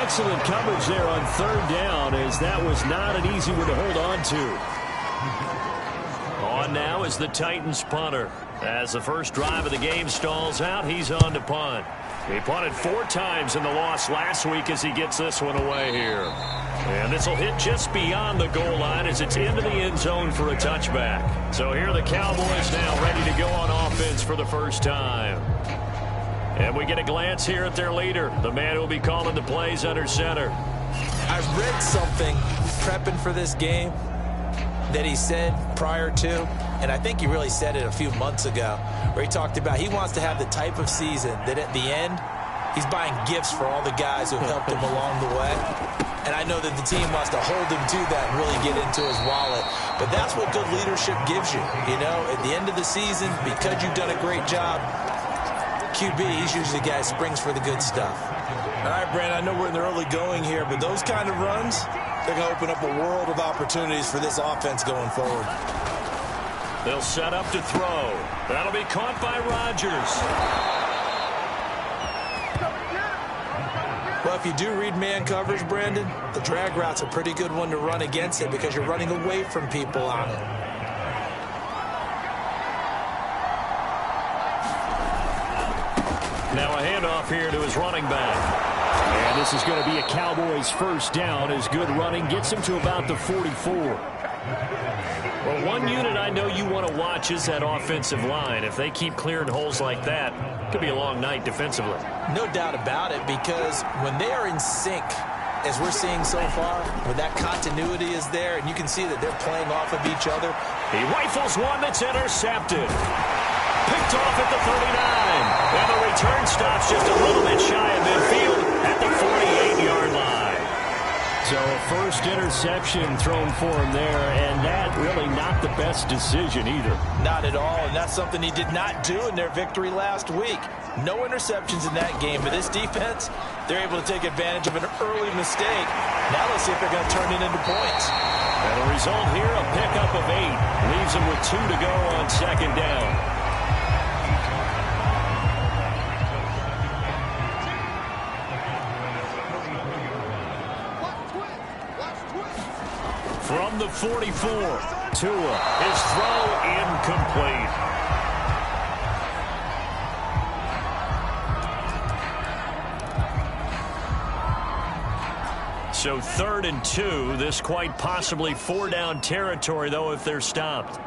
Excellent coverage there on 3rd down, as that was not an easy one to hold on to. On now is the Titans punter. As the first drive of the game stalls out, he's on to punt. He punted 4 times in the loss last week as he gets this one away here. And this will hit just beyond the goal line as it's into the end zone for a touchback. So here are the Cowboys now ready to go on offense for the first time. And we get a glance here at their leader, the man who will be calling the plays under center. I read something prepping for this game that he said prior to, and I think he really said it a few months ago, where he talked about he wants to have the type of season that at the end, he's buying gifts for all the guys who helped him along the way. And I know that the team wants to hold him to that and really get into his wallet. But that's what good leadership gives you. You know, at the end of the season, because you've done a great job, QB, he's usually the guy who springs for the good stuff. All right, Brandon, I know we're in the early going here, but those kind of runs, they're going to open up a world of opportunities for this offense going forward. They'll set up to throw. That'll be caught by Rodgers. Well, if you do read man coverage, Brandon, the drag route's a pretty good one to run against it because you're running away from people on it. Now a handoff here to his running back. And this is going to be a Cowboys first down as good running gets him to about the 44. Well, one unit I know you want to watch is that offensive line. If they keep clearing holes like that, it could be a long night defensively. No doubt about it, because when they are in sync, as we're seeing so far, when that continuity is there, and you can see that they're playing off of each other. He rifles one that's intercepted. Picked off at the 39. And the return stops just a little bit shy of midfield at the 48-yard line. So a first interception thrown for him there, and that really not the best decision either. Not at all, and that's something he did not do in their victory last week. No interceptions in that game, but this defense, they're able to take advantage of an early mistake. Now let's see if they're going to turn it into points. And the result here, a pickup of 8. Leaves them with 2 to go on 2nd down. From the 44, Tua, his throw incomplete. So 3rd and 2, this quite possibly 4-down territory, though, if they're stopped.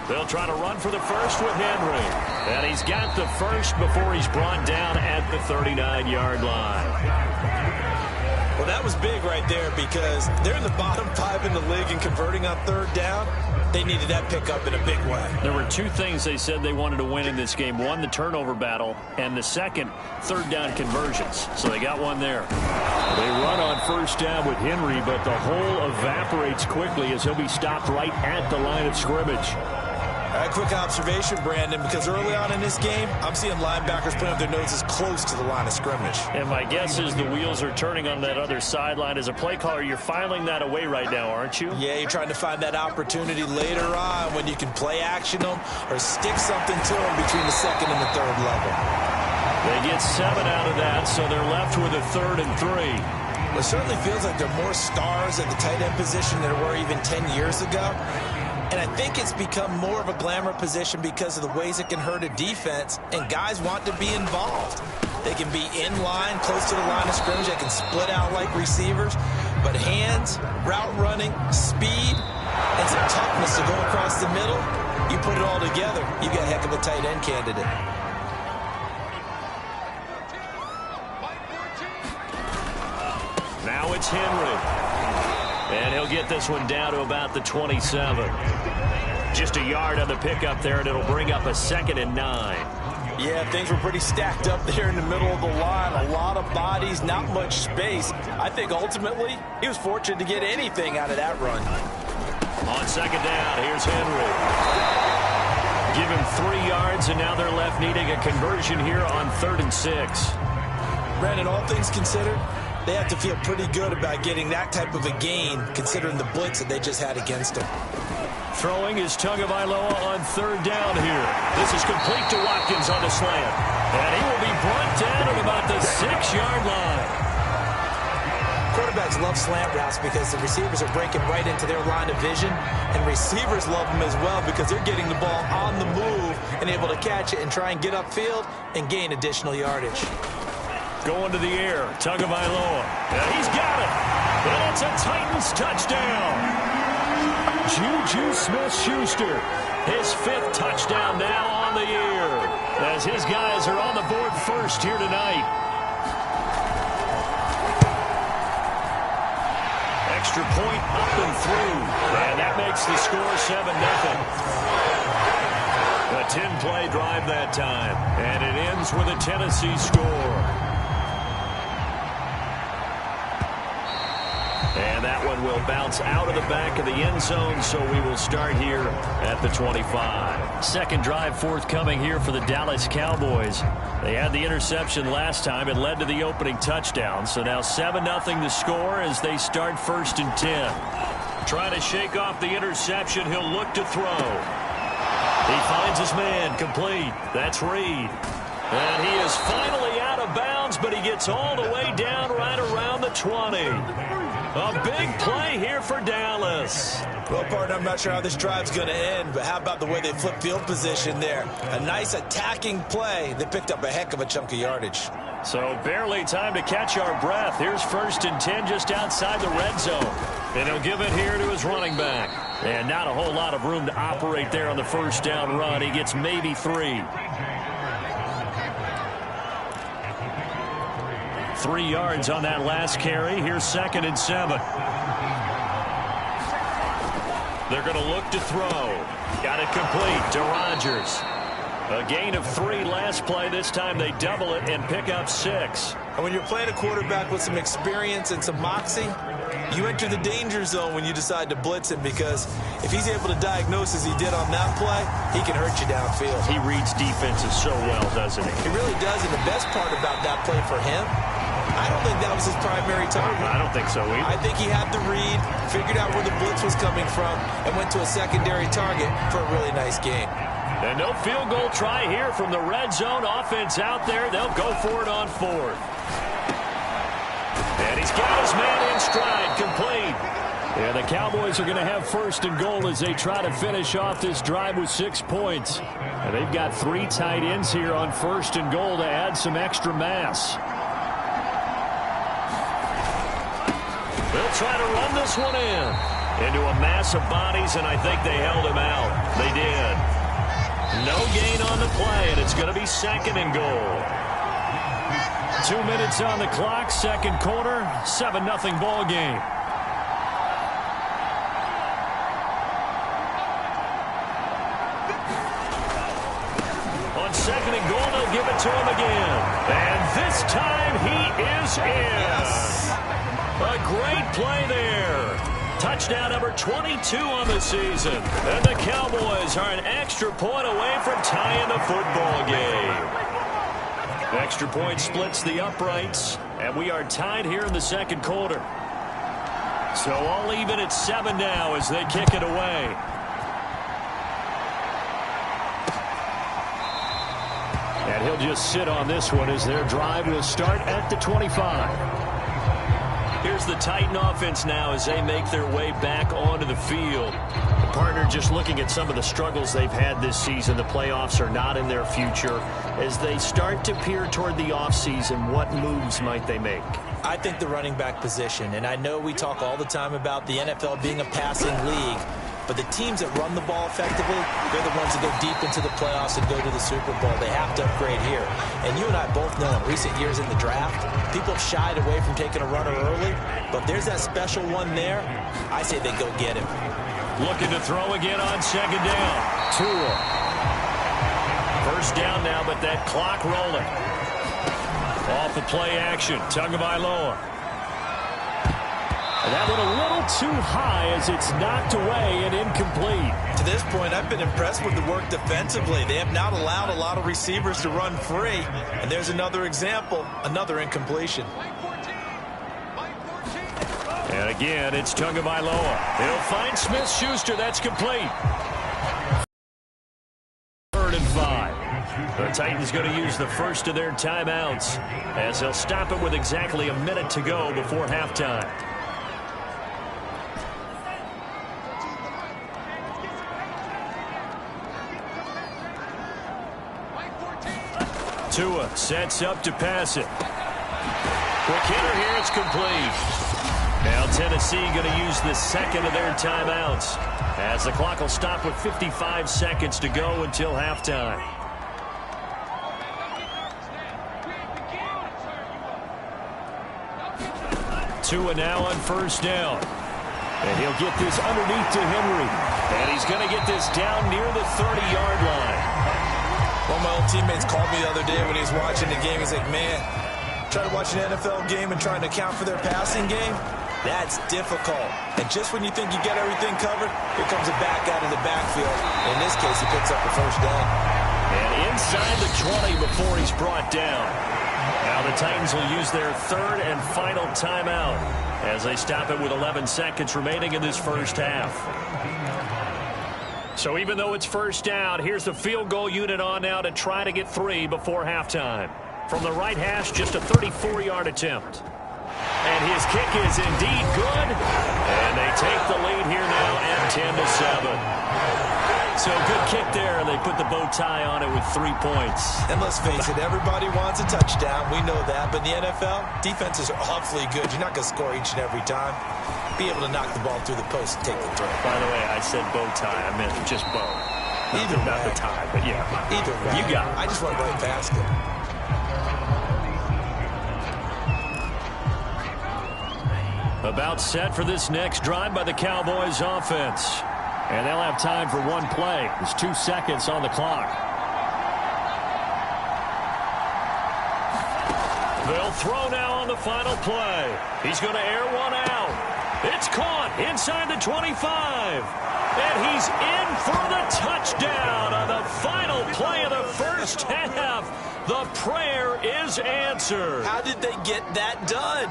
They'll try to run for the first with Henry. And he's got the first before he's brought down at the 39-yard line. Well, that was big right there because they're in the bottom 5 in the league and converting on third down. They needed that pickup in a big way. There were two things they said they wanted to win in this game. One, the turnover battle, and the second, third down conversions. So they got one there. They run on first down with Henry, but the hole evaporates quickly as he'll be stopped right at the line of scrimmage. All right, quick observation, Brandon, because early on in this game, I'm seeing linebackers putting up their noses close to the line of scrimmage. And my guess is the wheels are turning on that other sideline. As a play caller, you're filing that away right now, aren't you? Yeah, you're trying to find that opportunity later on when you can play action them or stick something to them between the second and the third level. They get 7 out of that, so they're left with a 3rd and 3. Well, it certainly feels like there are more stars at the tight end position than there were even 10 years ago. And I think it's become more of a glamour position because of the ways it can hurt a defense, and guys want to be involved. They can be in line, close to the line of scrimmage. They can split out like receivers. But hands, route running, speed, and some toughness to go across the middle, you put it all together, you got a heck of a tight end candidate. Now it's Henry. And he'll get this one down to about the 27. Just a yard on the pickup there, and it'll bring up a 2nd and 9. Yeah, things were pretty stacked up there in the middle of the line. A lot of bodies, not much space. I think ultimately he was fortunate to get anything out of that run. On second down, here's Henry. Give him 3 yards, and now they're left needing a conversion here on 3rd and 6. Brandon, all things considered, they have to feel pretty good about getting that type of a gain, considering the blitz that they just had against them. Throwing is Tagovailoa on 3rd down here. This is complete to Watkins on the slant. And he will be brought down at about the 6-yard line. Quarterbacks love slant routes because the receivers are breaking right into their line of vision, and receivers love them as well because they're getting the ball on the move and able to catch it and try and get upfield and gain additional yardage. Going to the air, Tagovailoa. And he's got it. And it's a Titans touchdown. Juju Smith-Schuster, his 5th touchdown now on the year, as his guys are on the board first here tonight. Extra point up and through, and that makes the score 7-0. A 10-play drive that time, and it ends with a Tennessee score. And that one will bounce out of the back of the end zone, so we will start here at the 25. Second drive forthcoming here for the Dallas Cowboys. They had the interception last time. It led to the opening touchdown. So now 7-0 the score as they start 1st and 10. Trying to shake off the interception. He'll look to throw. He finds his man, complete. That's Reed. And he is finally out of bounds, but he gets all the way down right around the 20. A big play here for Dallas. Well, partner, I'm not sure how this drive's going to end, but how about the way they flip field position there? A nice attacking play. They picked up a heck of a chunk of yardage. So barely time to catch our breath. Here's 1st and 10 just outside the red zone. And he'll give it here to his running back. And not a whole lot of room to operate there on the first down run. He gets maybe 3. 3 yards on that last carry. Here's 2nd and 7. They're going to look to throw. Got it complete to Rodgers. A gain of 3 last play. This time they double it and pick up 6. And when you're playing a quarterback with some experience and some moxie, you enter the danger zone when you decide to blitz him, because if he's able to diagnose as he did on that play, he can hurt you downfield. He reads defenses so well, doesn't he? He really does, and the best part about that play for him, I don't think that was his primary target. I don't think so either. I think he had the read, figured out where the blitz was coming from, and went to a secondary target for a really nice game. And no field goal try here from the red zone. Offense out there. They'll go for it on 4th. And he's got his man in stride, complete. And the Cowboys are going to have 1st and goal as they try to finish off this drive with 6 points. And they've got 3 tight ends here on 1st and goal to add some extra mass. They'll try to run this one in. into a mass of bodies, and I think they held him out. They did. No gain on the play, and it's going to be 2nd and goal. 2 minutes on the clock, second quarter, 7-0 ball game. On 2nd and goal, they'll give it to him again. And this time he is in. Yes. A great play there. Touchdown number 22 on the season. And the Cowboys are an extra point away from tying the football game. Extra point splits the uprights, and we are tied here in the second quarter. So all even at 7 now as they kick it away. And he'll just sit on this one as their drive will start at the 25. Here's the Titan offense now as they make their way back onto the field. The partner just looking at some of the struggles they've had this season. The playoffs are not in their future. As they start to peer toward the offseason, what moves might they make? I think the running back position, and I know we talk all the time about the NFL being a passing league, but the teams that run the ball effectively, they're the ones that go deep into the playoffs and go to the Super Bowl. They have to upgrade here. And you and I both know in recent years in the draft, people have shied away from taking a runner early, but there's that special one there. I say they go get him. Looking to throw again on 2nd down. Tua. First down now, but that clock rolling. Off the play action, Tagovailoa. And that one a little too high as it's knocked away and incomplete. To this point, I've been impressed with the work defensively. They have not allowed a lot of receivers to run free. And there's another example, another incompletion. And again, it's Tagovailoa. He'll find Smith-Schuster. That's complete. 3rd and 5. The Titans going to use the first of their timeouts as they'll stop it with exactly a minute to go before halftime. Tua sets up to pass it. Quick hitter here, it's complete. Now Tennessee going to use the second of their timeouts as the clock will stop with 55 seconds to go until halftime. Tua now on first down. And he'll get this underneath to Henry. And he's going to get this down near the 30-yard line. One of my old teammates called me the other day when he was watching the game. He's like, man, trying to watch an NFL game and trying to account for their passing game, that's difficult. And just when you think you get everything covered, here comes a back out of the backfield. In this case, he picks up the first down. And inside the 20 before he's brought down. Now the Titans will use their 3rd and final timeout as they stop it with 11 seconds remaining in this first half. So even though it's first down, here's the field goal unit on now to try to get 3 before halftime. From the right hash, just a 34-yard attempt. And his kick is indeed good. And they take the lead here now at 10-7. So good kick there. They put the bow tie on it with 3 points. And let's face it, everybody wants a touchdown. We know that. But in the NFL, defenses are awfully good. You're not going to score each and every time. Be able to knock the ball through the post and take the throw. By the way, I said bow tie. I meant just bow. Either not the tie, but yeah. Either way. You got it. I just went right past it. About set for this next drive by the Cowboys offense. And they'll have time for one play. There's 2 seconds on the clock. They'll throw now on the final play. He's going to air one out. It's caught inside the 25. And he's in for the touchdown on the final play of the first half. The prayer is answered. How did they get that done?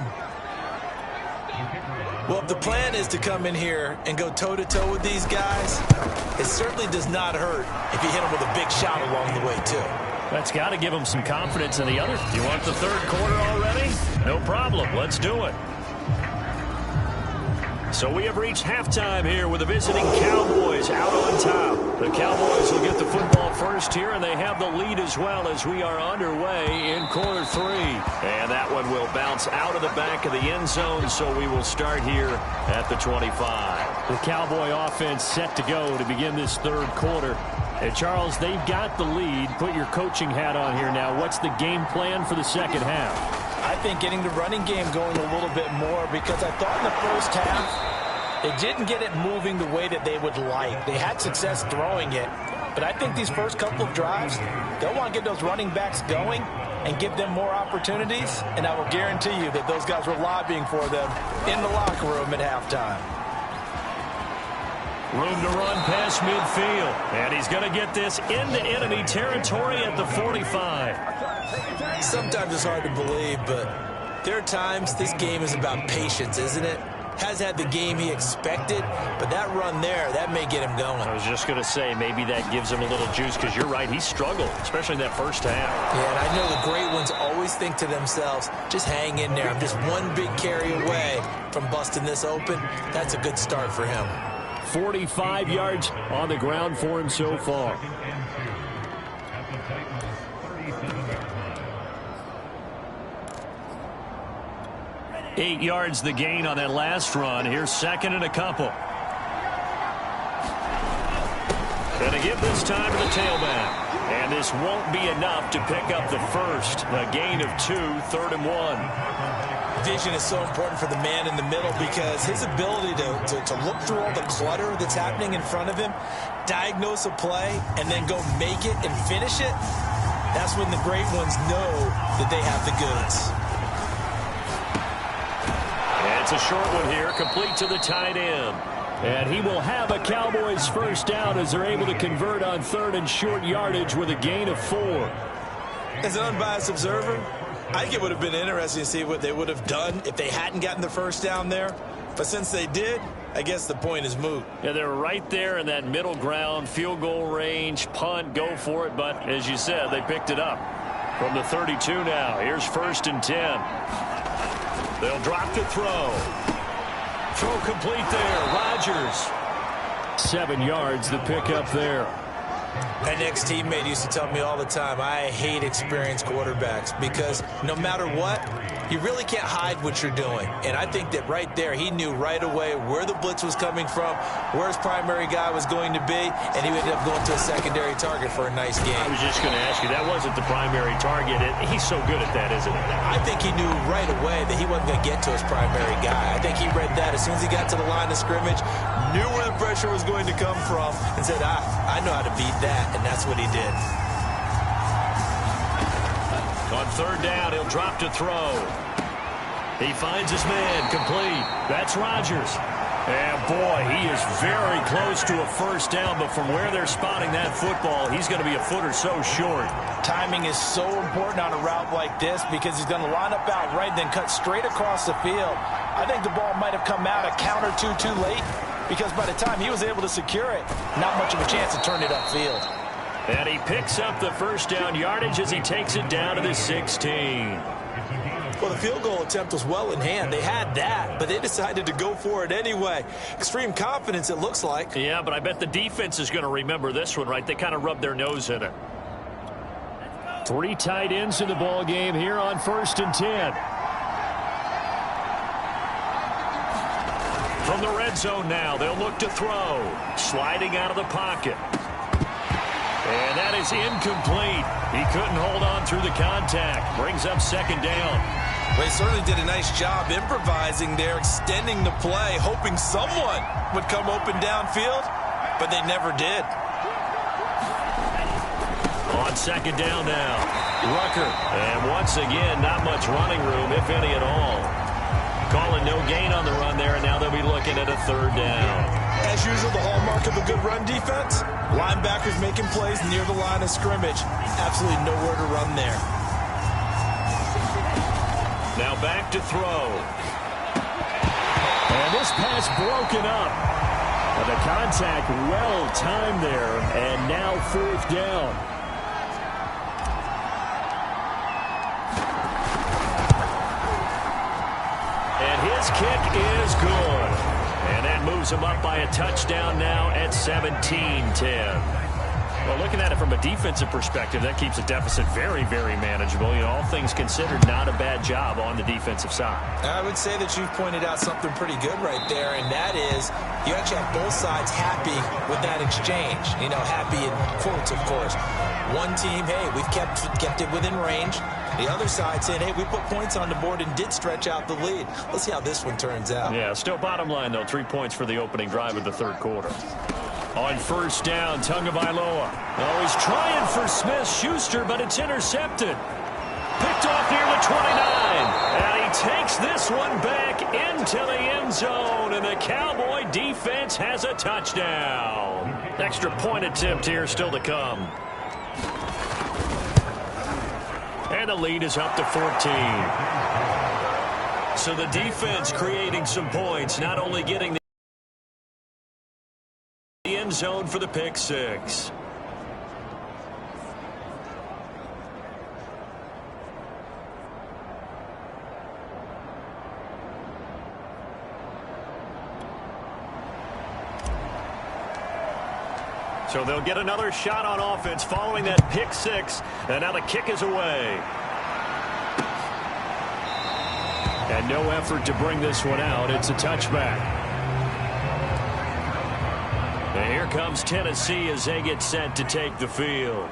Well, if the plan is to come in here and go toe-to-toe with these guys, it certainly does not hurt if you hit them with a big shot along the way, too. That's got to give them some confidence in the other. You want the third quarter already? No problem. Let's do it. So we have reached halftime here with the visiting Cowboys out on top. The Cowboys will get the football first here, and they have the lead as well as we are underway in quarter 3. And that one will bounce out of the back of the end zone, so we will start here at the 25. The Cowboy offense set to go to begin this third quarter. And Charles, they've got the lead. Put your coaching hat on here now. What's the game plan for the second half? I think getting the running game going a little bit more, because I thought in the first half they didn't get it moving the way that they would like. They had success throwing it, but I think these first couple of drives, they'll want to get those running backs going and give them more opportunities, and I will guarantee you that those guys were lobbying for them in the locker room at halftime. Room to run past midfield. And he's going to get this into enemy territory at the 45. Sometimes it's hard to believe, but there are times this game is about patience, isn't it? Has had the game he expected, but that run there, that may get him going. I was just going to say, maybe that gives him a little juice, because you're right, he struggled, especially in that first half. Yeah, and I know the great ones always think to themselves, just hang in there. I'm just one big carry away from busting this open. That's a good start for him. 45 yards on the ground for him so far. Eight yards the gain on that last run. Here's second and a couple. Going to give this time to the tailback. And this won't be enough to pick up the first. A gain of 2, 3rd and 1. Vision is so important for the man in the middle, because his ability to look through all the clutter that's happening in front of him, diagnose a play, and then go make it and finish it, that's when the great ones know that they have the goods. And it's a short one here, complete to the tight end. And he will have a Cowboys first down as they're able to convert on 3rd and short yardage with a gain of 4. As an unbiased observer, I think it would have been interesting to see what they would have done if they hadn't gotten the first down there. But since they did, I guess the point is moot. Yeah, they're right there in that middle ground, field goal range, punt, go for it. But as you said, they picked it up from the 32 now. Here's 1st and 10. They'll drop to throw. Throw complete there. Rodgers. 7 yards, the pickup there. An ex-teammate used to tell me all the time, I hate experienced quarterbacks, because no matter what, you really can't hide what you're doing. And I think that right there, he knew right away where the blitz was coming from, where his primary guy was going to be, and he ended up going to a secondary target for a nice game. I was just going to ask you, that wasn't the primary target. He's so good at that, isn't he? I think he knew right away that he wasn't going to get to his primary guy. I think he read that as soon as he got to the line of scrimmage, knew where the pressure was going to come from, and said, I know how to beat that, and that's what he did. On 3rd down, he'll drop to throw. He finds his man, complete. That's Rodgers. And boy, he is very close to a first down, but from where they're spotting that football, he's going to be a foot or so short. Timing is so important on a route like this, because he's going to line up out right, then cut straight across the field. I think the ball might have come out a count or two too late, because by the time he was able to secure it, not much of a chance to turn it upfield. And he picks up the first down yardage as he takes it down to the 16. Well, the field goal attempt was well in hand. They had that, but they decided to go for it anyway. Extreme confidence, it looks like. Yeah, but I bet the defense is going to remember this one, right? They kind of rubbed their nose in it. 3 tight ends in the ball game here on 1st and 10. From the red zone now, they'll look to throw. Sliding out of the pocket. And that is incomplete. He couldn't hold on through the contact. Brings up 2nd down. Well, he certainly did a nice job improvising there, extending the play, hoping someone would come open downfield, but they never did. On 2nd down now, Rucker. And once again, not much running room, if any at all. Calling no gain on the run there, and now they'll be looking at a 3rd down. As usual, the hallmark of a good run defense, linebackers making plays near the line of scrimmage. Absolutely nowhere to run there. Now back to throw. And this pass broken up. And the contact well timed there, and now 4th down. And his kick is good. And that moves him up by a touchdown now at 17-10. Well, looking at it from a defensive perspective, that keeps the deficit very, very manageable. You know, all things considered, not a bad job on the defensive side. I would say that you've pointed out something pretty good right there, and that is you actually have both sides happy with that exchange. You know, happy in quotes, of course. One team, hey, we've kept it within range. The other side saying, hey, we put points on the board and did stretch out the lead. Let's see how this one turns out. Yeah, still bottom line, though, 3 points for the opening drive of the third quarter. On first down, Tagovailoa. Oh, he's trying for Smith-Schuster, but it's intercepted. Picked off near the 29. And he takes this one back into the end zone. And the Cowboy defense has a touchdown. Extra point attempt here still to come. And the lead is up to 14. So the defense creating some points, not only getting the end zone for the pick six. So they'll get another shot on offense following that pick six. And now the kick is away. And no effort to bring this one out. It's a touchback. And here comes Tennessee as they get set to take the field.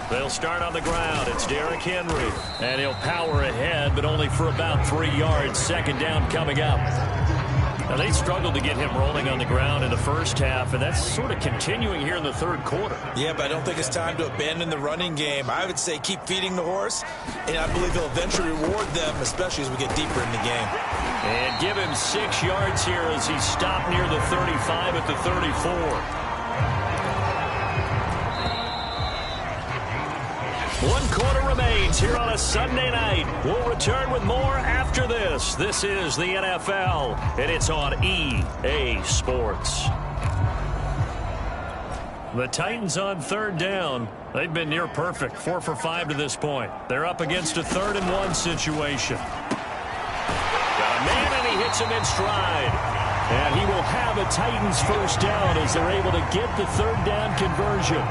They'll start on the ground. It's Derrick Henry. And he'll power ahead, but only for about 3 yards. Second down coming up. Now, they struggled to get him rolling on the ground in the first half, and that's sort of continuing here in the third quarter. Yeah, but I don't think it's time to abandon the running game. I would say keep feeding the horse, and I believe he'll eventually reward them, especially as we get deeper in the game. And give him 6 yards here as he stopped near the 35 at the 34. 1 quarter remains here on a Sunday night. We'll return with more after this. This is the NFL, and it's on EA Sports. The Titans on third down. They've been near perfect, 4 for 5 to this point. They're up against a 3rd and 1 situation. Got a man, and he hits him in stride. And he will have a Titans first down as they're able to get the 3rd down conversion.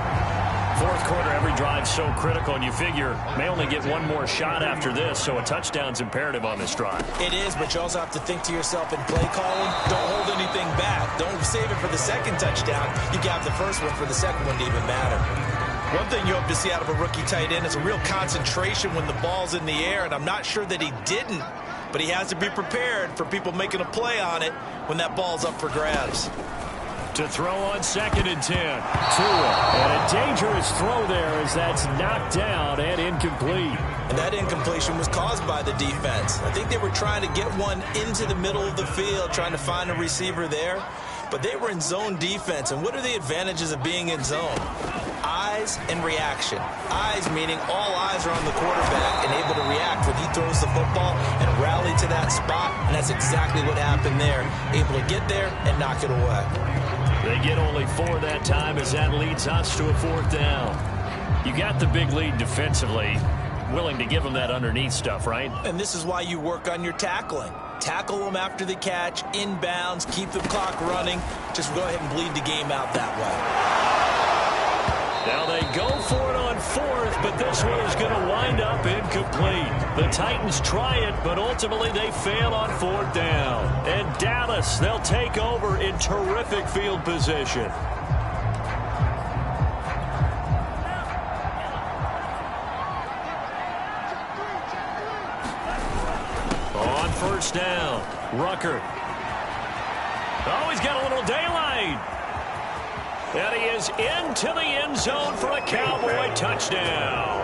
Fourth quarter, every drive so critical, and you figure may only get one more shot after this, so a touchdown's imperative on this drive. It is, but you also have to think to yourself in play calling, don't hold anything back. Don't save it for the second touchdown. You can have the first one for the second one to even matter. One thing you hope to see out of a rookie tight end is a real concentration when the ball's in the air, and I'm not sure that he didn't, but he has to be prepared for people making a play on it when that ball's up for grabs. To throw on 2nd and 10. And a dangerous throw there as that's knocked down and incomplete. And that incompletion was caused by the defense. I think they were trying to get one into the middle of the field, trying to find a receiver there. But they were in zone defense. And what are the advantages of being in zone? Eyes and reaction. Eyes meaning all eyes are on the quarterback and able to react when he throws the football and rally to that spot. And that's exactly what happened there. Able to get there and knock it away. They get only 4 that time as that leads us to a 4th down. You got the big lead defensively. Willing to give them that underneath stuff, right? And this is why you work on your tackling. Tackle them after the catch, inbounds, keep the clock running. Just go ahead and bleed the game out that way. Now they go for it on 4th, but this one is going to wind up incomplete. The Titans try it, but ultimately they fail on 4th down. And Dallas, they'll take over in terrific field position. On first down, Rucker. Oh, he's got a little daylight. And he is into the end zone for a Cowboy touchdown.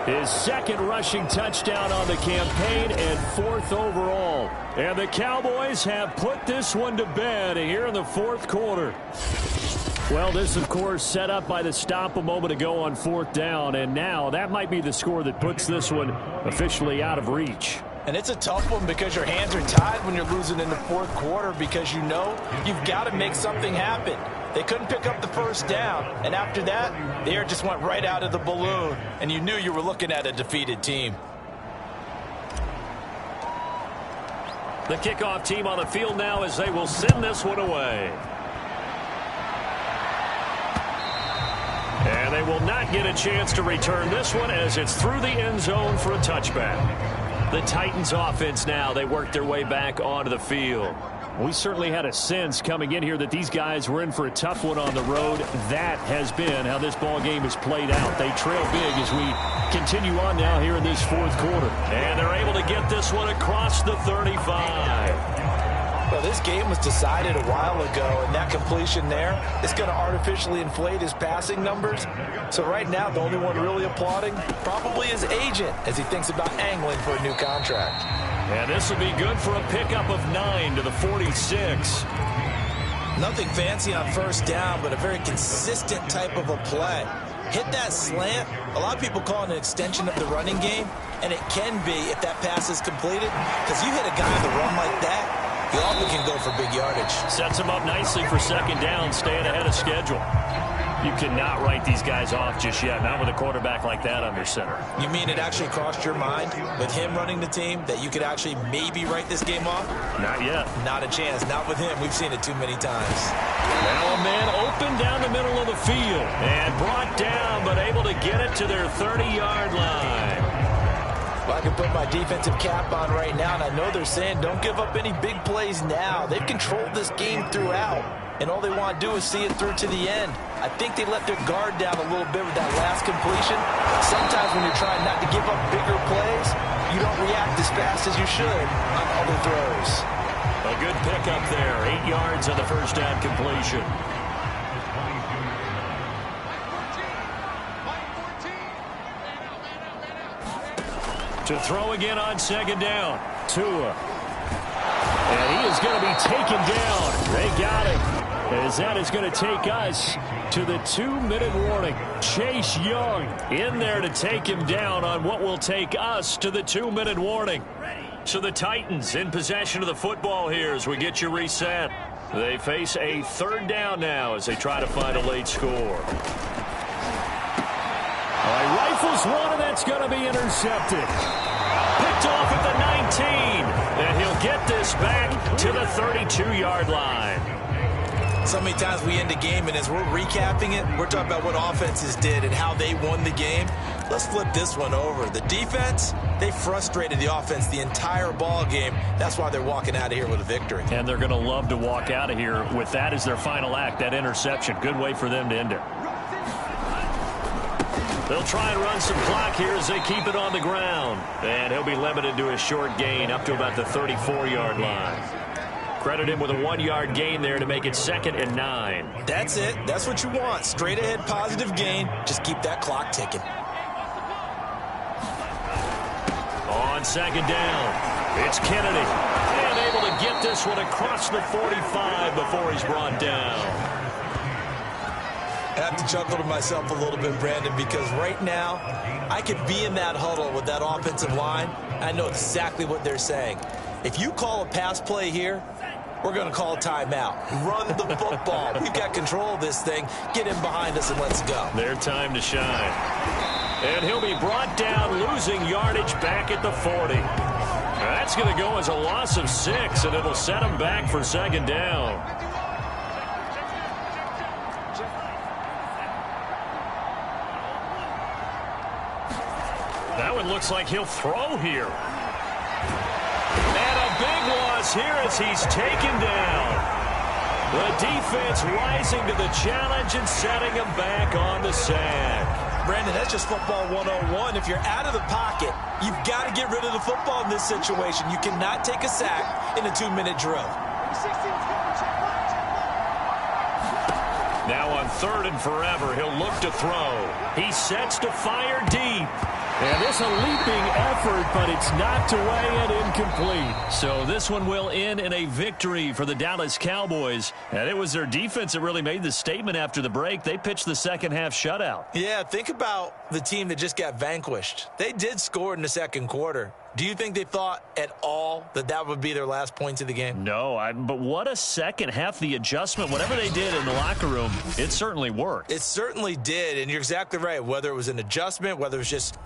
His 2nd rushing touchdown on the campaign and 4th overall. And the Cowboys have put this one to bed here in the 4th quarter. Well, this, of course, set up by the stop a moment ago on 4th down. And now that might be the score that puts this one officially out of reach. And it's a tough one because your hands are tied when you're losing in the 4th quarter because you know you've got to make something happen. They couldn't pick up the first down, and after that, the air just went right out of the balloon, and you knew you were looking at a defeated team. The kickoff team on the field now as they will send this one away. And they will not get a chance to return this one as it's through the end zone for a touchback. The Titans offense now, they work their way back onto the field. We certainly had a sense coming in here that these guys were in for a tough one on the road. That has been how this ball game has played out. They trail big as we continue on now here in this fourth quarter. And they're able to get this one across the 35. Well, this game was decided a while ago, and that completion there is going to artificially inflate his passing numbers. So right now, the only one really applauding probably his agent as he thinks about angling for a new contract. And this will be good for a pickup of 9 to the 46. Nothing fancy on first down, but a very consistent type of a play. Hit that slant. A lot of people call it an extension of the running game, and it can be if that pass is completed, because you hit a guy on the run like that, he often can go for big yardage. Sets him up nicely for second down, staying ahead of schedule. You cannot write these guys off just yet, not with a quarterback like that under center. You mean it actually crossed your mind with him running the team that you could actually maybe write this game off? Not yet. Not a chance. Not with him. We've seen it too many times. Now a man open down the middle of the field and brought down, but able to get it to their 30-yard line. Well, I can put my defensive cap on right now, and I know they're saying don't give up any big plays now. They've controlled this game throughout, and all they want to do is see it through to the end. I think they let their guard down a little bit with that last completion. Sometimes when you're trying not to give up bigger plays, you don't react as fast as you should on other throws. A good pickup there. 8 yards on the first down completion. To throw again on second down. Tua. And he is going to be taken down. They got him. As that is going to take us to the 2-minute warning. Chase Young in there to take him down on what will take us to the 2-minute warning. So the Titans in possession of the football here as we get you reset. They face a third down now as they try to find a late score. Rifles one, and that's going to be intercepted. Picked off at the 19, and he'll get this back to the 32-yard line. So many times we end a game, and as we're recapping it, we're talking about what offenses did and how they won the game. Let's flip this one over. The defense, they frustrated the offense the entire ball game. That's why they're walking out of here with a victory. And they're going to love to walk out of here with that as their final act, that interception. Good way for them to end it. They'll try and run some clock here as they keep it on the ground. And he'll be limited to a short gain up to about the 34-yard line. Credit him with a 1-yard gain there to make it 2nd and 9. That's it. That's what you want. Straight ahead positive gain. Just keep that clock ticking. On second down, it's Kennedy. And able to get this one across the 45 before he's brought down. I have to chuckle to myself a little bit, Brandon, because right now I could be in that huddle with that offensive line. I know exactly what they're saying. If you call a pass play here, we're going to call a timeout. Run the football. We've got control of this thing. Get in behind us and let's go. Their time to shine. And he'll be brought down, losing yardage back at the 40. That's going to go as a loss of 6, and it'll set him back for second down. That one looks like he'll throw here. And a big loss here as he's taken down. The defense rising to the challenge and setting him back on the sack. Brandon, that's just football 101. If you're out of the pocket, you've got to get rid of the football in this situation. You cannot take a sack in a 2-minute drill. Now on 3rd and forever, he'll look to throw. He sets to fire deep. And this a leaping effort, but it's knocked away and incomplete. So this one will end in a victory for the Dallas Cowboys. And it was their defense that really made the statement after the break. They pitched the second half shutout. Yeah, think about the team that just got vanquished. They did score in the second quarter. Do you think they thought at all that that would be their last points of the game? No, but what a second half. The adjustment, whatever they did in the locker room, it certainly worked. It certainly did, and you're exactly right. Whether it was an adjustment, whether it was just